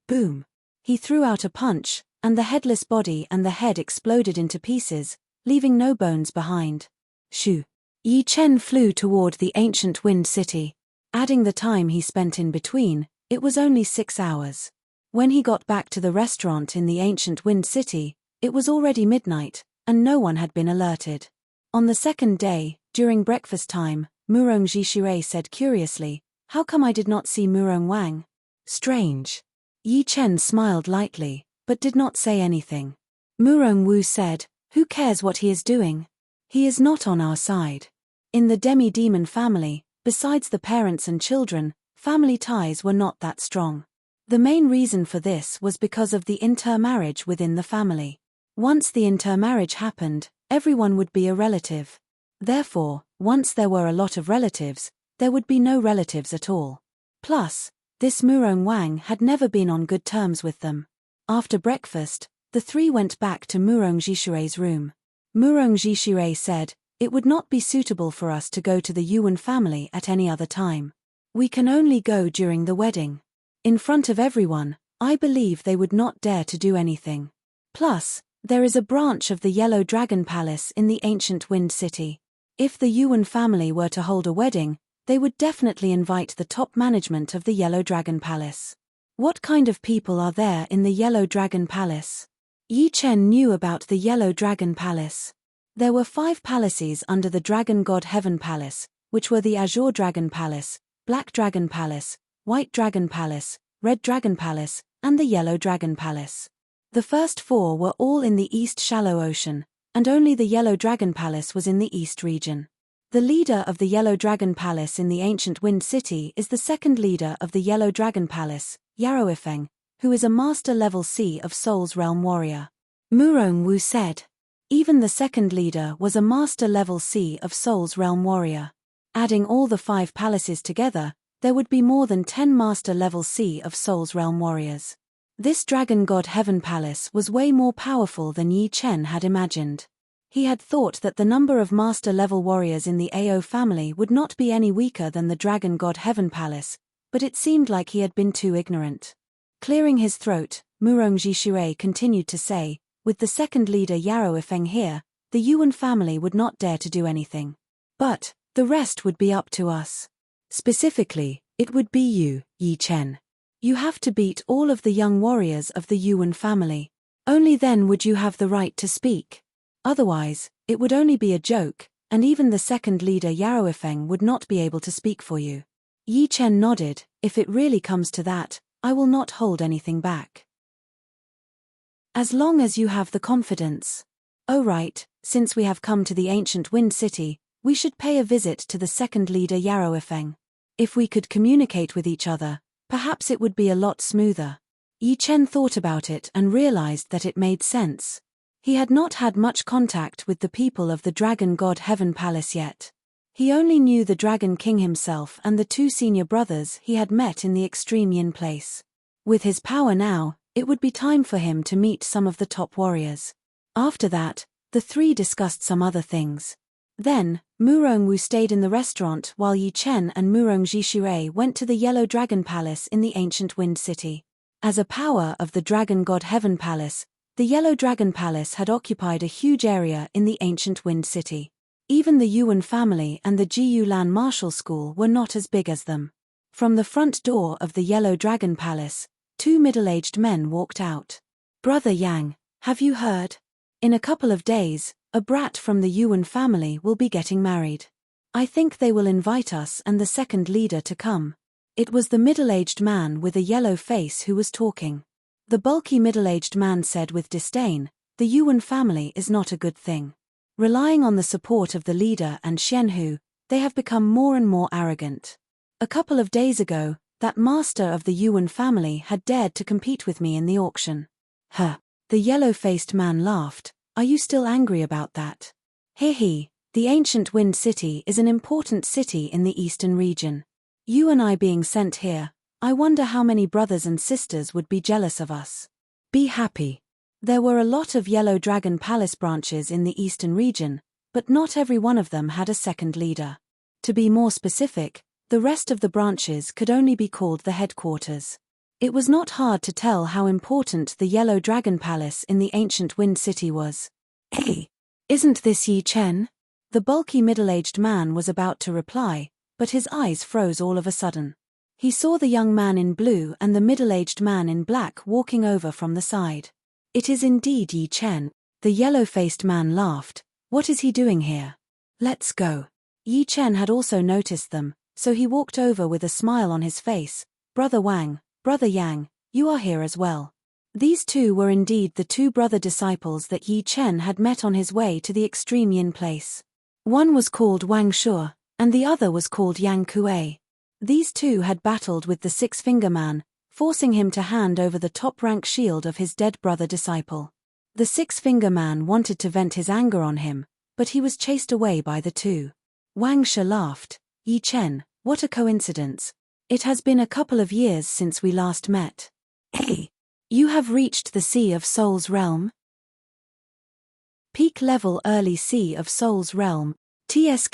Boom! He threw out a punch, and the headless body and the head exploded into pieces, leaving no bones behind. Shoo! Yi Chen flew toward the ancient Wind City. Adding the time he spent in between, it was only 6 hours. When he got back to the restaurant in the ancient Wind City, it was already midnight, and no one had been alerted. On the second day, during breakfast time, Murong Jishirei said curiously, "How come I did not see Murong Wang?" Strange. Yi Chen smiled lightly, but did not say anything. Murong Wu said, "Who cares what he is doing? He is not on our side." In the demi-demon family, besides the parents and children, family ties were not that strong. The main reason for this was because of the intermarriage within the family. Once the intermarriage happened, everyone would be a relative. Therefore, once there were a lot of relatives, there would be no relatives at all. Plus, this Murong Wang had never been on good terms with them. After breakfast, the three went back to Murong Jishirei's room. Murong Jishirei said, "It would not be suitable for us to go to the Yuan family at any other time. We can only go during the wedding. In front of everyone, I believe they would not dare to do anything. Plus, there is a branch of the Yellow Dragon Palace in the ancient Wind City. If the Yuan family were to hold a wedding, they would definitely invite the top management of the Yellow Dragon Palace." What kind of people are there in the Yellow Dragon Palace? Yi Chen knew about the Yellow Dragon Palace. There were 5 palaces under the Dragon God Heaven Palace, which were the Azure Dragon Palace, Black Dragon Palace, White Dragon Palace, Red Dragon Palace, and the Yellow Dragon Palace. The first 4 were all in the East Shallow Ocean, and only the Yellow Dragon Palace was in the East region. The leader of the Yellow Dragon Palace in the ancient Wind City is the second leader of the Yellow Dragon Palace, Yaroifeng, who is a master-level Sea of Souls realm warrior. Murong Wu said. Even the second leader was a master-level Sea of Souls realm warrior. Adding all the 5 palaces together, there would be more than 10 master-level Sea of Souls realm warriors. This Dragon God Heaven Palace was way more powerful than Yi Chen had imagined. He had thought that the number of master-level warriors in the AO family would not be any weaker than the Dragon God Heaven Palace, but it seemed like he had been too ignorant. Clearing his throat, Murongji Shui continued to say, with the second leader Yarrow Ifeng here, the Yuan family would not dare to do anything. But the rest would be up to us. Specifically, it would be you, Yi Chen. You have to beat all of the young warriors of the Yuan family. Only then would you have the right to speak. Otherwise, it would only be a joke, and even the second leader Yarrow Ifeng would not be able to speak for you. Yi Chen nodded. If it really comes to that, I will not hold anything back. As long as you have the confidence. Oh right, since we have come to the ancient Wind City, we should pay a visit to the second leader Yarrow Ifeng. If we could communicate with each other, perhaps it would be a lot smoother. Yi Chen thought about it and realized that it made sense. He had not had much contact with the people of the Dragon God Heaven Palace yet. He only knew the Dragon King himself and the two senior brothers he had met in the Extreme Yin place. With his power now, it would be time for him to meet some of the top warriors. After that, the three discussed some other things. Then, Murongwu stayed in the restaurant while Yi Chen and Murongji Shui went to the Yellow Dragon Palace in the ancient Wind City. As a power of the Dragon God Heaven Palace, the Yellow Dragon Palace had occupied a huge area in the ancient Wind City. Even the Yuan family and the Jiyu Lan Martial School were not as big as them. From the front door of the Yellow Dragon Palace, two middle-aged men walked out. Brother Yang, have you heard? In a couple of days, a brat from the Yuan family will be getting married. I think they will invite us and the second leader to come. It was the middle-aged man with a yellow face who was talking. The bulky middle-aged man said with disdain, the Yuan family is not a good thing. Relying on the support of the leader and Xianhu, they have become more and more arrogant. A couple of days ago, that master of the Yuan family had dared to compete with me in the auction. Huh. The yellow-faced man laughed. Are you still angry about that? He, the ancient Wind City is an important city in the eastern region. You and I being sent here, I wonder how many brothers and sisters would be jealous of us. Be happy. There were a lot of Yellow Dragon Palace branches in the eastern region, but not every one of them had a second leader. To be more specific, the rest of the branches could only be called the headquarters. It was not hard to tell how important the Yellow Dragon Palace in the ancient Wind City was. Hey, isn't this Yi Chen? The bulky middle-aged man was about to reply, but his eyes froze all of a sudden. He saw the young man in blue and the middle-aged man in black walking over from the side. It is indeed Yi Chen. The yellow-faced man laughed. What is he doing here? Let's go. Yi Chen had also noticed them, so he walked over with a smile on his face. Brother Wang, Brother Yang, you are here as well. These two were indeed the two brother disciples that Yi Chen had met on his way to the Extreme Yin place. One was called Wang Shuo, and the other was called Yang Kuei. These two had battled with the Six-Finger Man, forcing him to hand over the top-rank shield of his dead brother disciple. The Six-Finger Man wanted to vent his anger on him, but he was chased away by the two. Wang Shuo laughed. Yi Chen, what a coincidence. It has been a couple of years since we last met. Hey, you have reached the Sea of Soul's realm? Peak level early Sea of Soul's realm, TSK.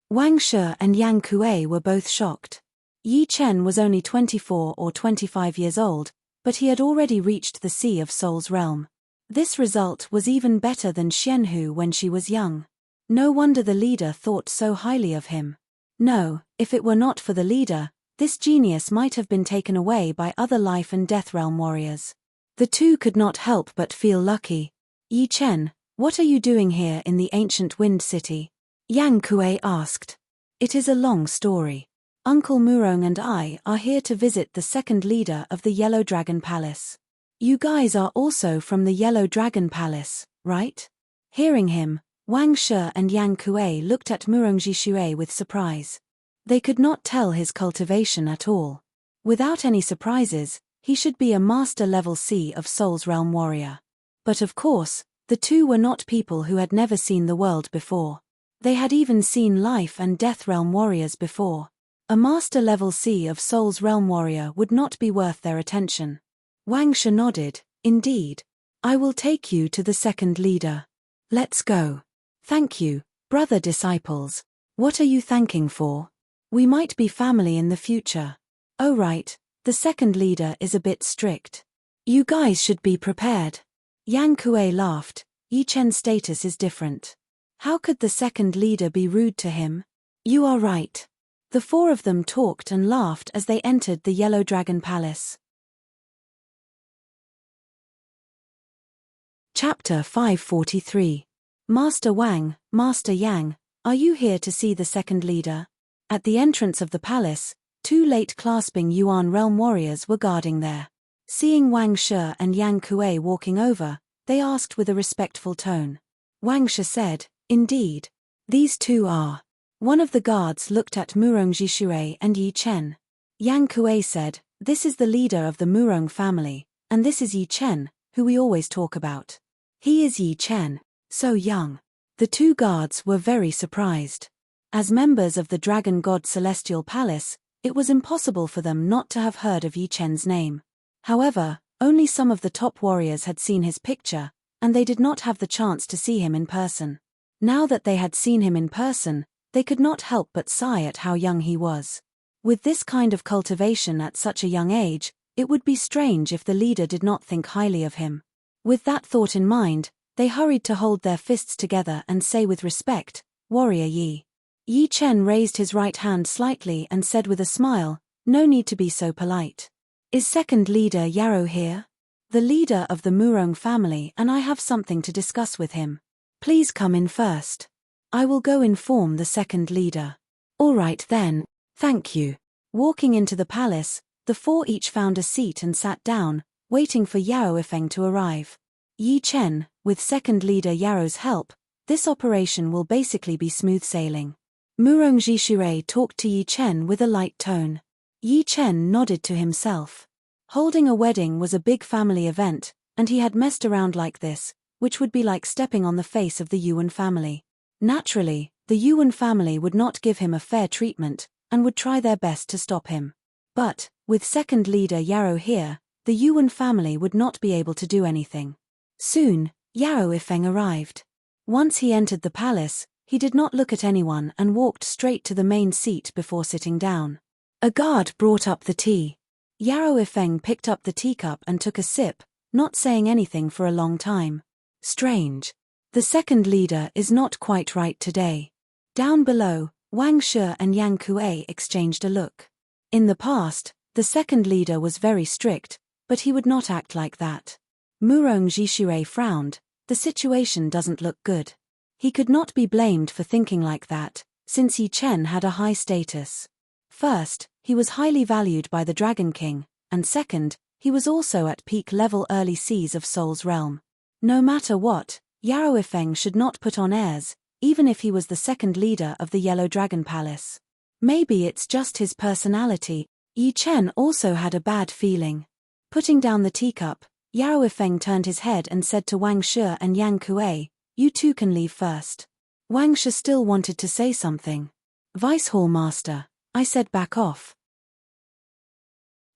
Wang Shuo and Yang Kuei were both shocked. Yi Chen was only 24 or 25 years old, but he had already reached the Sea of Soul's realm. This result was even better than Xianhu when she was young. No wonder the leader thought so highly of him. No, if it were not for the leader, this genius might have been taken away by other life and death realm warriors. The two could not help but feel lucky. Yi Chen, what are you doing here in the ancient Wind City? Yang Kuei asked. It is a long story. Uncle Murong and I are here to visit the second leader of the Yellow Dragon Palace. You guys are also from the Yellow Dragon Palace, right? Hearing him, Wang Shuo and Yang Kuei looked at Murongji Shui with surprise. They could not tell his cultivation at all. Without any surprises, he should be a master-level Sea of Soul's realm warrior. But of course, the two were not people who had never seen the world before. They had even seen life and death realm warriors before. A master-level Sea of Soul's realm warrior would not be worth their attention. Wang Shuo nodded. Indeed. I will take you to the second leader. Let's go. Thank you, brother disciples. What are you thanking for? We might be family in the future. Oh right, the second leader is a bit strict. You guys should be prepared. Yang Kuei laughed. Yi Chen's status is different. How could the second leader be rude to him? You are right. The four of them talked and laughed as they entered the Yellow Dragon Palace. Chapter 543. Master Wang, Master Yang, are you here to see the second leader? At the entrance of the palace, two late clasping Yuan realm warriors were guarding there. Seeing Wang Shi and Yang Kuei walking over, they asked with a respectful tone. Wang Shi said, indeed. These two are. One of the guards looked at Murong Jishui and Yi Chen. Yang Kuei said, this is the leader of the Murong family, and this is Yi Chen, who we always talk about. He is Yi Chen, so young. The two guards were very surprised. As members of the Dragon God Celestial Palace, it was impossible for them not to have heard of Yi Chen's name. However, only some of the top warriors had seen his picture, and they did not have the chance to see him in person. Now that they had seen him in person, they could not help but sigh at how young he was. With this kind of cultivation at such a young age, it would be strange if the leader did not think highly of him. With that thought in mind, they hurried to hold their fists together and say with respect, Warrior Yi. Yi Chen raised his right hand slightly and said with a smile, no need to be so polite. Is second leader Yarrow here? The leader of the Murong family, and I have something to discuss with him. Please come in first. I will go inform the second leader. All right then, thank you. Walking into the palace, the four each found a seat and sat down, waiting for Yao Ifeng to arrive. Yi Chen, with second leader Yarrow's help, this operation will basically be smooth sailing. Murong Jishui talked to Yi Chen with a light tone. Yi Chen nodded to himself. Holding a wedding was a big family event, and he had messed around like this, which would be like stepping on the face of the Yuan family. Naturally, the Yuan family would not give him a fair treatment, and would try their best to stop him. But, with second leader Yarrow here, the Yuan family would not be able to do anything. Soon, Yao Ifeng arrived. Once he entered the palace, he did not look at anyone and walked straight to the main seat before sitting down. A guard brought up the tea. Yao Ifeng picked up the teacup and took a sip, not saying anything for a long time. Strange. The second leader is not quite right today. Down below, Wang Shi and Yang Kuei exchanged a look. In the past, the second leader was very strict, but he would not act like that. Murong Jishui frowned. The situation doesn't look good. He could not be blamed for thinking like that, since Yi Chen had a high status. First, he was highly valued by the Dragon King, and second, he was also at peak level early seas of Soul's realm. No matter what, Yao Ifeng should not put on airs, even if he was the second leader of the Yellow Dragon Palace. Maybe it's just his personality. Yi Chen also had a bad feeling. Putting down the teacup, Yao Ifeng turned his head and said to Wang Shi and Yang Kuei, you two can leave first. Wang Shi still wanted to say something. Vice Hall Master, I said back off.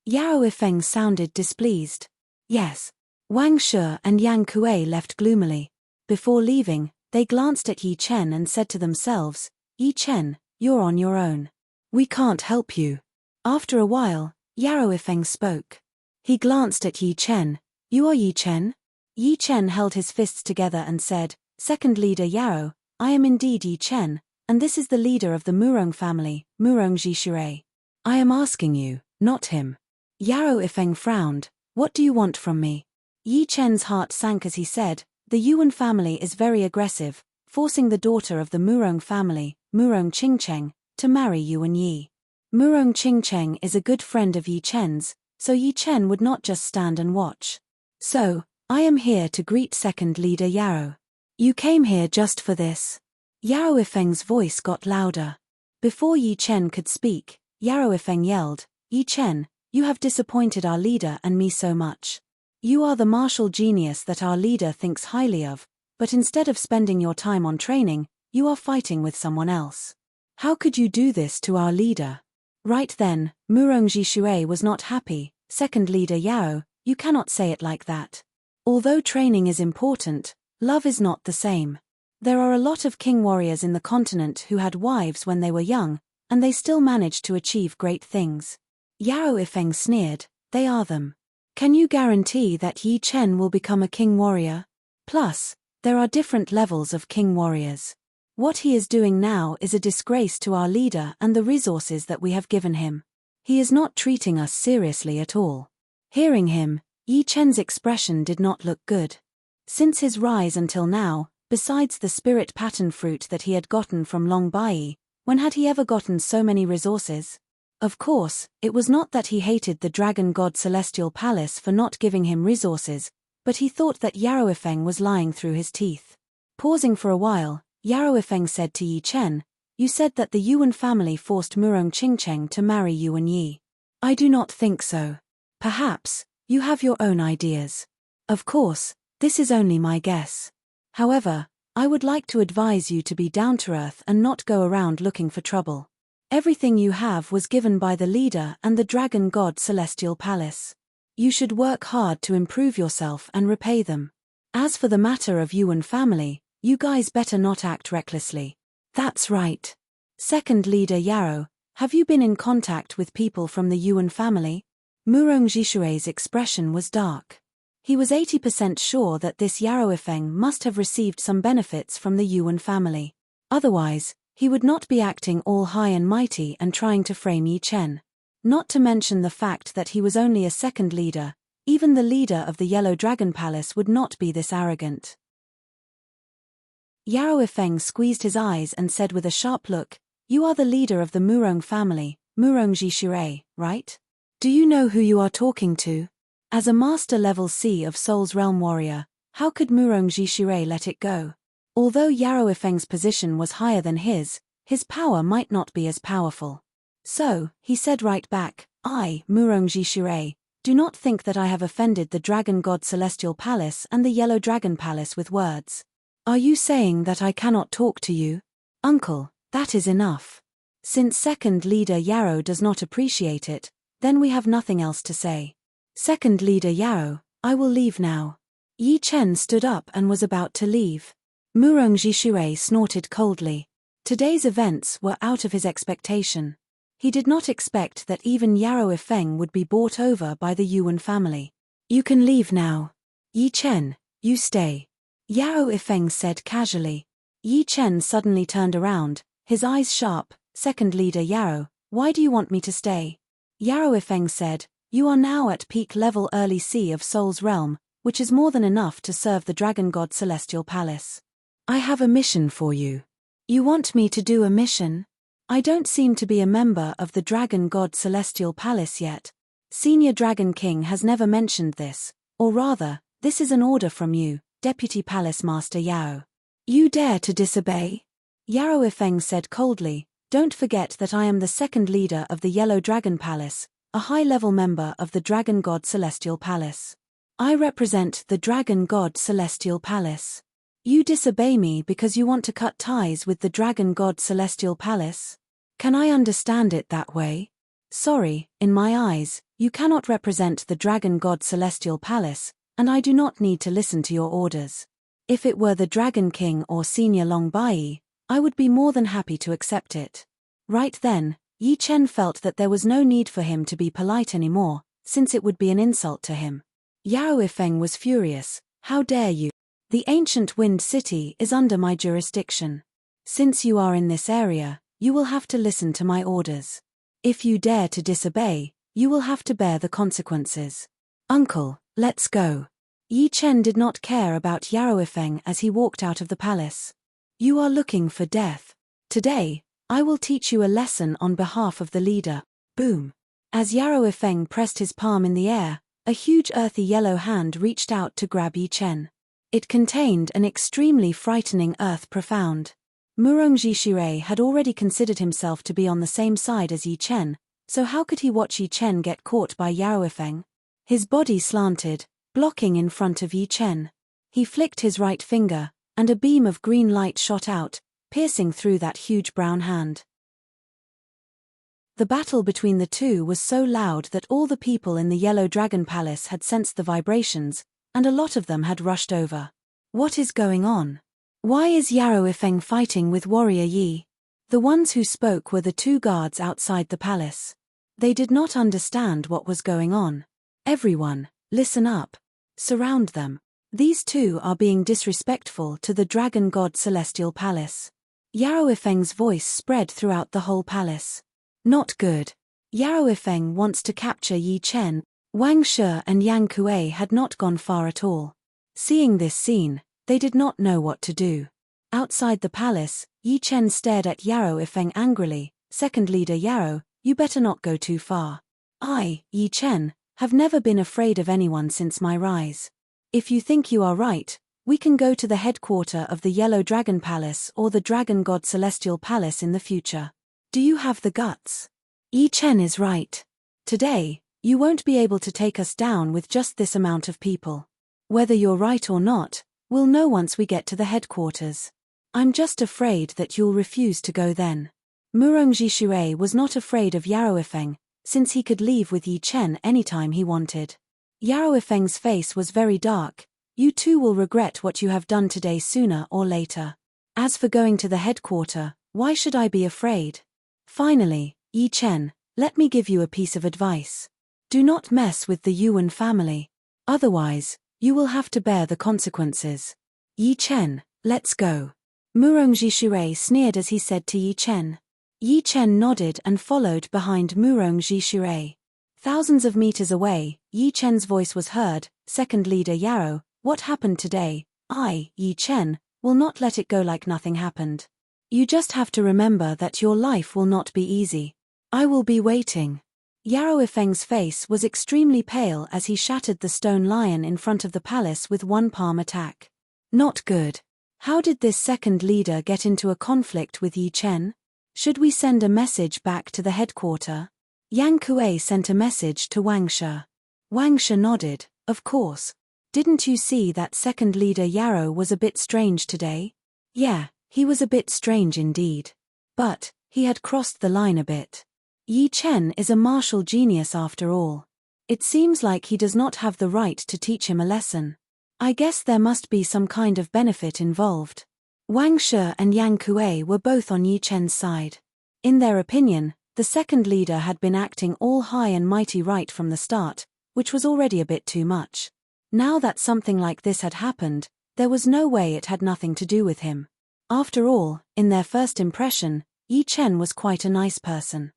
Yao Ifeng sounded displeased. Yes. Wang Shi and Yang Kuei left gloomily. Before leaving, they glanced at Yi Chen and said to themselves, Yi Chen, you're on your own. We can't help you. After a while, Yao Ifeng spoke. He glanced at Yi Chen. You are Yi Chen? Yi Chen held his fists together and said, Second leader Yao, I am indeed Yi Chen, and this is the leader of the Murong family, Murong Jishui. I am asking you, not him. Yao Ifeng frowned. What do you want from me? Yi Chen's heart sank as he said, the Yuan family is very aggressive, forcing the daughter of the Murong family, Murong Qingcheng, to marry Yuan Yi. Murong Qingcheng is a good friend of Yi Chen's, so Yi Chen would not just stand and watch. So, I am here to greet second leader Yao. You came here just for this. Yao Ifeng's voice got louder. Before Yi Chen could speak, Yao Ifeng yelled, Yi Chen, you have disappointed our leader and me so much. You are the martial genius that our leader thinks highly of, but instead of spending your time on training, you are fighting with someone else. How could you do this to our leader? Right then, Murong Jishui was not happy. Second leader Yao, you cannot say it like that. Although training is important, love is not the same. There are a lot of king warriors in the continent who had wives when they were young, and they still managed to achieve great things. Yarrow Ifeng sneered, "They are them. Can you guarantee that Yi Chen will become a king warrior? Plus, there are different levels of king warriors. What he is doing now is a disgrace to our leader and the resources that we have given him. He is not treating us seriously at all." Hearing him, Yi Chen's expression did not look good. Since his rise until now, besides the spirit pattern fruit that he had gotten from Long Bai, when had he ever gotten so many resources? Of course, it was not that he hated the Dragon God Celestial Palace for not giving him resources, but he thought that Yarrow Ifeng was lying through his teeth. Pausing for a while, Yarrow Ifeng said to Yi Chen, "You said that the Yuan family forced Murong Qingcheng to marry Yuan Yi. I do not think so. Perhaps, you have your own ideas. Of course, this is only my guess. However, I would like to advise you to be down to earth and not go around looking for trouble. Everything you have was given by the leader and the Dragon God Celestial Palace. You should work hard to improve yourself and repay them. As for the matter of Yuan family, you guys better not act recklessly." "That's right. Second leader Yarrow, have you been in contact with people from the Yuan family?" Murong Jishui's expression was dark. He was 80% sure that this Yarrow Ifeng must have received some benefits from the Yuan family. Otherwise, he would not be acting all high and mighty and trying to frame Yi Chen. Not to mention the fact that he was only a second leader, even the leader of the Yellow Dragon Palace would not be this arrogant. Yarrow Ifeng squeezed his eyes and said with a sharp look, "You are the leader of the Murong family, Murong Jishui, right? Do you know who you are talking to? As a Master Level C of Soul's Realm warrior, how could Murong Jishui let it go?" Although Yarrow Ifeng's position was higher than his power might not be as powerful. So, he said right back, "I, Murong Jishui, do not think that I have offended the Dragon God Celestial Palace and the Yellow Dragon Palace with words. Are you saying that I cannot talk to you? Uncle, that is enough. Since second leader Yarrow does not appreciate it, then we have nothing else to say. Second leader Yarrow, I will leave now." Yi Chen stood up and was about to leave. Murong Jishui snorted coldly. Today's events were out of his expectation. He did not expect that even Yarrow Ifeng would be bought over by the Yuan family. "You can leave now. Yi Chen, you stay," Yarrow Ifeng said casually. Yi Chen suddenly turned around, his eyes sharp. "Second leader Yarrow, why do you want me to stay?" Yarrow Ifeng said, "You are now at peak level early C of Soul's Realm, which is more than enough to serve the Dragon God Celestial Palace. I have a mission for you." "You want me to do a mission? I don't seem to be a member of the Dragon God Celestial Palace yet. Senior Dragon King has never mentioned this, or rather, this is an order from you, Deputy Palace Master Yao. You dare to disobey?" Yarrow Ifeng said coldly, "Don't forget that I am the second leader of the Yellow Dragon Palace, a high-level member of the Dragon God Celestial Palace. I represent the Dragon God Celestial Palace. You disobey me because you want to cut ties with the Dragon God Celestial Palace? Can I understand it that way? Sorry, in my eyes, you cannot represent the Dragon God Celestial Palace, and I do not need to listen to your orders. If it were the Dragon King or Senior Long Bai, I would be more than happy to accept it." Right then, Yi Chen felt that there was no need for him to be polite anymore, since it would be an insult to him. Yarrow Ifeng was furious. "How dare you? The ancient Wind City is under my jurisdiction. Since you are in this area, you will have to listen to my orders. If you dare to disobey, you will have to bear the consequences. Uncle, let's go." Yi Chen did not care about Yarrow Ifeng as he walked out of the palace. "You are looking for death. Today, I will teach you a lesson on behalf of the leader." Boom. As Yarrow Ifeng pressed his palm in the air, a huge earthy yellow hand reached out to grab Yi Chen. It contained an extremely frightening earth profound. Murong Jishui had already considered himself to be on the same side as Yi Chen, so how could he watch Yi Chen get caught by Yarrow Ifeng? His body slanted, blocking in front of Yi Chen. He flicked his right finger, and a beam of green light shot out, piercing through that huge brown hand. The battle between the two was so loud that all the people in the Yellow Dragon Palace had sensed the vibrations, and a lot of them had rushed over. What is going on? Why is Yarrow Ifeng fighting with Warrior Yi? The ones who spoke were the two guards outside the palace. They did not understand what was going on. Everyone, listen up. Surround them. These two are being disrespectful to the dragon god celestial palace. Yarrow Ifeng's voice spread throughout the whole palace. Not good. Yarrow Ifeng wants to capture Yi Chen. Wang Shi and Yang Kuei had not gone far at all. Seeing this scene, they did not know what to do. Outside the palace, Yi Chen stared at Yarrow Ifeng angrily. Second leader Yarrow, you better not go too far. I, Yi Chen, have never been afraid of anyone since my rise. If you think you are right, we can go to the headquarters of the Yellow Dragon Palace or the Dragon God Celestial Palace in the future. Do you have the guts? Yi Chen is right. Today, you won't be able to take us down with just this amount of people. Whether you're right or not, we'll know once we get to the headquarters. I'm just afraid that you'll refuse to go then. Murong Shui was not afraid of Yarrow Ifeng, since he could leave with Yi Chen anytime he wanted. Yarrow Ifeng's face was very dark. You too will regret what you have done today sooner or later. As for going to the headquarters, why should I be afraid? Finally, Yi Chen, let me give you a piece of advice. Do not mess with the Yuan family. Otherwise, you will have to bear the consequences. Yi Chen, let's go. Murong Shui sneered as he said to Yi Chen. Yi Chen nodded and followed behind Murong Shui. Thousands of meters away, Yi Chen's voice was heard. Second leader Yarrow, what happened today? I, Yi Chen, will not let it go like nothing happened. You just have to remember that your life will not be easy. I will be waiting. Yarrow Ifeng's face was extremely pale as he shattered the stone lion in front of the palace with one palm attack. Not good. How did this second leader get into a conflict with Yi Chen? Should we send a message back to the headquarters? Yang Kuei sent a message to Wang Shi. Wang Shi nodded, of course. Didn't you see that second leader Yarrow was a bit strange today? Yeah, he was a bit strange indeed. But, he had crossed the line a bit. Yi Chen is a martial genius after all. It seems like he does not have the right to teach him a lesson. I guess there must be some kind of benefit involved. Wang Shi and Yang Kuei were both on Yi Chen's side. In their opinion, the second leader had been acting all high and mighty right from the start, which was already a bit too much. Now that something like this had happened, there was no way it had nothing to do with him. After all, in their first impression, Yi Chen was quite a nice person.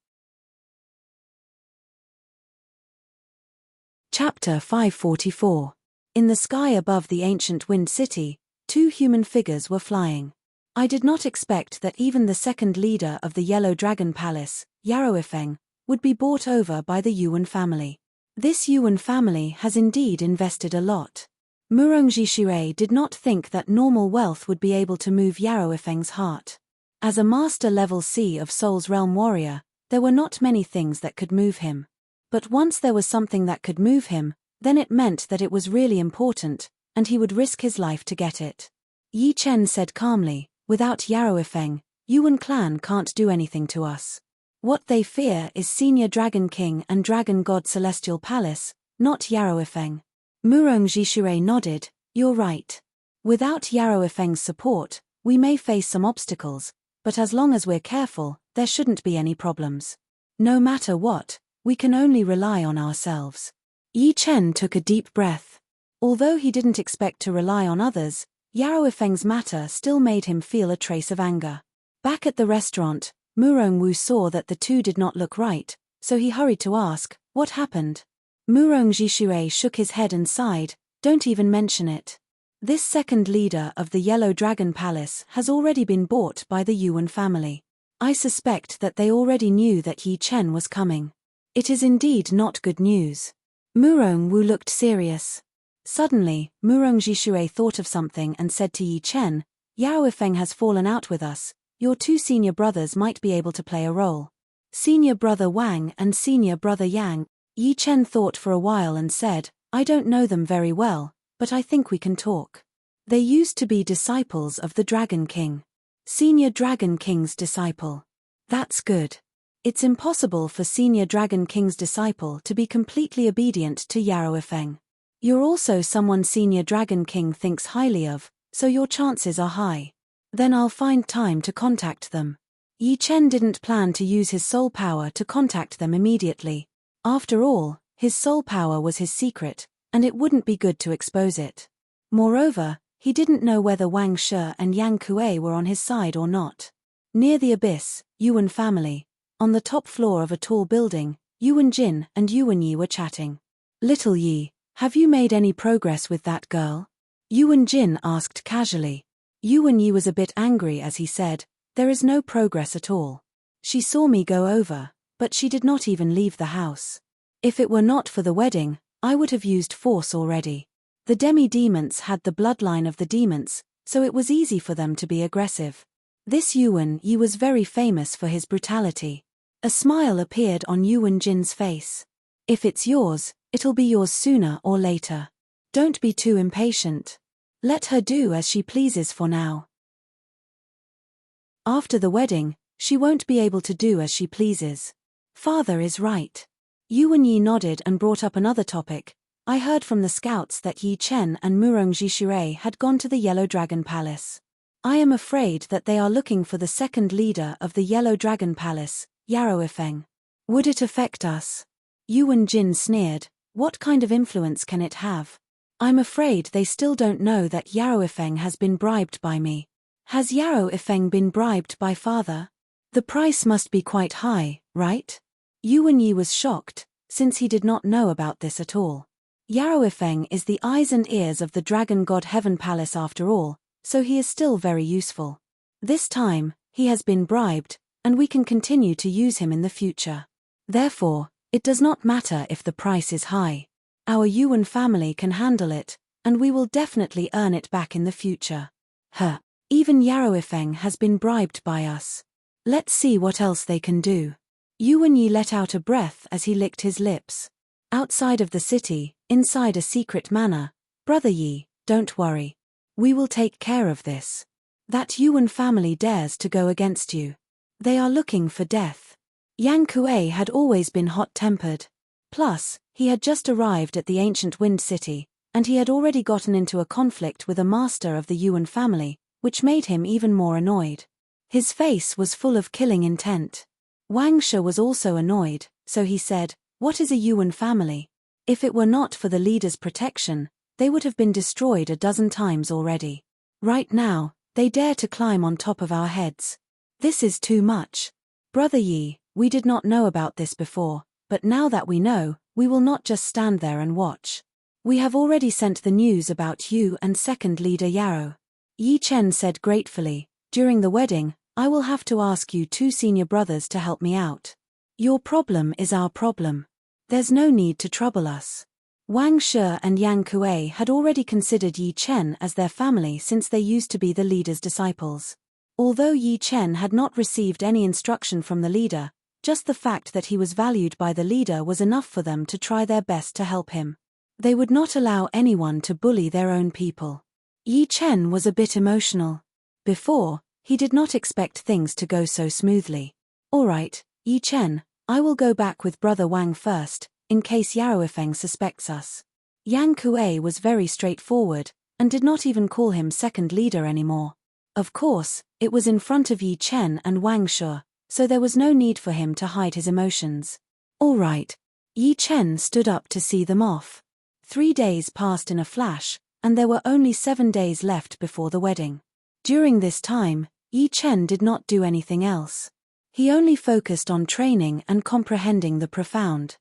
Chapter 544. In the sky above the ancient wind city, two human figures were flying. I did not expect that even the second leader of the Yellow Dragon Palace, Yarrow Ifeng, would be bought over by the Yuan family. This Yuan family has indeed invested a lot. Murong Shui did not think that normal wealth would be able to move Yarrow Ifeng's heart. As a master-level Sea of Souls realm warrior, there were not many things that could move him. But once there was something that could move him, then it meant that it was really important, and he would risk his life to get it. Yi Chen said calmly, without Yarrow Ifeng, Yuan clan can't do anything to us. What they fear is Senior Dragon King and Dragon God Celestial Palace, not Yarrow Ifeng. Murong Shui nodded, you're right. Without Yarrow Ifeng's support, we may face some obstacles, but as long as we're careful, there shouldn't be any problems. No matter what, we can only rely on ourselves. Yi Chen took a deep breath. Although he didn't expect to rely on others, Yarrow Ifeng's matter still made him feel a trace of anger. Back at the restaurant, Murong Wu saw that the two did not look right, so he hurried to ask, what happened? Murong Shui shook his head and sighed, don't even mention it. This second leader of the Yellow Dragon Palace has already been bought by the Yuan family. I suspect that they already knew that Yi Chen was coming. It is indeed not good news. Murong Wu looked serious. Suddenly, Murong Shui thought of something and said to Yi Chen, Yarrow Ifeng has fallen out with us. Your two senior brothers might be able to play a role. Senior brother Wang and senior brother Yang. Yi Chen thought for a while and said, I don't know them very well, but I think we can talk. They used to be disciples of the Dragon King. Senior Dragon King's disciple. That's good. It's impossible for Senior Dragon King's disciple to be completely obedient to Yarrow Ifeng. You're also someone Senior Dragon King thinks highly of, so your chances are high. Then I'll find time to contact them. Yi Chen didn't plan to use his soul power to contact them immediately. After all, his soul power was his secret, and it wouldn't be good to expose it. Moreover, he didn't know whether Wang Shi and Yang Kuei were on his side or not. Near the abyss, Yuan family. On the top floor of a tall building, Yuan Jin and Yuan Yi were chatting. "Little Yi, have you made any progress with that girl?" Yuan Jin asked casually. Yuan Yi was a bit angry as he said, "There is no progress at all. She saw me go over, but she did not even leave the house. If it were not for the wedding, I would have used force already. The demi-demons had the bloodline of the demons, so it was easy for them to be aggressive. This Yuan Yi was very famous for his brutality." A smile appeared on Yuan Jin's face. "If it's yours, it'll be yours sooner or later. Don't be too impatient. Let her do as she pleases for now. After the wedding, she won't be able to do as she pleases." Father is right. Yuan Yi nodded and brought up another topic. "I heard from the scouts that Yi Chen and Murong Jishirei had gone to the Yellow Dragon Palace. I am afraid that they are looking for the second leader of the Yellow Dragon Palace, Yarrow Ifeng. Would it affect us?" Yuan Jin sneered. "What kind of influence can it have? I'm afraid they still don't know that Yarrow Ifeng has been bribed by me." "Has Yarrow Ifeng been bribed by father? The price must be quite high, right?" Yuan Yi was shocked, since he did not know about this at all. Yarrow Ifeng is the eyes and ears of the Dragon God Heaven Palace after all, so he is still very useful. This time, he has been bribed, and we can continue to use him in the future. Therefore, it does not matter if the price is high. Our Yuan family can handle it, and we will definitely earn it back in the future. Even Yarrow Ifeng has been bribed by us. Let's see what else they can do." Yuan Yi let out a breath as he licked his lips. Outside of the city, inside a secret manor, "Brother Yi, don't worry. We will take care of this. That Yuan family dares to go against you. They are looking for death." Yang Kuei had always been hot-tempered. Plus, he had just arrived at the ancient Wind City, and he had already gotten into a conflict with a master of the Yuan family, which made him even more annoyed. His face was full of killing intent. Wang Shi was also annoyed, so he said, "What is a Yuan family? If it were not for the leader's protection, they would have been destroyed a dozen times already. Right now, they dare to climb on top of our heads. This is too much. Brother Yi, we did not know about this before, but now that we know, we will not just stand there and watch. We have already sent the news about you and second leader Yarrow." Yi Chen said gratefully, "During the wedding, I will have to ask you two senior brothers to help me out. Your problem is our problem. There's no need to trouble us." Wang Shi and Yang Kuei had already considered Yi Chen as their family since they used to be the leader's disciples. Although Yi Chen had not received any instruction from the leader, just the fact that he was valued by the leader was enough for them to try their best to help him. They would not allow anyone to bully their own people. Yi Chen was a bit emotional. Before, he did not expect things to go so smoothly. "All right, Yi Chen, I will go back with Brother Wang first, in case Yarrow Ifeng suspects us." Yang Kuei was very straightforward, and did not even call him second leader anymore. Of course, it was in front of Yi Chen and Wang Shi, so there was no need for him to hide his emotions. "All right." Yi Chen stood up to see them off. 3 days passed in a flash, and there were only 7 days left before the wedding. During this time, Yi Chen did not do anything else. He only focused on training and comprehending the profound.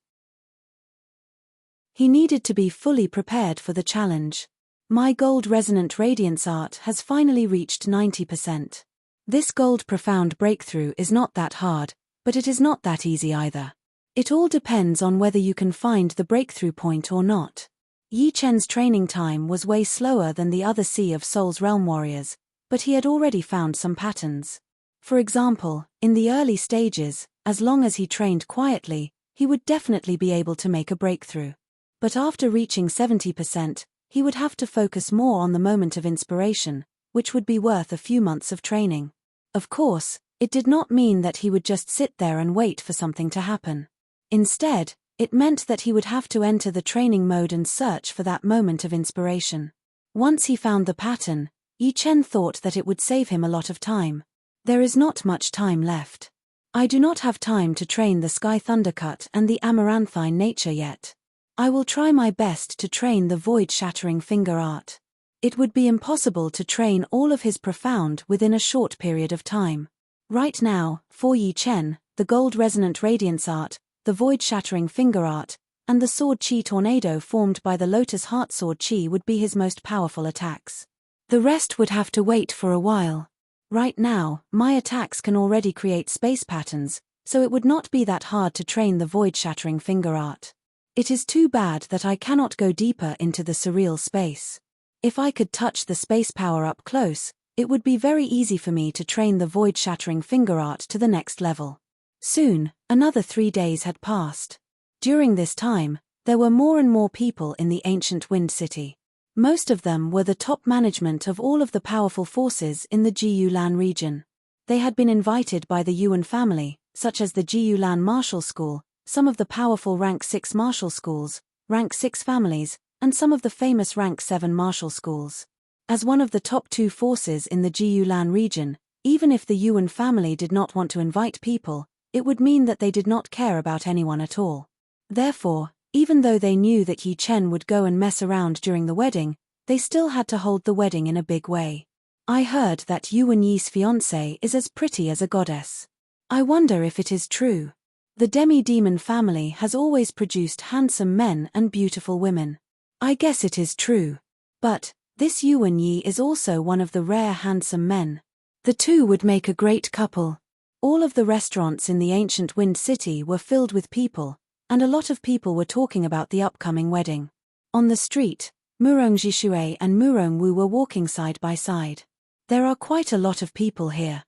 He needed to be fully prepared for the challenge. My gold resonant radiance art has finally reached 90%. This gold profound breakthrough is not that hard, but it is not that easy either. It all depends on whether you can find the breakthrough point or not. Yi Chen's training time was way slower than the other Sea of Souls realm warriors, but he had already found some patterns. For example, in the early stages, as long as he trained quietly, he would definitely be able to make a breakthrough. But after reaching 70%, he would have to focus more on the moment of inspiration, which would be worth a few months of training. Of course, it did not mean that he would just sit there and wait for something to happen. Instead, it meant that he would have to enter the training mode and search for that moment of inspiration. Once he found the pattern, Yi Chen thought that it would save him a lot of time. There is not much time left. I do not have time to train the Sky Thundercut and the Amaranthine nature yet. I will try my best to train the void-shattering finger art. It would be impossible to train all of his profound within a short period of time. Right now, for Yi Chen, the gold resonant radiance art, the void-shattering finger art, and the sword chi tornado formed by the lotus heart sword chi would be his most powerful attacks. The rest would have to wait for a while. Right now, my attacks can already create space patterns, so it would not be that hard to train the void-shattering finger art. It is too bad that I cannot go deeper into the surreal space. If I could touch the space power up close, it would be very easy for me to train the void-shattering finger art to the next level. Soon, another 3 days had passed. During this time, there were more and more people in the ancient Wind City. Most of them were the top management of all of the powerful forces in the Jiyulan region. They had been invited by the Yuan family, such as the Jiyulan Martial School, some of the powerful Rank 6 martial schools, Rank 6 families, and some of the famous Rank 7 martial schools. As one of the top 2 forces in the Jiyulan region, even if the Yuan family did not want to invite people, it would mean that they did not care about anyone at all. Therefore, even though they knew that Yi Chen would go and mess around during the wedding, they still had to hold the wedding in a big way. I heard that Yuan Yi's fiancée is as pretty as a goddess. I wonder if it is true. The demi-demon family has always produced handsome men and beautiful women. I guess it is true. But this Yuan Yi is also one of the rare handsome men. The two would make a great couple. All of the restaurants in the ancient Wind City were filled with people, and a lot of people were talking about the upcoming wedding. On the street, Murong Jishui and Murong Wu were walking side by side. There are quite a lot of people here.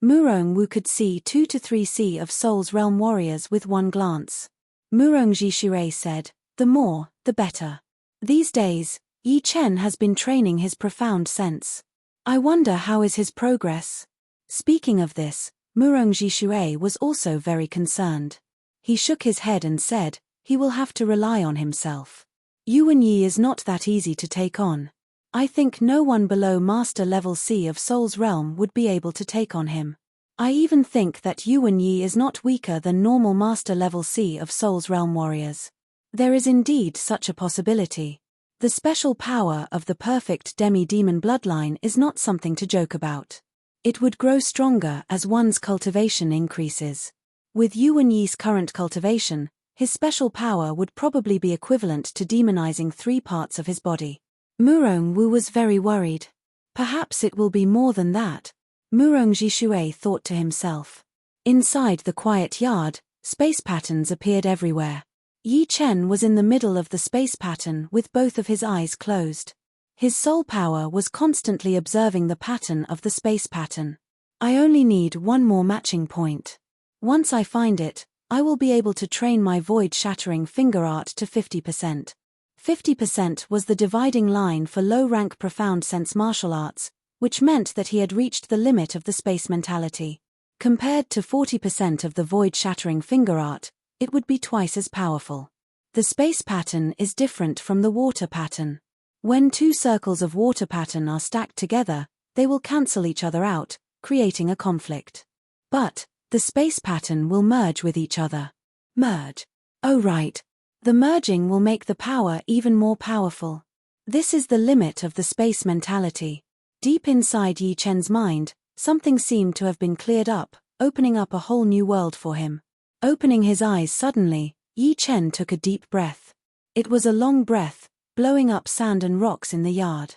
Murong Wu could see 2 to 3 Sea of Souls realm warriors with one glance. Murong Jishui said, "The more, the better." These days, Yi Chen has been training his profound sense. I wonder how is his progress? Speaking of this, Murong Jishui was also very concerned. He shook his head and said, he will have to rely on himself. Yuan Yi is not that easy to take on. I think no one below Master Level Sea of Souls Realm would be able to take on him. I even think that Yuan Yi is not weaker than normal Master Level Sea of Souls Realm warriors. There is indeed such a possibility. The special power of the perfect demi-demon bloodline is not something to joke about. It would grow stronger as one's cultivation increases. With Yuan Yi's current cultivation, his special power would probably be equivalent to demonizing 3 parts of his body. Murong Wu was very worried. Perhaps it will be more than that, Murong Jishui thought to himself. Inside the quiet yard, space patterns appeared everywhere. Yi Chen was in the middle of the space pattern with both of his eyes closed. His soul power was constantly observing the pattern of the space pattern. I only need one more matching point. Once I find it, I will be able to train my void-shattering finger art to 50%. 50% was the dividing line for low-rank profound sense martial arts, which meant that he had reached the limit of the space mentality. Compared to 40% of the void-shattering finger art, it would be twice as powerful. The space pattern is different from the water pattern. When 2 circles of water pattern are stacked together, they will cancel each other out, creating a conflict. But the space pattern will merge with each other. Merge. Oh right. The merging will make the power even more powerful. This is the limit of the space mentality. Deep inside Yi Chen's mind, something seemed to have been cleared up, opening up a whole new world for him. Opening his eyes suddenly, Yi Chen took a deep breath. It was a long breath, blowing up sand and rocks in the yard.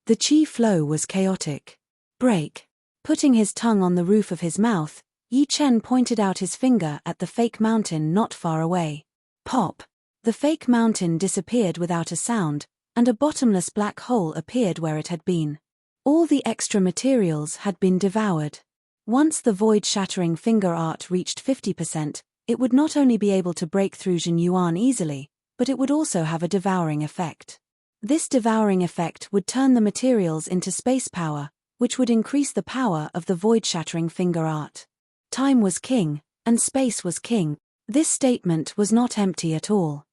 The chi flow was chaotic. Break. Putting his tongue on the roof of his mouth, Yi Chen pointed out his finger at the fake mountain not far away. Pop. The fake mountain disappeared without a sound, and a bottomless black hole appeared where it had been. All the extra materials had been devoured. Once the void-shattering finger art reached 50%, it would not only be able to break through Jin Yuan easily, but it would also have a devouring effect. This devouring effect would turn the materials into space power, which would increase the power of the void-shattering finger art. Time was king, and space was king. This statement was not empty at all.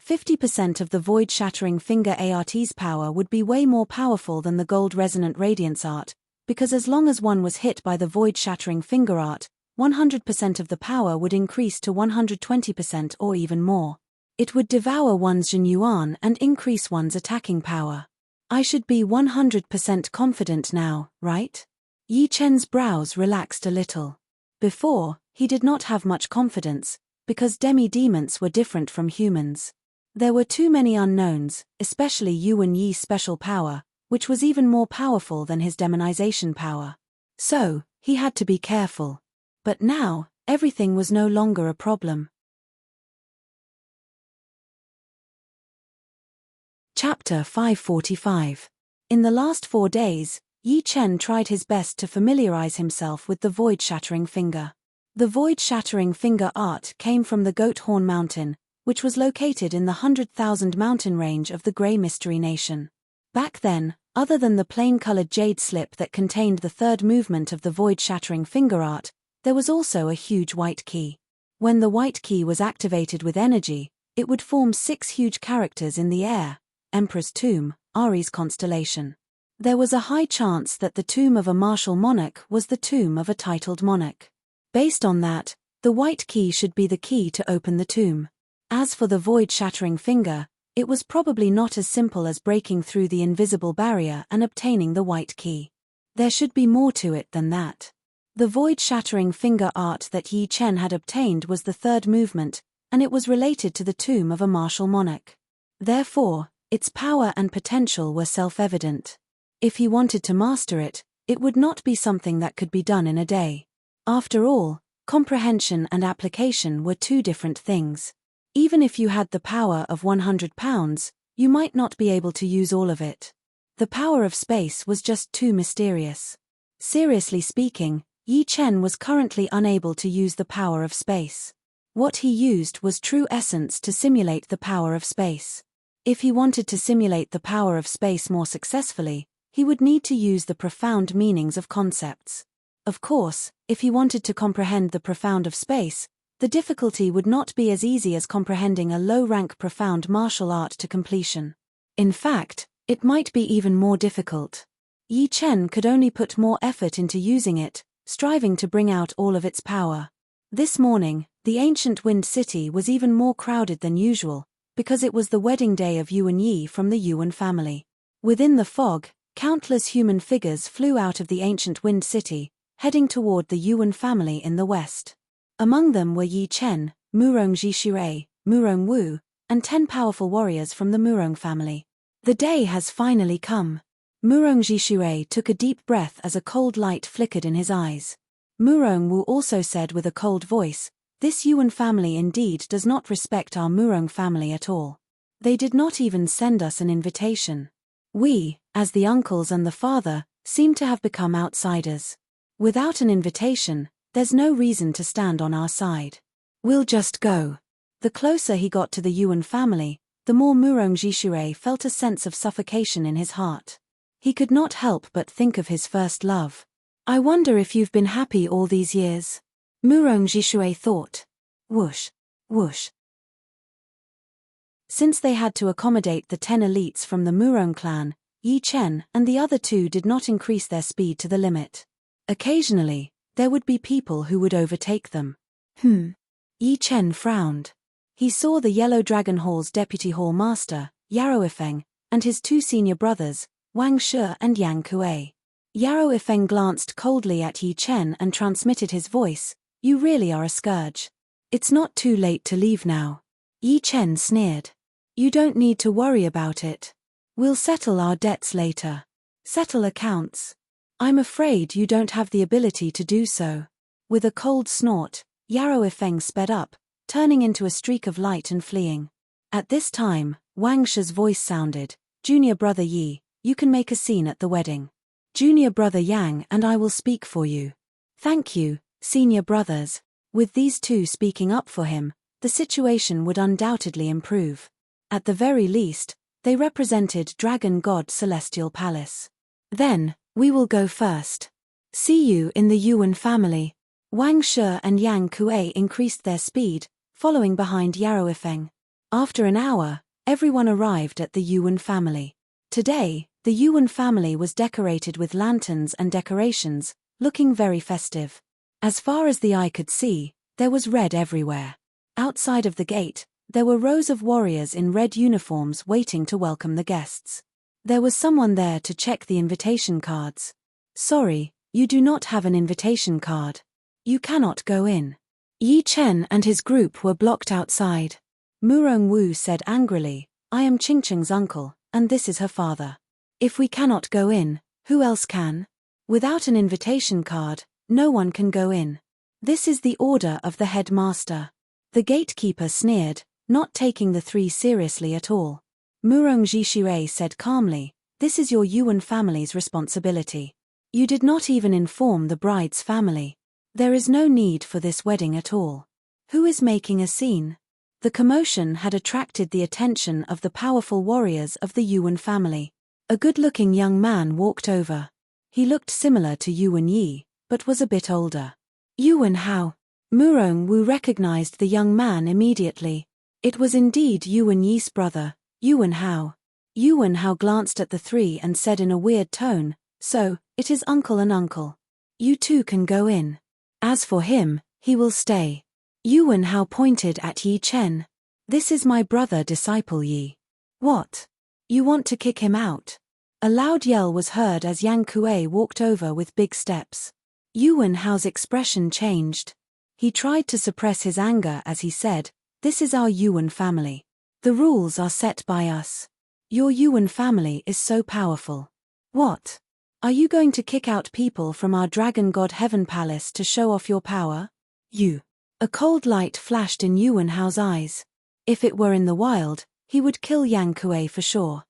50% of the void-shattering finger art's power would be way more powerful than the gold resonant radiance art, because as long as one was hit by the void-shattering finger art, 100% of the power would increase to 120% or even more. It would devour one's Jin Yuan and increase one's attacking power. I should be 100% confident now, right? Yi Chen's brows relaxed a little. Before, he did not have much confidence, because demi-demons were different from humans. There were too many unknowns, especially Yuan Yi's special power, which was even more powerful than his demonization power. So, he had to be careful. But now, everything was no longer a problem. Chapter 545. In the last 4 days, Yi Chen tried his best to familiarize himself with the void-shattering finger. The void-shattering finger art came from the Goat Horn Mountain, which was located in the 100,000 mountain range of the Grey Mystery Nation. Back then, other than the plain-colored jade slip that contained the third movement of the void-shattering finger art, there was also a huge white key. When the white key was activated with energy, it would form 6 huge characters in the air: Emperor's Tomb, Aries constellation. There was a high chance that the tomb of a martial monarch was the tomb of a titled monarch. Based on that, the white key should be the key to open the tomb. As for the void-shattering finger, it was probably not as simple as breaking through the invisible barrier and obtaining the white key. There should be more to it than that. The void-shattering finger art that Yi Chen had obtained was the third movement, and it was related to the tomb of a martial monarch. Therefore, its power and potential were self-evident. If he wanted to master it, it would not be something that could be done in a day. After all, comprehension and application were 2 different things. Even if you had the power of 100 pounds, you might not be able to use all of it. The power of space was just too mysterious. Seriously speaking, Yi Chen was currently unable to use the power of space. What he used was true essence to simulate the power of space. If he wanted to simulate the power of space more successfully, he would need to use the profound meanings of concepts. Of course, if he wanted to comprehend the profound of space, the difficulty would not be as easy as comprehending a low-rank profound martial art to completion. In fact, it might be even more difficult. Yi Chen could only put more effort into using it, striving to bring out all of its power. This morning, the ancient Wind City was even more crowded than usual, because it was the wedding day of Yuan Yi from the Yuan family. Within the fog, countless human figures flew out of the ancient Wind City, heading toward the Yuan family in the west. Among them were Yi Chen, Murong Jishirei, Murong Wu, and 10 powerful warriors from the Murong family. The day has finally come. Murong Jishirei took a deep breath as a cold light flickered in his eyes. Murong Wu also said with a cold voice, "This Yuan family indeed does not respect our Murong family at all. They did not even send us an invitation. We, as the uncles and the father, seem to have become outsiders. Without an invitation, there's no reason to stand on our side. We'll just go." The closer he got to the Yuan family, the more Murong Jishirei felt a sense of suffocation in his heart. He could not help but think of his first love. "I wonder if you've been happy all these years," Murong Jishirei thought. Whoosh, whoosh. Since they had to accommodate the 10 elites from the Murong clan, Yi Chen and the other 2 did not increase their speed to the limit. Occasionally, there would be people who would overtake them. Yi Chen frowned. He saw the Yellow Dragon Hall's deputy hall master, Yarrow Ifeng, and his 2 senior brothers, Wang Shi and Yang Kuei. Yarrow Ifeng glanced coldly at Yi Chen and transmitted his voice, "You really are a scourge. It's not too late to leave now." Yi Chen sneered. "You don't need to worry about it. We'll settle our debts later. Settle accounts. I'm afraid you don't have the ability to do so." With a cold snort, Yarrow Ifeng sped up, turning into a streak of light and fleeing. At this time, Wang Shi's voice sounded, "Junior brother Yi, you can make a scene at the wedding. Junior brother Yang and I will speak for you." "Thank you, senior brothers." With these 2 speaking up for him, the situation would undoubtedly improve. At the very least, they represented Dragon God Celestial Palace. "Then, we will go first. See you in the Yuan family." Wang Shi and Yang Kuei increased their speed, following behind Yarrow Ifeng. After an hour, everyone arrived at the Yuan family. Today, the Yuan family was decorated with lanterns and decorations, looking very festive. As far as the eye could see, there was red everywhere. Outside of the gate, there were rows of warriors in red uniforms waiting to welcome the guests. There was someone there to check the invitation cards. Sorry, you do not have an invitation card. You cannot go in. Yi Chen and his group were blocked outside. Murong Wu said angrily, I am Qingqing's uncle, and this is her father. If we cannot go in, who else can? Without an invitation card, no one can go in. This is the order of the headmaster. The gatekeeper sneered, not taking the three seriously at all. Murong Zhishirei said calmly, this is your Yuan family's responsibility. You did not even inform the bride's family. There is no need for this wedding at all. Who is making a scene? The commotion had attracted the attention of the powerful warriors of the Yuan family. A good-looking young man walked over. He looked similar to Yuan Yi, but was a bit older. Yuan Hao. Murong Wu recognized the young man immediately. It was indeed Yuan Yi's brother, Yuan Hao. Yuan Hao glanced at the three and said in a weird tone, so, it is uncle and uncle. You two can go in. As for him, he will stay. Yuan Hao pointed at Yi Chen. This is my brother disciple Yi. What? You want to kick him out? A loud yell was heard as Yang Kuei walked over with big steps. Yuan Hao's expression changed. He tried to suppress his anger as he said, this is our Yuan family. The rules are set by us. Your Yuan family is so powerful. What? Are you going to kick out people from our Dragon God Heaven Palace to show off your power? You. A cold light flashed in Yuan Hao's eyes. If it were in the wild, he would kill Yang Kuei for sure.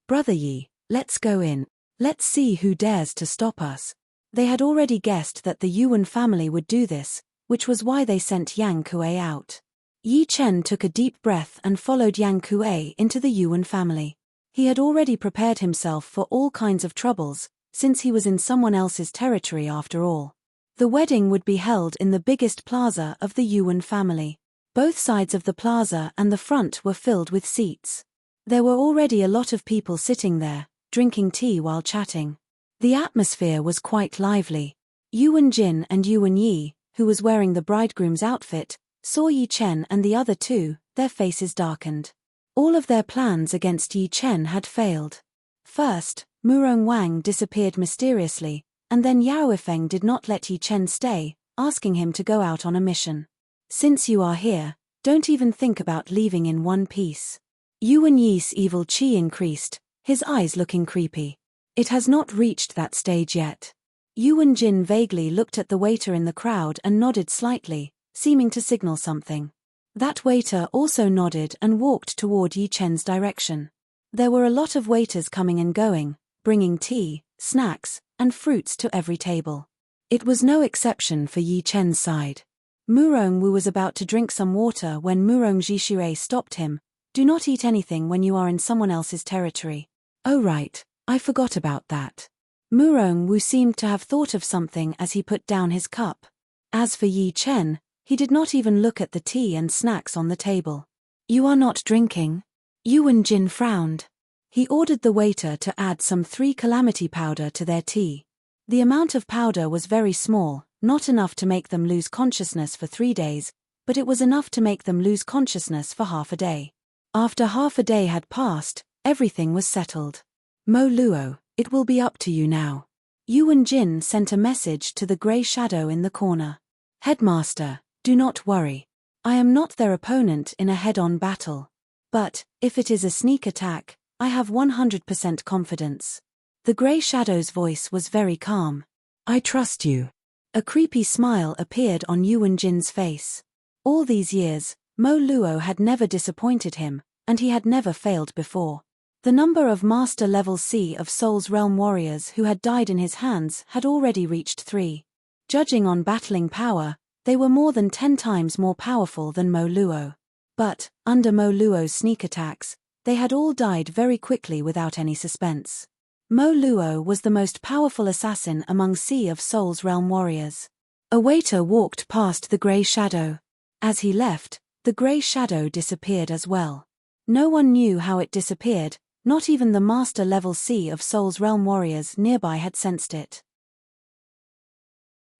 Brother Yi, let's go in. Let's see who dares to stop us. They had already guessed that the Yuan family would do this, which was why they sent Yang Kuei out. Yi Chen took a deep breath and followed Yang Kuei into the Yuan family. He had already prepared himself for all kinds of troubles, since he was in someone else's territory after all. The wedding would be held in the biggest plaza of the Yuan family. Both sides of the plaza and the front were filled with seats. There were already a lot of people sitting there, drinking tea while chatting. The atmosphere was quite lively. Yuan Jin and Yuan Yi, who was wearing the bridegroom's outfit, saw Yi Chen and the other two, their faces darkened. All of their plans against Yi Chen had failed. First, Murong Wang disappeared mysteriously, and then Yao Ifeng did not let Yi Chen stay, asking him to go out on a mission. Since you are here, don't even think about leaving in one piece. Yuan Yi's evil qi increased, his eyes looking creepy. It has not reached that stage yet. Yuan Jin vaguely looked at the waiter in the crowd and nodded slightly, seeming to signal something. That waiter also nodded and walked toward Yi Chen's direction. There were a lot of waiters coming and going, bringing tea, snacks, and fruits to every table. It was no exception for Yi Chen's side. Murong Wu was about to drink some water when Murong Zhishirei stopped him. Do not eat anything when you are in someone else's territory. Oh right, I forgot about that. Murong Wu seemed to have thought of something as he put down his cup. As for Yi Chen, he did not even look at the tea and snacks on the table. You are not drinking? Yuan Jin frowned. He ordered the waiter to add some 3 calamity powder to their tea. The amount of powder was very small, not enough to make them lose consciousness for 3 days, but it was enough to make them lose consciousness for half a day. After half a day had passed, everything was settled. Mo Luo, it will be up to you now. Yuan Jin sent a message to the grey shadow in the corner. Headmaster, do not worry. I am not their opponent in a head-on battle. But, if it is a sneak attack, I have 100% confidence. The grey shadow's voice was very calm. I trust you. A creepy smile appeared on Yuan Jin's face. All these years, Mo Luo had never disappointed him, and he had never failed before. The number of Master-level Sea of Soul's Realm warriors who had died in his hands had already reached 3. Judging on battling power, they were more than 10 times more powerful than Mo Luo. But, under Mo Luo's sneak attacks, they had all died very quickly without any suspense. Mo Luo was the most powerful assassin among Sea of Soul's Realm warriors. A waiter walked past the grey shadow. As he left, The grey shadow disappeared as well. No one knew how it disappeared, not even the Master Level C of Soul's Realm warriors nearby had sensed it.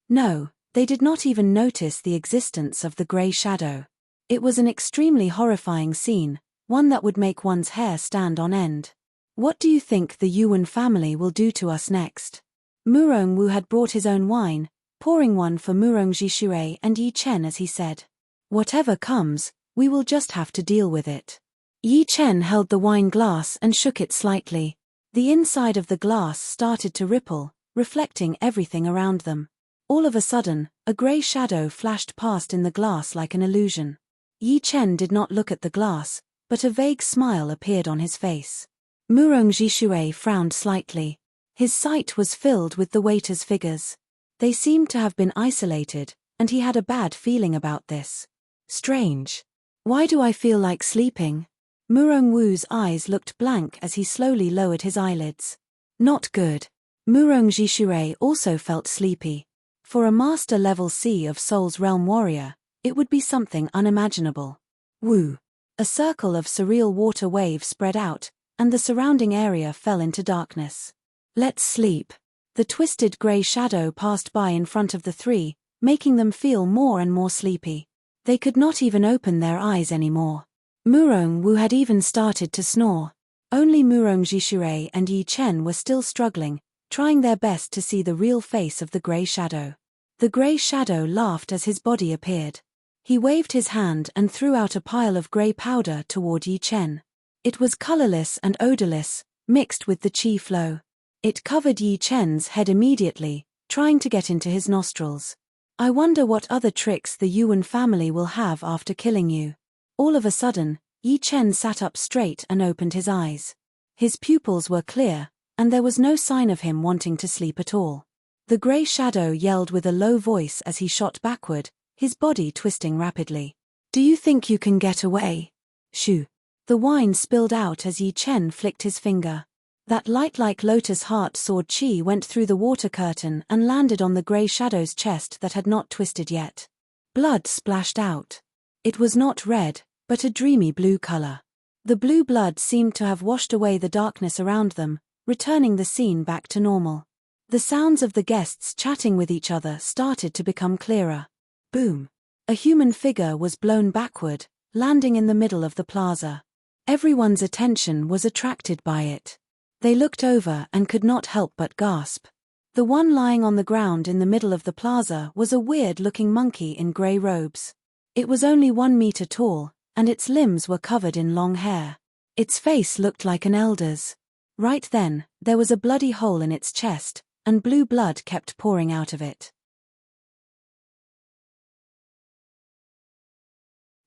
No, they did not even notice the existence of the grey shadow. It was an extremely horrifying scene, one that would make one's hair stand on end. What do you think the Yuan family will do to us next? Murong Wu had brought his own wine, pouring one for Murong Jishui and Yi Chen as he said. Whatever comes, we will just have to deal with it. Yi Chen held the wine glass and shook it slightly. The inside of the glass started to ripple, reflecting everything around them. All of a sudden, a grey shadow flashed past in the glass like an illusion. Yi Chen did not look at the glass, but a vague smile appeared on his face. Murong Jishui frowned slightly. His sight was filled with the waiters' figures. They seemed to have been isolated, and he had a bad feeling about this. Strange. Why do I feel like sleeping? Murong Wu's eyes looked blank as he slowly lowered his eyelids. Not good. Murong Jishui also felt sleepy. For a Master Level C of Soul's Realm warrior, it would be something unimaginable. Wu. A circle of surreal water waves spread out, and the surrounding area fell into darkness. Let's sleep. The twisted grey shadow passed by in front of the three, making them feel more and more sleepy. They could not even open their eyes anymore. Murong Wu had even started to snore. Only Murong Jishui and Yi Chen were still struggling, trying their best to see the real face of the grey shadow. The grey shadow laughed as his body appeared. He waved his hand and threw out a pile of grey powder toward Yi Chen. It was colorless and odorless, mixed with the qi flow. It covered Yi Chen's head immediately, trying to get into his nostrils. I wonder what other tricks the Yuan family will have after killing you. All of a sudden, Yi Chen sat up straight and opened his eyes. His pupils were clear, and there was no sign of him wanting to sleep at all. The grey shadow yelled with a low voice as he shot backward, his body twisting rapidly. Do you think you can get away? Shoo. The wine spilled out as Yi Chen flicked his finger. That light-like lotus heart sword chi went through the water curtain and landed on the grey shadow's chest that had not twisted yet. Blood splashed out. It was not red, but a dreamy blue color. The blue blood seemed to have washed away the darkness around them, returning the scene back to normal. The sounds of the guests chatting with each other started to become clearer. Boom! A human figure was blown backward, landing in the middle of the plaza. Everyone's attention was attracted by it. They looked over and could not help but gasp. The one lying on the ground in the middle of the plaza was a weird-looking monkey in grey robes. It was only 1 meter tall, and its limbs were covered in long hair. Its face looked like an elder's. Right then, there was a bloody hole in its chest, and blue blood kept pouring out of it.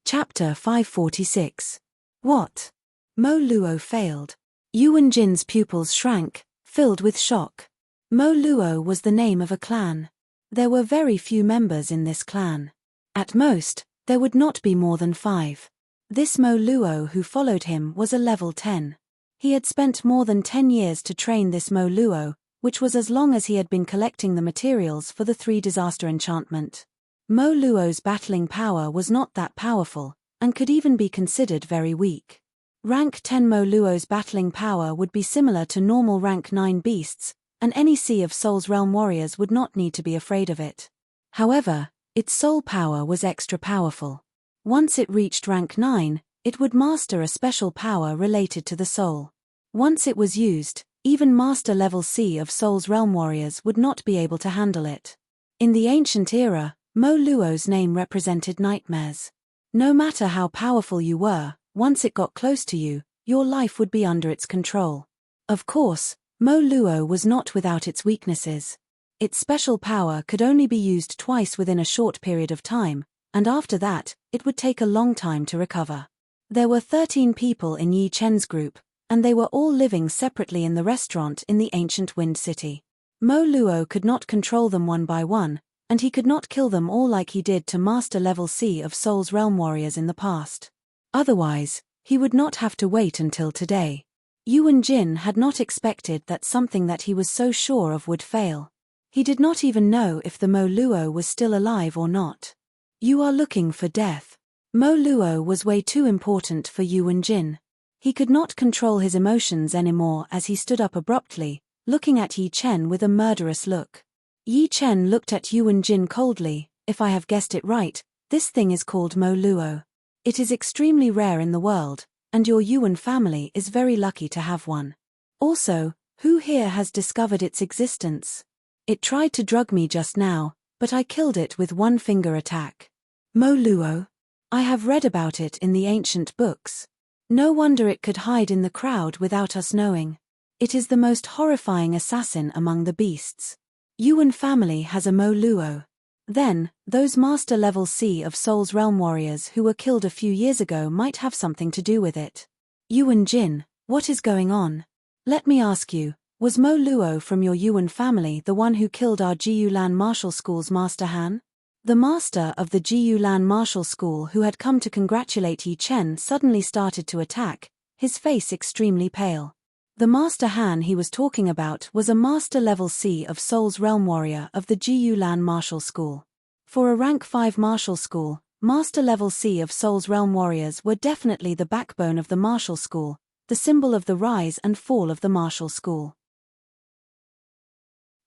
Chapter 546. What? Mo Luo failed. Yuan Jin's pupils shrank, filled with shock. Mo Luo was the name of a clan. There were very few members in this clan. At most, there would not be more than 5. This Mo Luo who followed him was a level 10. He had spent more than 10 years to train this Mo Luo, which was as long as he had been collecting the materials for the 3 disaster enchantment. Mo Luo's battling power was not that powerful, and could even be considered very weak. Rank 10 Mo Luo's battling power would be similar to normal rank 9 beasts, and any Sea of Soul's Realm warriors would not need to be afraid of it. However, its soul power was extra powerful. Once it reached rank 9, it would master a special power related to the soul. Once it was used, even Master Level C of Soul's Realm warriors would not be able to handle it. In the ancient era, Mo Luo's name represented nightmares. No matter how powerful you were, once it got close to you, your life would be under its control. Of course, Mo Luo was not without its weaknesses. Its special power could only be used twice within a short period of time, and after that, it would take a long time to recover. There were 13 people in Yi Chen's group, and they were all living separately in the restaurant in the ancient Wind City. Mo Luo could not control them one by one, and he could not kill them all like he did to Master Level C of Soul's Realm warriors in the past. Otherwise, he would not have to wait until today. Yuan Jin had not expected that something that he was so sure of would fail. He did not even know if the Mo Luo was still alive or not. You are looking for death. Mo Luo was way too important for Yuan Jin. He could not control his emotions anymore as he stood up abruptly, looking at Yi Chen with a murderous look. Yi Chen looked at Yuan Jin coldly. If I have guessed it right, this thing is called Mo Luo. It is extremely rare in the world, and your Yuan family is very lucky to have one. Also, who here has discovered its existence? It tried to drug me just now, but I killed it with one finger attack. Mo Luo? I have read about it in the ancient books. No wonder it could hide in the crowd without us knowing. It is the most horrifying assassin among the beasts. Yuan family has a Mo Luo. Then, those Master Level C of Soul's Realm warriors who were killed a few years ago might have something to do with it. Yuan Jin, what is going on? Let me ask you, was Mo Luo from your Yuan family the one who killed our Jiyulan Martial School's Master Han? The master of the Jiyulan Martial School who had come to congratulate Yi Chen suddenly started to attack, his face extremely pale. The Master Han he was talking about was a Master Level C of Soul's Realm warrior of the Jiyulan Martial School. For a Rank 5 martial school, Master Level C of Soul's Realm warriors were definitely the backbone of the martial school, the symbol of the rise and fall of the martial school.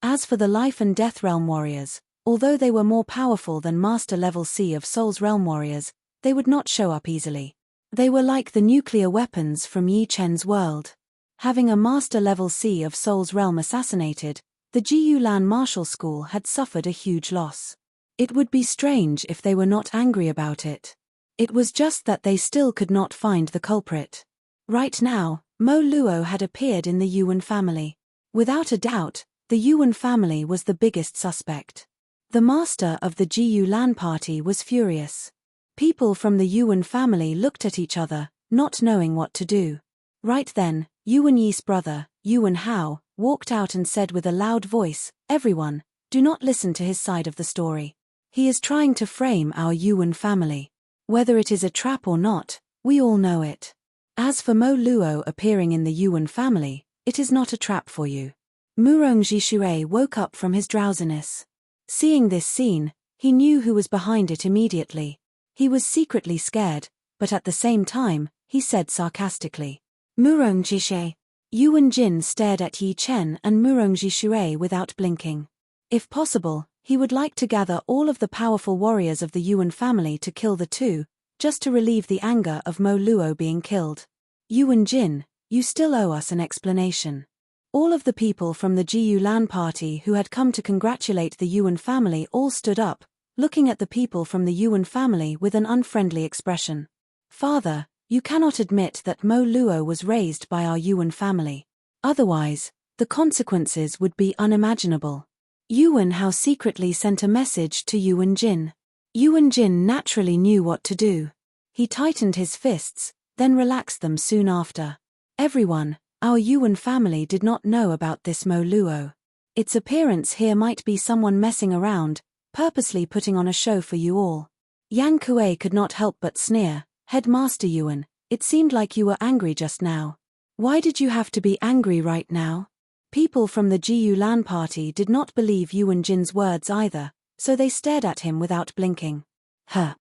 As for the Life and Death Realm warriors, although they were more powerful than Master Level C of Soul's Realm warriors, they would not show up easily. They were like the nuclear weapons from Yi Chen's world. Having a Master Level C of Soul's Realm assassinated, the Jiyulan Martial School had suffered a huge loss. It would be strange if they were not angry about it. It was just that they still could not find the culprit. Right now, Mo Luo had appeared in the Yuan family. Without a doubt, the Yuan family was the biggest suspect. The master of the Jiyulan party was furious. People from the Yuan family looked at each other, not knowing what to do. Right then, Yuan Yi's brother, Yuan Hao, walked out and said with a loud voice, "Everyone, do not listen to his side of the story. He is trying to frame our Yuan family. Whether it is a trap or not, we all know it. As for Mo Luo appearing in the Yuan family, it is not a trap for you." Murongji Shui woke up from his drowsiness. Seeing this scene, he knew who was behind it immediately. He was secretly scared, but at the same time, he said sarcastically, "Murongji Shui." Yuan Jin stared at Yi Chen and Murongji Shui without blinking. If possible, he would like to gather all of the powerful warriors of the Yuan family to kill the two, just to relieve the anger of Mo Luo being killed. Yuan Jin, you still owe us an explanation. All of the people from the Jiyulan party who had come to congratulate the Yuan family all stood up, looking at the people from the Yuan family with an unfriendly expression. "Father, you cannot admit that Mo Luo was raised by our Yuan family. Otherwise, the consequences would be unimaginable." Yuan Hao secretly sent a message to Yuan Jin. Yuan Jin naturally knew what to do. He tightened his fists, then relaxed them soon after. "Everyone, our Yuan family did not know about this Mo Luo. Its appearance here might be someone messing around, purposely putting on a show for you all." Yang Kuei could not help but sneer. "Headmaster Yuan, it seemed like you were angry just now. Why did you have to be angry right now?" People from the Jiyulan party did not believe Yuan Jin's words either, so they stared at him without blinking.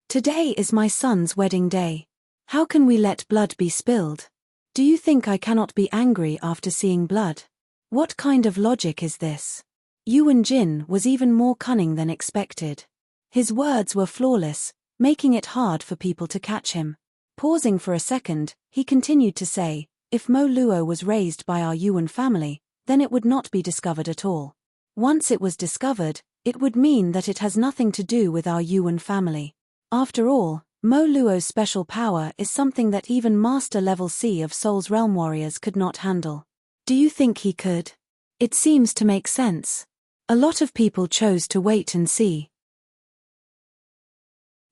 Today is my son's wedding day. How can we let blood be spilled? Do you think I cannot be angry after seeing blood? What kind of logic is this?" Yuan Jin was even more cunning than expected. His words were flawless, making it hard for people to catch him. Pausing for a second, he continued to say, "If Mo Luo was raised by our Yuan family, then it would not be discovered at all. Once it was discovered, it would mean that it has nothing to do with our Yuan family. After all, Mo Luo's special power is something that even Master Level C of Soul's Realm warriors could not handle. Do you think he could? It seems to make sense." A lot of people chose to wait and see.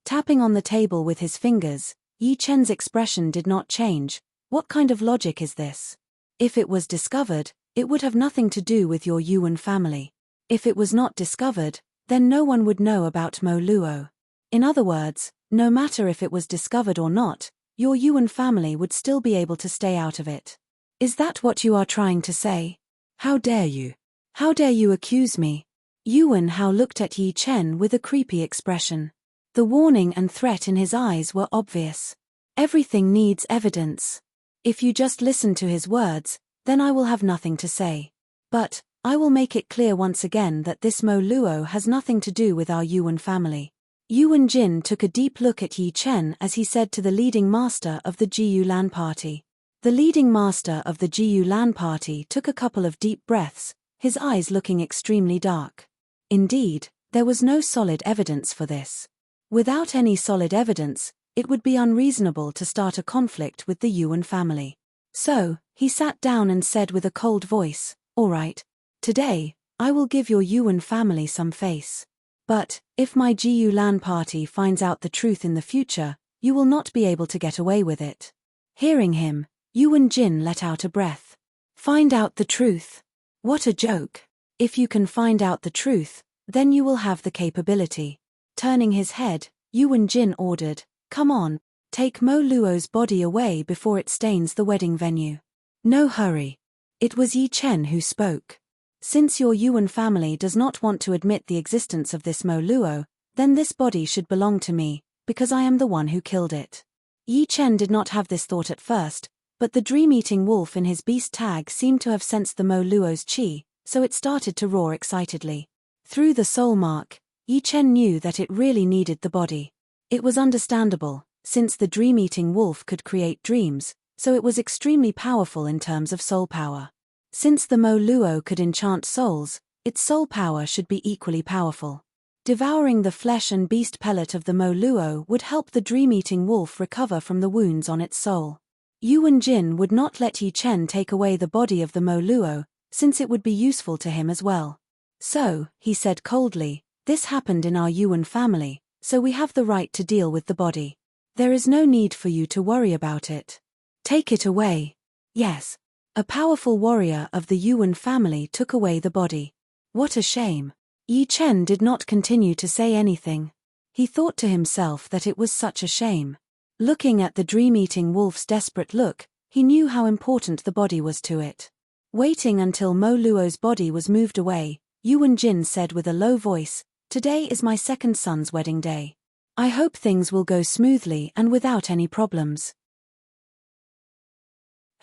Tapping on the table with his fingers, Yi Chen's expression did not change. "What kind of logic is this? If it was discovered, it would have nothing to do with your Yuan family. If it was not discovered, then no one would know about Mo Luo. In other words, no matter if it was discovered or not, your Yuan family would still be able to stay out of it. Is that what you are trying to say? How dare you? How dare you accuse me?" Yuan Hao looked at Yi Chen with a creepy expression. The warning and threat in his eyes were obvious. Everything needs evidence. If you just listen to his words, then I will have nothing to say. But I will make it clear once again that this Mo Luo has nothing to do with our Yuan family. Yuan Jin took a deep look at Yi Chen as he said to the leading master of the Jiyu Lan party. The leading master of the Jiyu Lan party took a couple of deep breaths, his eyes looking extremely dark. Indeed, there was no solid evidence for this. Without any solid evidence, it would be unreasonable to start a conflict with the Yuan family. So, he sat down and said with a cold voice, "All right. Today, I will give your Yuan family some face. But, if my Jiyu Lan party finds out the truth in the future, you will not be able to get away with it." Hearing him, Yuan Jin let out a breath. Find out the truth? What a joke. If you can find out the truth, then you will have the capability. Turning his head, Yuan Jin ordered, "Come on, take Mo Luo's body away before it stains the wedding venue." "No hurry." It was Yi Chen who spoke. "Since your Yuan family does not want to admit the existence of this Mo Luo, then this body should belong to me, because I am the one who killed it." Yi Chen did not have this thought at first, but the dream-eating wolf in his beast tag seemed to have sensed the Mo Luo's qi, so it started to roar excitedly. Through the soul mark, Yi Chen knew that it really needed the body. It was understandable, since the dream-eating wolf could create dreams, so it was extremely powerful in terms of soul power. Since the Mo Luo could enchant souls, its soul power should be equally powerful. Devouring the flesh and beast pellet of the Mo Luo would help the dream-eating wolf recover from the wounds on its soul. Yuan Jin would not let Yi Chen take away the body of the Mo Luo, since it would be useful to him as well. "So," he said coldly, "this happened in our Yuan family, so we have the right to deal with the body. There is no need for you to worry about it. Take it away." Yes. A powerful warrior of the Yuan family took away the body. What a shame. Yi Chen did not continue to say anything. He thought to himself that it was such a shame. Looking at the dream-eating wolf's desperate look, he knew how important the body was to it. Waiting until Mo Luo's body was moved away, Yuan Jin said with a low voice, "Today is my second son's wedding day. I hope things will go smoothly and without any problems.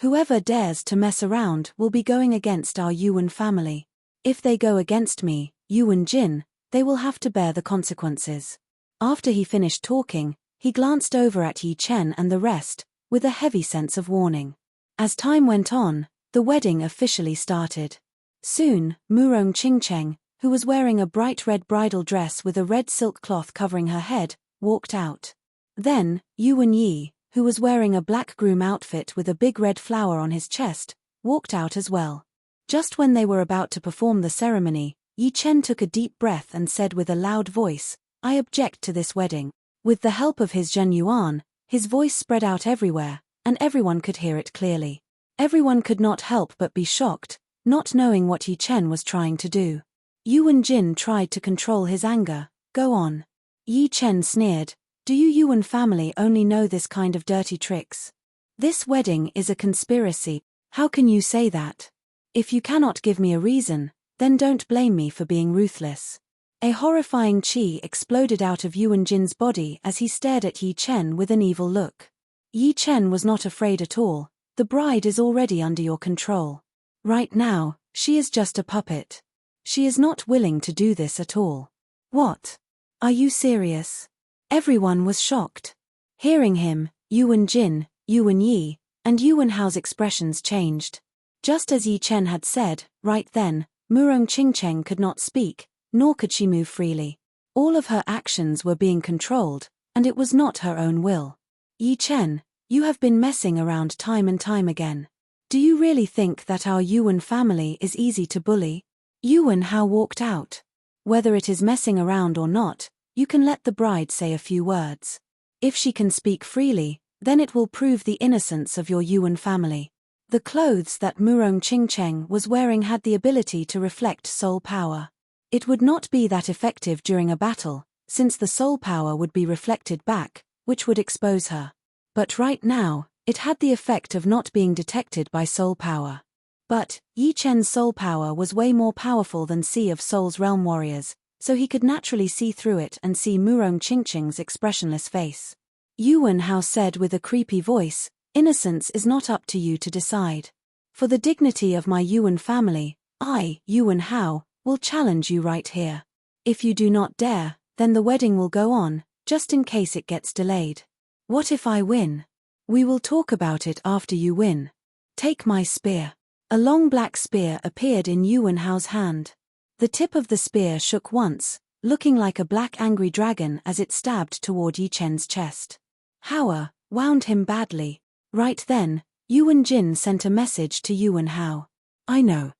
Whoever dares to mess around will be going against our Yuan family. If they go against me, Yuan Jin, they will have to bear the consequences." After he finished talking, he glanced over at Yi Chen and the rest, with a heavy sense of warning. As time went on, the wedding officially started. Soon, Murong Qingcheng, who was wearing a bright red bridal dress with a red silk cloth covering her head, walked out. Then, Yuan Yi, who was wearing a black groom outfit with a big red flower on his chest, walked out as well. Just when they were about to perform the ceremony, Yi Chen took a deep breath and said with a loud voice, "I object to this wedding." With the help of his Zhen Yuan, his voice spread out everywhere, and everyone could hear it clearly. Everyone could not help but be shocked, not knowing what Yi Chen was trying to do. Yuan Jin tried to control his anger. "Go on." Yi Chen sneered, "Do you Yuan family only know this kind of dirty tricks? This wedding is a conspiracy. How can you say that? If you cannot give me a reason, then don't blame me for being ruthless." A horrifying qi exploded out of Yuan Jin's body as he stared at Yi Chen with an evil look. Yi Chen was not afraid at all. The bride is already under your control. Right now, she is just a puppet. She is not willing to do this at all. What? Are you serious? Everyone was shocked. Hearing him, Yuan Jin, Yuan Yi, and Yuan Hao's expressions changed. Just as Yi Chen had said, right then, Murong Qingcheng could not speak, nor could she move freely. All of her actions were being controlled, and it was not her own will. "Yi Chen, you have been messing around time and time again. Do you really think that our Yuan family is easy to bully?" Yuan Hao walked out. "Whether it is messing around or not, you can let the bride say a few words. If she can speak freely, then it will prove the innocence of your Yuan family." The clothes that Murong Qingcheng was wearing had the ability to reflect soul power. It would not be that effective during a battle, since the soul power would be reflected back, which would expose her. But right now, it had the effect of not being detected by soul power. But Yi Chen's soul power was way more powerful than Sea of Souls realm warriors, so he could naturally see through it and see Murong Qingqing's expressionless face. Yuan Hao said with a creepy voice, "Innocence is not up to you to decide. For the dignity of my Yuan family, I, Yuan Hao, will challenge you right here. If you do not dare, then the wedding will go on, just in case it gets delayed. What if I win? We will talk about it after you win. Take my spear." A long black spear appeared in Yuan Hao's hand. The tip of the spear shook once, looking like a black angry dragon as it stabbed toward Yi Chen's chest. Hao wound him badly. Right then, Yuan Jin sent a message to Yuan Hao. "I know."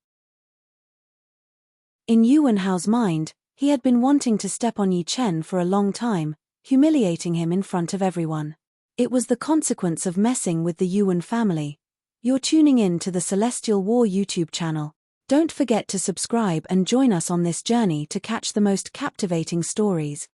In Yuan Hao's mind, he had been wanting to step on Yi Chen for a long time, humiliating him in front of everyone. It was the consequence of messing with the Yuan family. You're tuning in to the Celestial War YouTube channel. Don't forget to subscribe and join us on this journey to catch the most captivating stories.